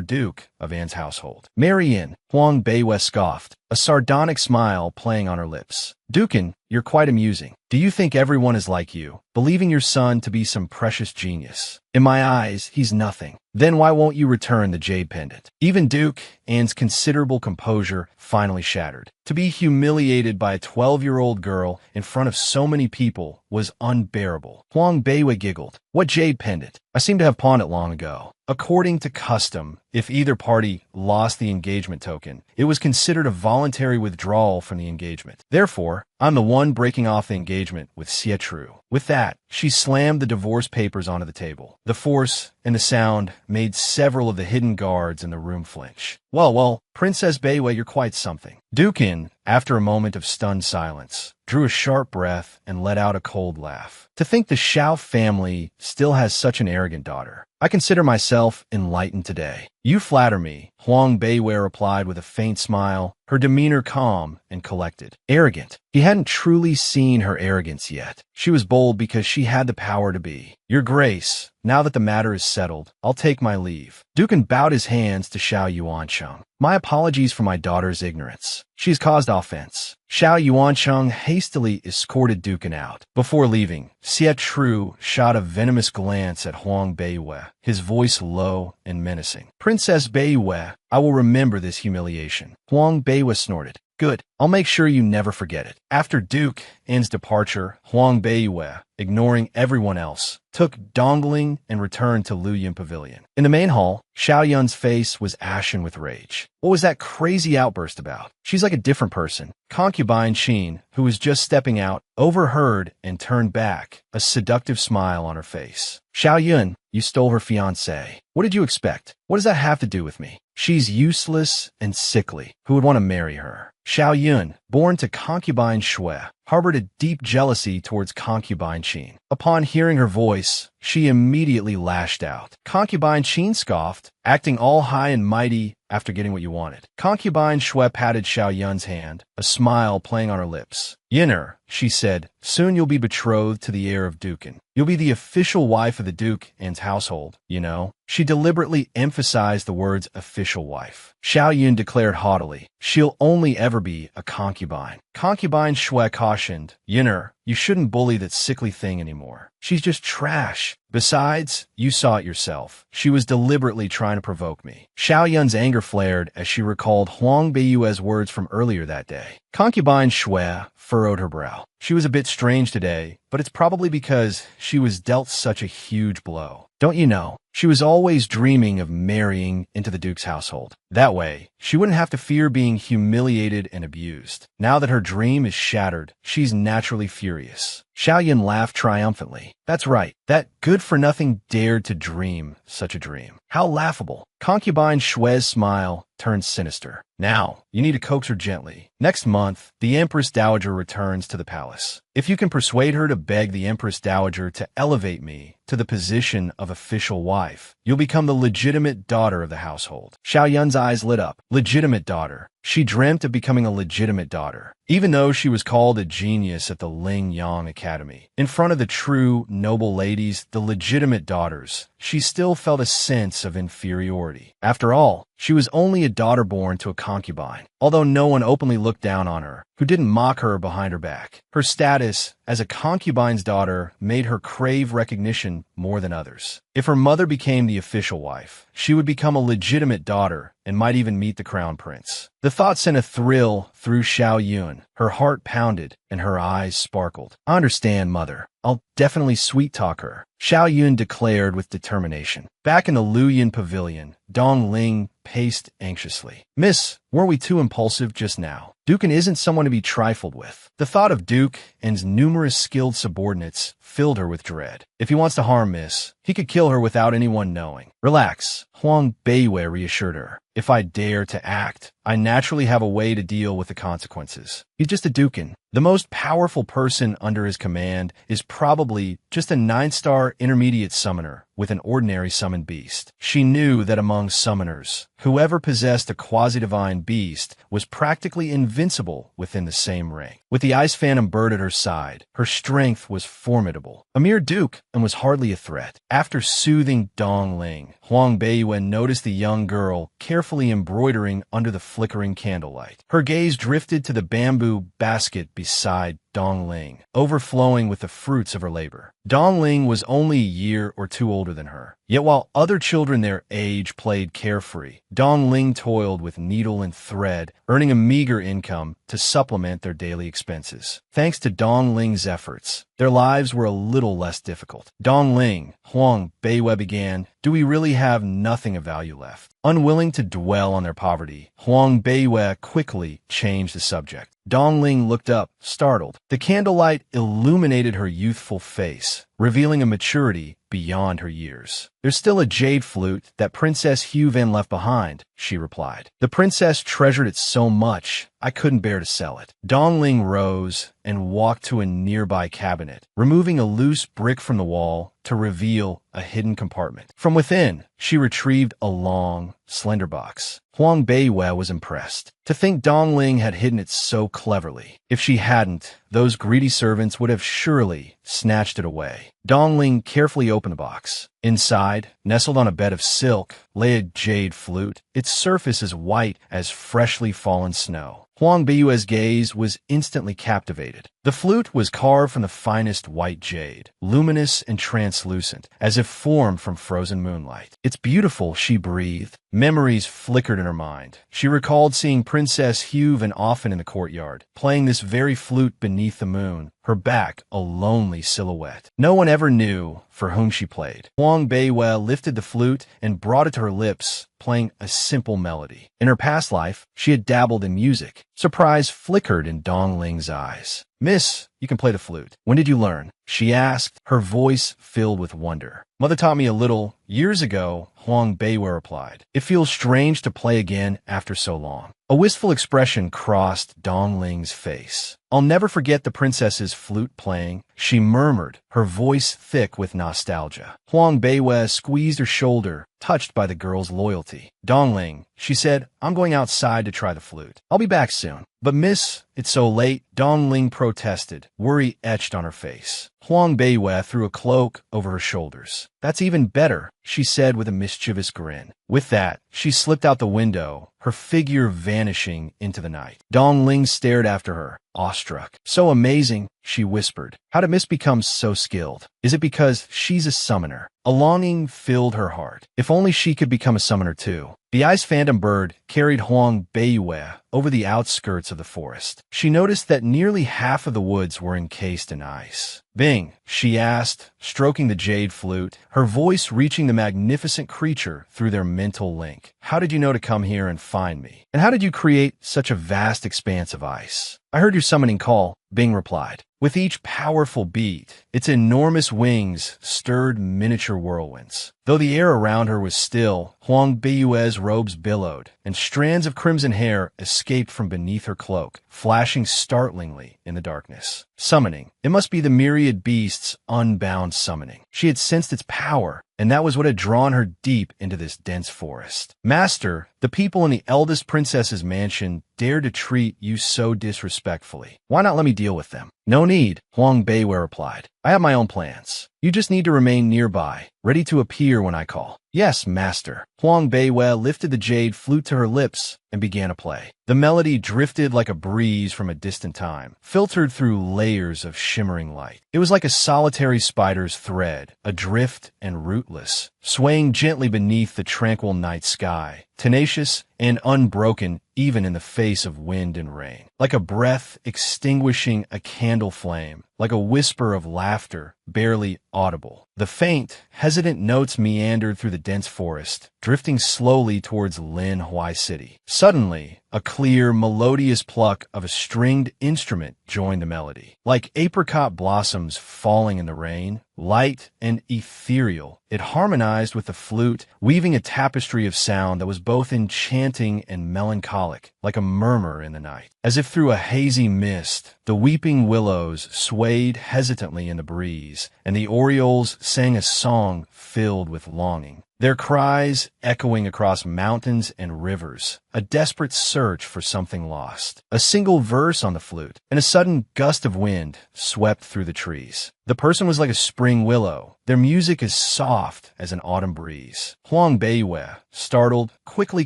Duke of An's household? Marry in, Huang Beiyue scoffed, a sardonic smile playing on her lips. Dukin, you're quite amusing. Do you think everyone is like you, believing your son to be some precious genius? In my eyes, he's nothing. Then why won't you return the jade pendant? Even Duke An's considerable composure finally shattered. To be humiliated by a 12-year-old girl in front of so many people was unbearable. Huang Beiyue giggled. What jade pendant? I seem to have pawned it long ago. According to custom, if either party lost the engagement token, it was considered a voluntary withdrawal from the engagement. Therefore, I'm the one breaking off the engagement with Xie Tru. With that, she slammed the divorce papers onto the table. The force and the sound made several of the hidden guards in the room flinch. Well, Princess Beiyue, you're quite something. Dukin, after a moment of stunned silence, drew a sharp breath and let out a cold laugh. To think the Xiao family still has such an arrogant daughter. I consider myself enlightened today. You flatter me, Huang Beiyue replied with a faint smile, her demeanor calm and collected. Arrogant. He hadn't truly seen her arrogance yet. She was bold because she had the power to be. Your Grace, now that the matter is settled, I'll take my leave. Dukin bowed his hands to Xiao Yuansheng. My apologies for my daughter's ignorance. She's caused offense. Xiao Yuansheng hastily escorted Dukin out. Before leaving, Xie Tru shot a venomous glance at Huang Beiyue, his voice low and menacing. Princess Beiyue, I will remember this humiliation. Huang Beiyue snorted. Good. I'll make sure you never forget it. After Duke An's departure, Huang Beiyue, ignoring everyone else, took Dongling and returned to Luyin Pavilion. In the main hall, Xiao Yun's face was ashen with rage. What was that crazy outburst about? She's like a different person. Concubine Qin, who was just stepping out, overheard and turned back, a seductive smile on her face. Xiao Yun, you stole her fiancé. What did you expect? What does that have to do with me? She's useless and sickly. Who would want to marry her? Xiao Yun, born to concubine Shui, harbored a deep jealousy towards concubine Qin. Upon hearing her voice, she immediately lashed out. Concubine Qin scoffed, acting all high and mighty after getting what you wanted. Concubine Shui patted Xiao Yun's hand, a smile playing on her lips. Yinner, she said, soon you'll be betrothed to the heir of Dukin. You'll be the official wife of the Duke An's household, you know. She deliberately emphasized the words official wife. Xiao Yun declared haughtily, she'll only ever be a concubine. Concubine Shui cautioned, Yinner, you shouldn't bully that sickly thing anymore. She's just trash. Besides, you saw it yourself. She was deliberately trying to provoke me. Xiao Yun's anger flared as she recalled Huang Beiyue's words from earlier that day. Concubine Shui furrowed her brow. She was a bit strange today, but it's probably because she was dealt such a huge blow. Don't you know, she was always dreaming of marrying into the Duke's household. That way, she wouldn't have to fear being humiliated and abused. Now that her dream is shattered, she's naturally furious. Xiao Yun laughed triumphantly. That's right, that good-for-nothing dared to dream such a dream. How laughable. Concubine Shui's smile turned sinister. Now, you need to coax her gently. Next month, the Empress Dowager returns to the palace. If you can persuade her to beg the Empress Dowager to elevate me to the position of official wife, you'll become the legitimate daughter of the household. Xiao Yun's eyes lit up. Legitimate daughter. she dreamt of becoming a legitimate daughter. Even though she was called a genius at the Ling Yang Academy, in front of the true, noble ladies, the legitimate daughters, she still felt a sense of inferiority. After all, she was only a daughter born to a concubine, although no one openly looked down on her, who didn't mock her behind her back. Her status as a concubine's daughter made her crave recognition more than others. If her mother became the official wife, she would become a legitimate daughter and might even meet the crown prince. The thought sent a thrill through Xiao Yun. Her heart pounded and her eyes sparkled. "I understand, mother. I'll definitely sweet-talk her," Xiao Yun declared with determination. Back in the Luoyuan pavilion, Dong Ling paced anxiously. "Miss, weren't we too impulsive just now? Dukin isn't someone to be trifled with." The thought of Duke and his numerous skilled subordinates filled her with dread. "If he wants to harm Miss, he could kill her without anyone knowing." "Relax," Huang Beiwei reassured her. "If I dare to act, I naturally have a way to deal with the consequences. He's just a Dukin. The most powerful person under his command is probably just a 9-star intermediate summoner with an ordinary summoned beast." She knew that among summoners, whoever possessed a quasi-divine beast was practically invincible within the same rank. With the Ice Phantom bird at her side, her strength was formidable. A mere Duke and was hardly a threat. After soothing Dong Ling, Huang Beiwen noticed the young girl carefully embroidering under the flickering candlelight. Her gaze drifted to the bamboo basket beside Dong Ling, overflowing with the fruits of her labor. Dong Ling was only a year or two older than her. Yet while other children their age played carefree, Dong Ling toiled with needle and thread, earning a meager income to supplement their daily expenses. Thanks to Dong Ling's efforts, their lives were a little less difficult. "Dong Ling," Huang Beiwei began, "do we really have nothing of value left?" Unwilling to dwell on their poverty, Huang Beiwei quickly changed the subject. Dong Ling looked up, startled. The candlelight illuminated her youthful face, revealing a maturity beyond her years. "There's still a jade flute that Princess Huven left behind," she replied. "The princess treasured it so much, I couldn't bear to sell it." Dong Ling rose and walked to a nearby cabinet, removing a loose brick from the wall to reveal a hidden compartment. From within, she retrieved a long, slender box. Huang Beiwei was impressed. To think Dong Ling had hidden it so cleverly. If she hadn't, those greedy servants would have surely snatched it away. Dong Ling carefully opened the box. Inside, nestled on a bed of silk, lay a jade flute, its surface as white as freshly fallen snow. Huang Beiwei's gaze was instantly captivated. The flute was carved from the finest white jade, luminous and translucent, as if formed from frozen moonlight. "It's beautiful," she breathed. Memories flickered in her mind. She recalled seeing Princess Huven often in the courtyard, playing this very flute beneath the moon, her back a lonely silhouette. No one ever knew for whom she played. Huang Beiwei lifted the flute and brought it to her lips, playing a simple melody. In her past life, she had dabbled in music. Surprise flickered in Dong Ling's eyes. "Miss, you can play the flute. When did you learn?" she asked, her voice filled with wonder. "Mother taught me a little years ago," Huang Beiwei replied. "It feels strange to play again after so long." A wistful expression crossed Dong Ling's face. "I'll never forget the princess's flute playing," she murmured, her voice thick with nostalgia. Huang Beiwei squeezed her shoulder, touched by the girl's loyalty. "Dong Ling," she said, "I'm going outside to try the flute. I'll be back soon." "But miss, it's so late," Dong Ling protested, worry etched on her face. Huang Beiwei threw a cloak over her shoulders. "That's even better," she said with a mischievous grin. With that, she slipped out the window, her figure vanishing into the night. Dong Ling stared after her, awestruck. "So amazing," she whispered. "How did Miss become so skilled? Is it because she's a summoner?" A longing filled her heart. If only she could become a summoner too. The Ice Phantom bird carried Huang Beiwei over the outskirts of the forest. She noticed that nearly half of the woods were encased in ice. "Bing," she asked, stroking the jade flute, her voice reaching the magnificent creature through their mental link. "How did you know to come here and find me? And how did you create such a vast expanse of ice?" "I heard your summoning call," Bing replied. With each powerful beat, its enormous wings stirred miniature whirlwinds. Though the air around her was still, Huang Beiwei's robes billowed, and strands of crimson hair escaped from beneath her cloak, flashing startlingly in the darkness. Summoning. It must be the myriad beasts' unbound summoning. She had sensed its power, and that was what had drawn her deep into this dense forest. Master, the people in the eldest princess's mansion dared to treat you so disrespectfully. Why not let me deal with them? No need, Huang Beiwei replied. I have my own plans. You just need to remain nearby, ready to appear when I call. Yes, master. Huang Beiwei lifted the jade flute to her lips and began to play. The melody drifted like a breeze from a distant time, filtered through layers of shimmering light. It was like a solitary spider's thread, adrift and rootless, swaying gently beneath the tranquil night sky, tenacious and unbroken even in the face of wind and rain. Like a breath extinguishing a candle flame, like a whisper of laughter, barely audible. The faint, hesitant notes meandered through the dense forest, drifting slowly towards Lin Huai City. Suddenly, a clear, melodious pluck of a stringed instrument joined the melody. Like apricot blossoms falling in the rain, light and ethereal, it harmonized with the flute, weaving a tapestry of sound that was both enchanting and melancholic, like a murmur in the night. As if through a hazy mist, the weeping willows swayed hesitantly in the breeze, and the orioles sang a song filled with longing. Their cries echoing across mountains and rivers, a desperate search for something lost. A single verse on the flute, and a sudden gust of wind swept through the trees. The person was like a spring willow, their music as soft as an autumn breeze. Huang Beiwei, startled, quickly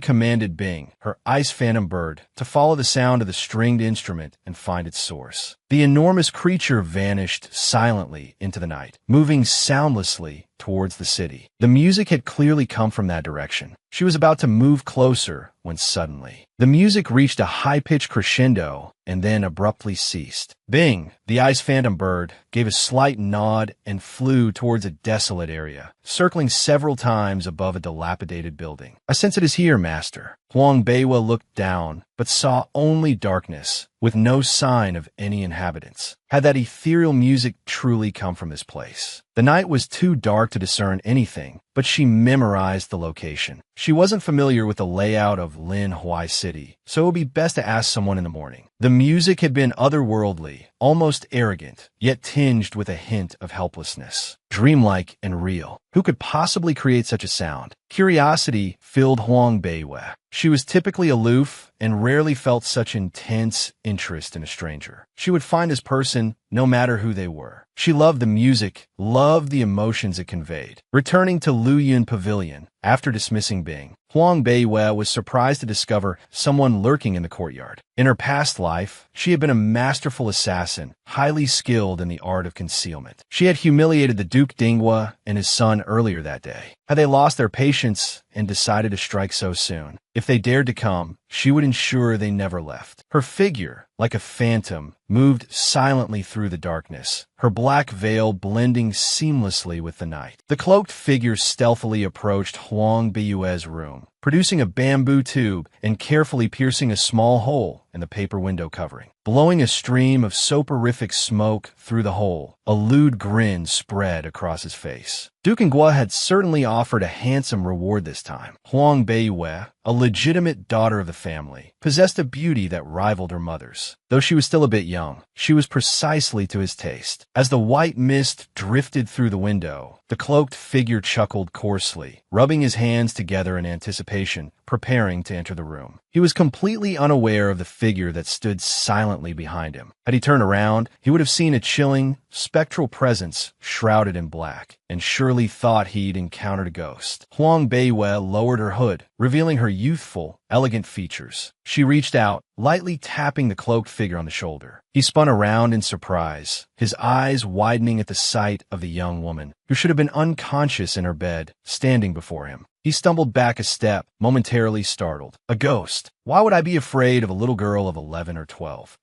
commanded Bing, her ice phantom bird, to follow the sound of the stringed instrument and find its source. The enormous creature vanished silently into the night, moving soundlessly towards the city. The music had clearly come from that direction. She was about to move closer when suddenly, the music reached a high-pitched crescendo and then abruptly ceased. Bing, the ice phantom bird, gave a slight nod and flew towards a desolate area, circling several times above a dilapidated building. I sense it is here, master. Huang Beiwei looked down, but saw only darkness, with no sign of any inhabitants. Had that ethereal music truly come from this place? The night was too dark to discern anything, but she memorized the location. She wasn't familiar with the layout of Lin Huai City, so it would be best to ask someone in the morning. The music had been otherworldly, almost arrogant, yet tinged with a hint of helplessness. Dreamlike and real. Who could possibly create such a sound? Curiosity filled Huang Beiwei. She was typically aloof and rarely felt such intense interest in a stranger. She would find this person no matter who they were. She loved the music, loved the emotions it conveyed. Returning to Luyun Pavilion, after dismissing Bing, Huang Beiwei was surprised to discover someone lurking in the courtyard. In her past life, she had been a masterful assassin, highly skilled in the art of concealment. She had humiliated the Duke Dinghua and his son earlier that day. Had they lost their patience and decided to strike so soon? If they dared to come, she would ensure they never left. Her figure, like a phantom, moved silently through the darkness, her black veil blending seamlessly with the night. The cloaked figure stealthily approached Huang Beiwei's room, producing a bamboo tube and carefully piercing a small hole in the paper window covering. Blowing a stream of soporific smoke through the hole, a lewd grin spread across his face. Duke Dinghua had certainly offered a handsome reward this time. Huang Beiwei, a legitimate daughter of the family, possessed a beauty that rivaled her mother's. Though she was still a bit young, she was precisely to his taste. As the white mist drifted through the window, the cloaked figure chuckled coarsely, rubbing his hands together in anticipation, preparing to enter the room. He was completely unaware of the figure that stood silently behind him. Had he turned around, he would have seen a chilling, spectral presence shrouded in black, and surely thought he'd encountered a ghost. Huang Beiwei lowered her hood, revealing her youthful, elegant features. She reached out, lightly tapping the cloaked figure on the shoulder. He spun around in surprise, his eyes widening at the sight of the young woman, who should have been unconscious in her bed, standing before him. He stumbled back a step, momentarily startled. A ghost. Why would I be afraid of a little girl of 11 or 12?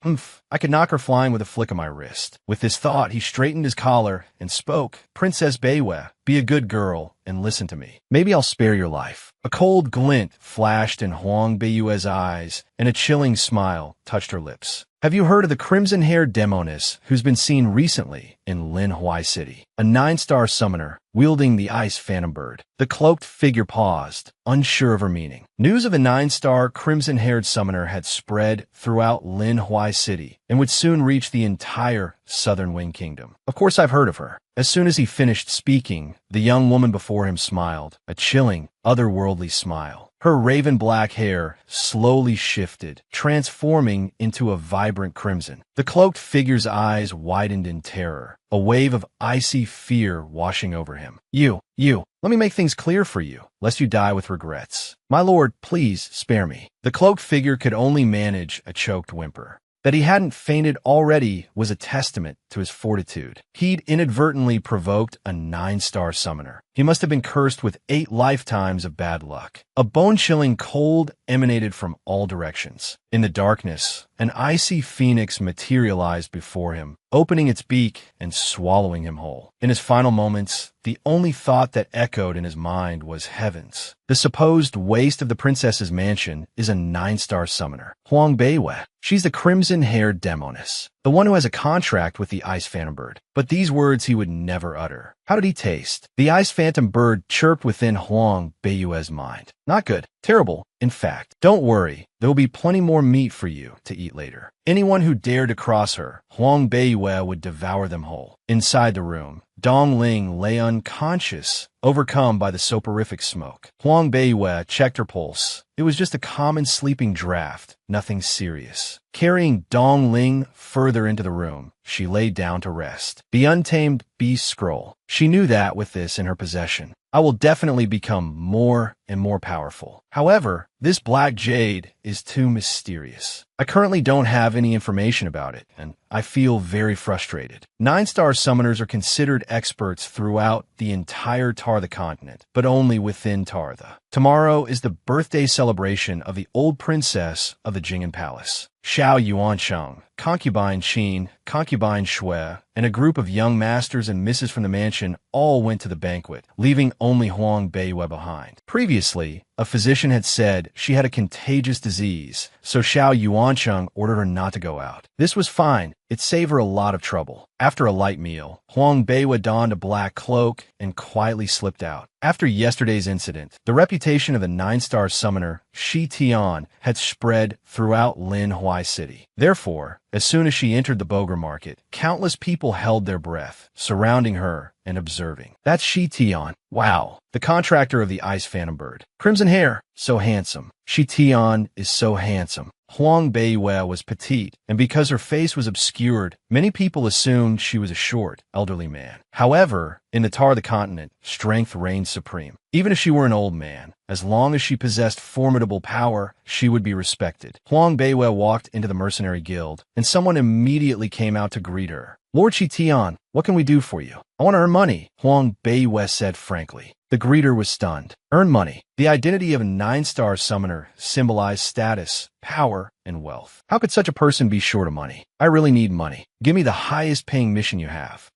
I could knock her flying with a flick of my wrist. With this thought, he straightened his collar and spoke. Princess Beiwei, be a good girl and listen to me. Maybe I'll spare your life. A cold glint flashed in Huang Beiwei's eyes, and a chilling smile touched her lips. Have you heard of the crimson-haired demoness who's been seen recently in Lin Huai City? A 9-star summoner, wielding the ice phantom bird. The cloaked figure paused, unsure of her meaning. News of the 9-star crimson-haired summoner had spread throughout Lin Huai City and would soon reach the entire Southern Wing Kingdom. Of course, I've heard of her. As soon as he finished speaking, the young woman before him smiled, a chilling, otherworldly smile. Her raven-black hair slowly shifted, transforming into a vibrant crimson. The cloaked figure's eyes widened in terror, a wave of icy fear washing over him. You, let me make things clear for you, lest you die with regrets. My lord, please spare me. The cloaked figure could only manage a choked whimper. That he hadn't fainted already was a testament to his fortitude. He'd inadvertently provoked a 9-star summoner. He must have been cursed with 8 lifetimes of bad luck. A bone-chilling cold emanated from all directions. In the darkness, an icy phoenix materialized before him, opening its beak and swallowing him whole. In his final moments, the only thought that echoed in his mind was heavens. The supposed waste of the princess's mansion is a 9-star summoner, Huang Beiwei. She's the crimson-haired demoness, the one who has a contract with the Ice Phantom Bird. But these words he would never utter. How did he taste? The Ice Phantom Bird chirped within Huang Beiwei's mind. Not good. Terrible. In fact, don't worry. There will be plenty more meat for you to eat later. Anyone who dared to cross her, Huang Beiwei would devour them whole. Inside the room, Dong Ling lay unconscious, overcome by the soporific smoke. Huang Beiwei checked her pulse. It was just a common sleeping draft, nothing serious. Carrying Dong Ling further into the room, she lay down to rest. The untamed beast scroll. She knew that with this in her possession, I will definitely become more and more powerful. However, this black jade is too mysterious. I currently don't have any information about it, and I feel very frustrated. 9-star summoners are considered experts throughout the entire Tartha continent, but only within Tartha. Tomorrow is the birthday celebration of the old princess of the Jing'an Palace. Xiao Yuansheng, concubine Qin, concubine Shui, and a group of young masters and misses from the mansion all went to the banquet, leaving only Huang Beiwei behind. Previously, a physician had said she had a contagious disease, so Xiao Yuansheng ordered her not to go out. This was fine. It saved her a lot of trouble. After a light meal, Huang Beiwei donned a black cloak and quietly slipped out. After yesterday's incident, the reputation of the 9-star summoner, Shi Tian, had spread throughout Lin Huai City. Therefore, as soon as she entered the Bogre market, countless people held their breath, surrounding her and observing. That's Shi Tian. Wow, the contractor of the Ice Phantom Bird. Crimson hair, so handsome. Shi Tian is so handsome. Huang Beiwei was petite, and because her face was obscured, many people assumed she was a short, elderly man. However, in the Tartha continent, strength reigned supreme. Even if she were an old man, as long as she possessed formidable power, she would be respected. Huang Beiwei walked into the mercenary guild, and someone immediately came out to greet her. Lord Shi Tian, what can we do for you? I want to earn money, Huang Beiwei said frankly. The greeter was stunned. Earn money. The identity of a 9-star summoner symbolized status, power, and wealth. How could such a person be short of money? I really need money. Give me the highest paying mission you have.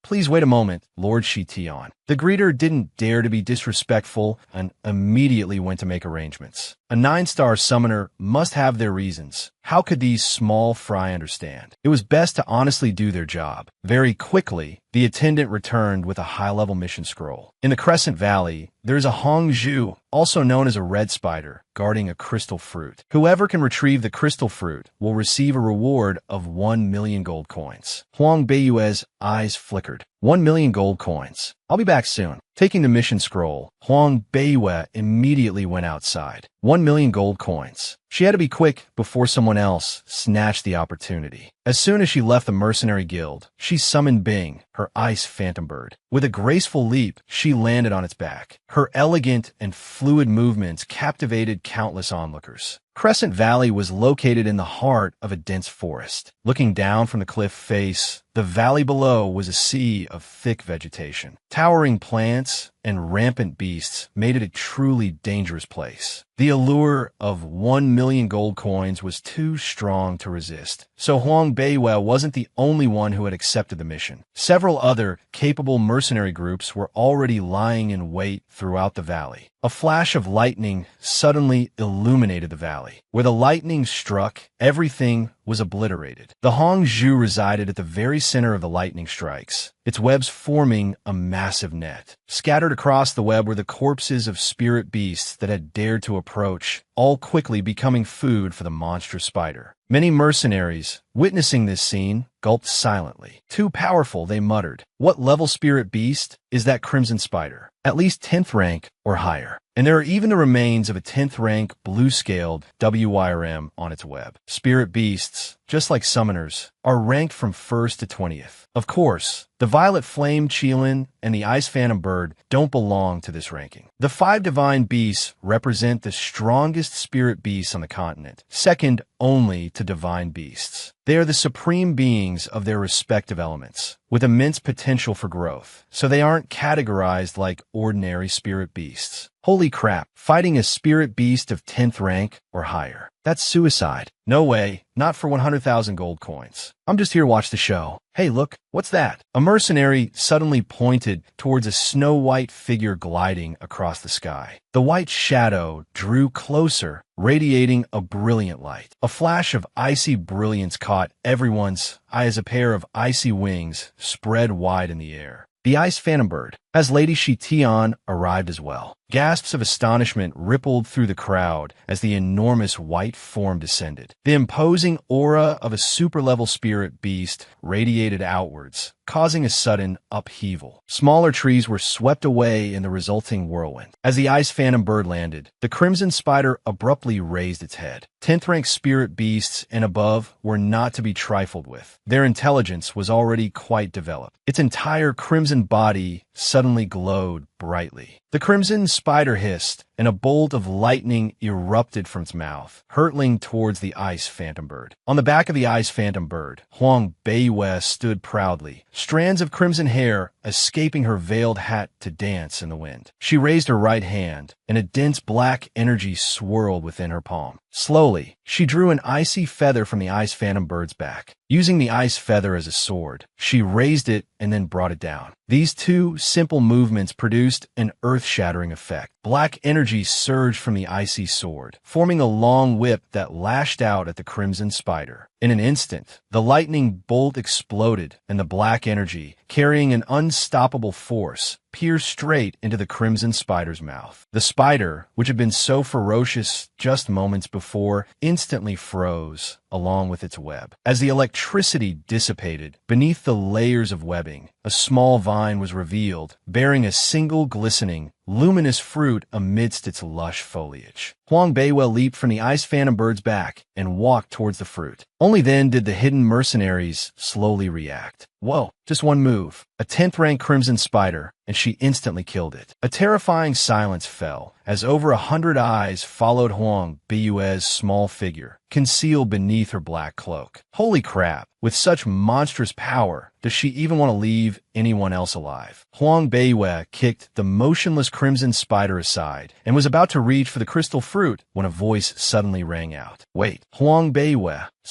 Please wait a moment, Lord Shi Tian. The greeter didn't dare to be disrespectful and immediately went to make arrangements. A 9-star summoner must have their reasons. How could these small fry understand? It was best to honestly do their job. Very quickly, the attendant returned with a high-level mission scroll. In the Crescent Valley, there is a Hongzhu, also known as a red spider, guarding a crystal fruit. Whoever can retrieve the crystal fruit will receive a reward of 1 million gold coins. Huang Beiwei's eyes flickered. 1 million gold coins. I'll be back soon. Taking the mission scroll, Huang Beiwei immediately went outside. 1 million gold coins. She had to be quick before someone else snatched the opportunity. As soon as she left the mercenary guild, she summoned Bing, her Ice Phantom Bird. With a graceful leap, she landed on its back. Her elegant and fluid movements captivated countless onlookers. Crescent Valley was located in the heart of a dense forest. Looking down from the cliff face, the valley below was a sea of thick vegetation. Towering plants and rampant beasts made it a truly dangerous place. The allure of 1 million gold coins was too strong to resist, so Huang Beiwei wasn't the only one who had accepted the mission. Several other capable mercenary groups were already lying in wait throughout the valley. A flash of lightning suddenly illuminated the valley. Where the lightning struck, everything was obliterated. The Hongzhu resided at the very center of the lightning strikes. its webs forming a massive net. Scattered across the web were the corpses of spirit beasts that had dared to approach, all quickly becoming food for the monstrous spider. Many mercenaries, witnessing this scene, gulped silently. Too powerful, they muttered. What level spirit beast is that crimson spider? At least 10th rank or higher. And there are even the remains of a 10th rank blue-scaled WYRM on its web. Spirit beasts, just like summoners, are ranked from 1st to 20th. Of course, the violet flame Qilin and the ice phantom bird don't belong to this ranking. The 5 divine beasts represent the strongest spirit beasts on the continent, second only to divine beasts. They are the supreme beings of their respective elements, with immense potential for growth, so they aren't categorized like ordinary spirit beasts. Holy crap, fighting a spirit beast of 10th rank or higher. That's suicide. No way, not for 100,000 gold coins. I'm just here to watch the show. Hey, look, what's that? A mercenary suddenly pointed towards a snow-white figure gliding across the sky. The white shadow drew closer, radiating a brilliant light. A flash of icy brilliance caught everyone's eye as a pair of icy wings spread wide in the air. The ice phantom bird, as Lady Shitian arrived as well. Gasps of astonishment rippled through the crowd as the enormous white form descended. The imposing aura of a super-level spirit beast radiated outwards, causing a sudden upheaval. Smaller trees were swept away in the resulting whirlwind. As the ice phantom bird landed, the crimson spider abruptly raised its head. 10th rank spirit beasts and above were not to be trifled with. Their intelligence was already quite developed. Its entire crimson body suddenly glowed brightly. The crimson spider hissed, and a bolt of lightning erupted from its mouth, hurtling towards the ice phantom bird. On the back of the ice phantom bird, Huang Beiyue stood proudly, strands of crimson hair escaping her veiled hat to dance in the wind. She raised her right hand, and a dense black energy swirled within her palm. Slowly, she drew an icy feather from the ice phantom bird's back. Using the ice feather as a sword, she raised it and then brought it down. These two simple movements produced an earth-shattering effect. Black energy surged from the icy sword, forming a long whip that lashed out at the crimson spider. In an instant, the lightning bolt exploded, and the black energy, carrying an unstoppable force, pierced straight into the crimson spider's mouth. The spider, which had been so ferocious just moments before, instantly froze, along with its web. As the electricity dissipated, beneath the layers of webbing, a small vine was revealed, bearing a single glistening, luminous fruit amidst its lush foliage. Huang Beiyue leaped from the ice phantom bird's back and walked towards the fruit. Only then did the hidden mercenaries slowly react. Whoa, just one move. A 10th rank crimson spider, and she instantly killed it. A terrifying silence fell as over 100 eyes followed Huang Beiyue's small figure, concealed beneath her black cloak. Holy crap, with such monstrous power, does she even want to leave anyone else alive? Huang Beiyue kicked the motionless crimson spider aside and was about to reach for the crystal fruit when a voice suddenly rang out. Wait, Huang Beiyue,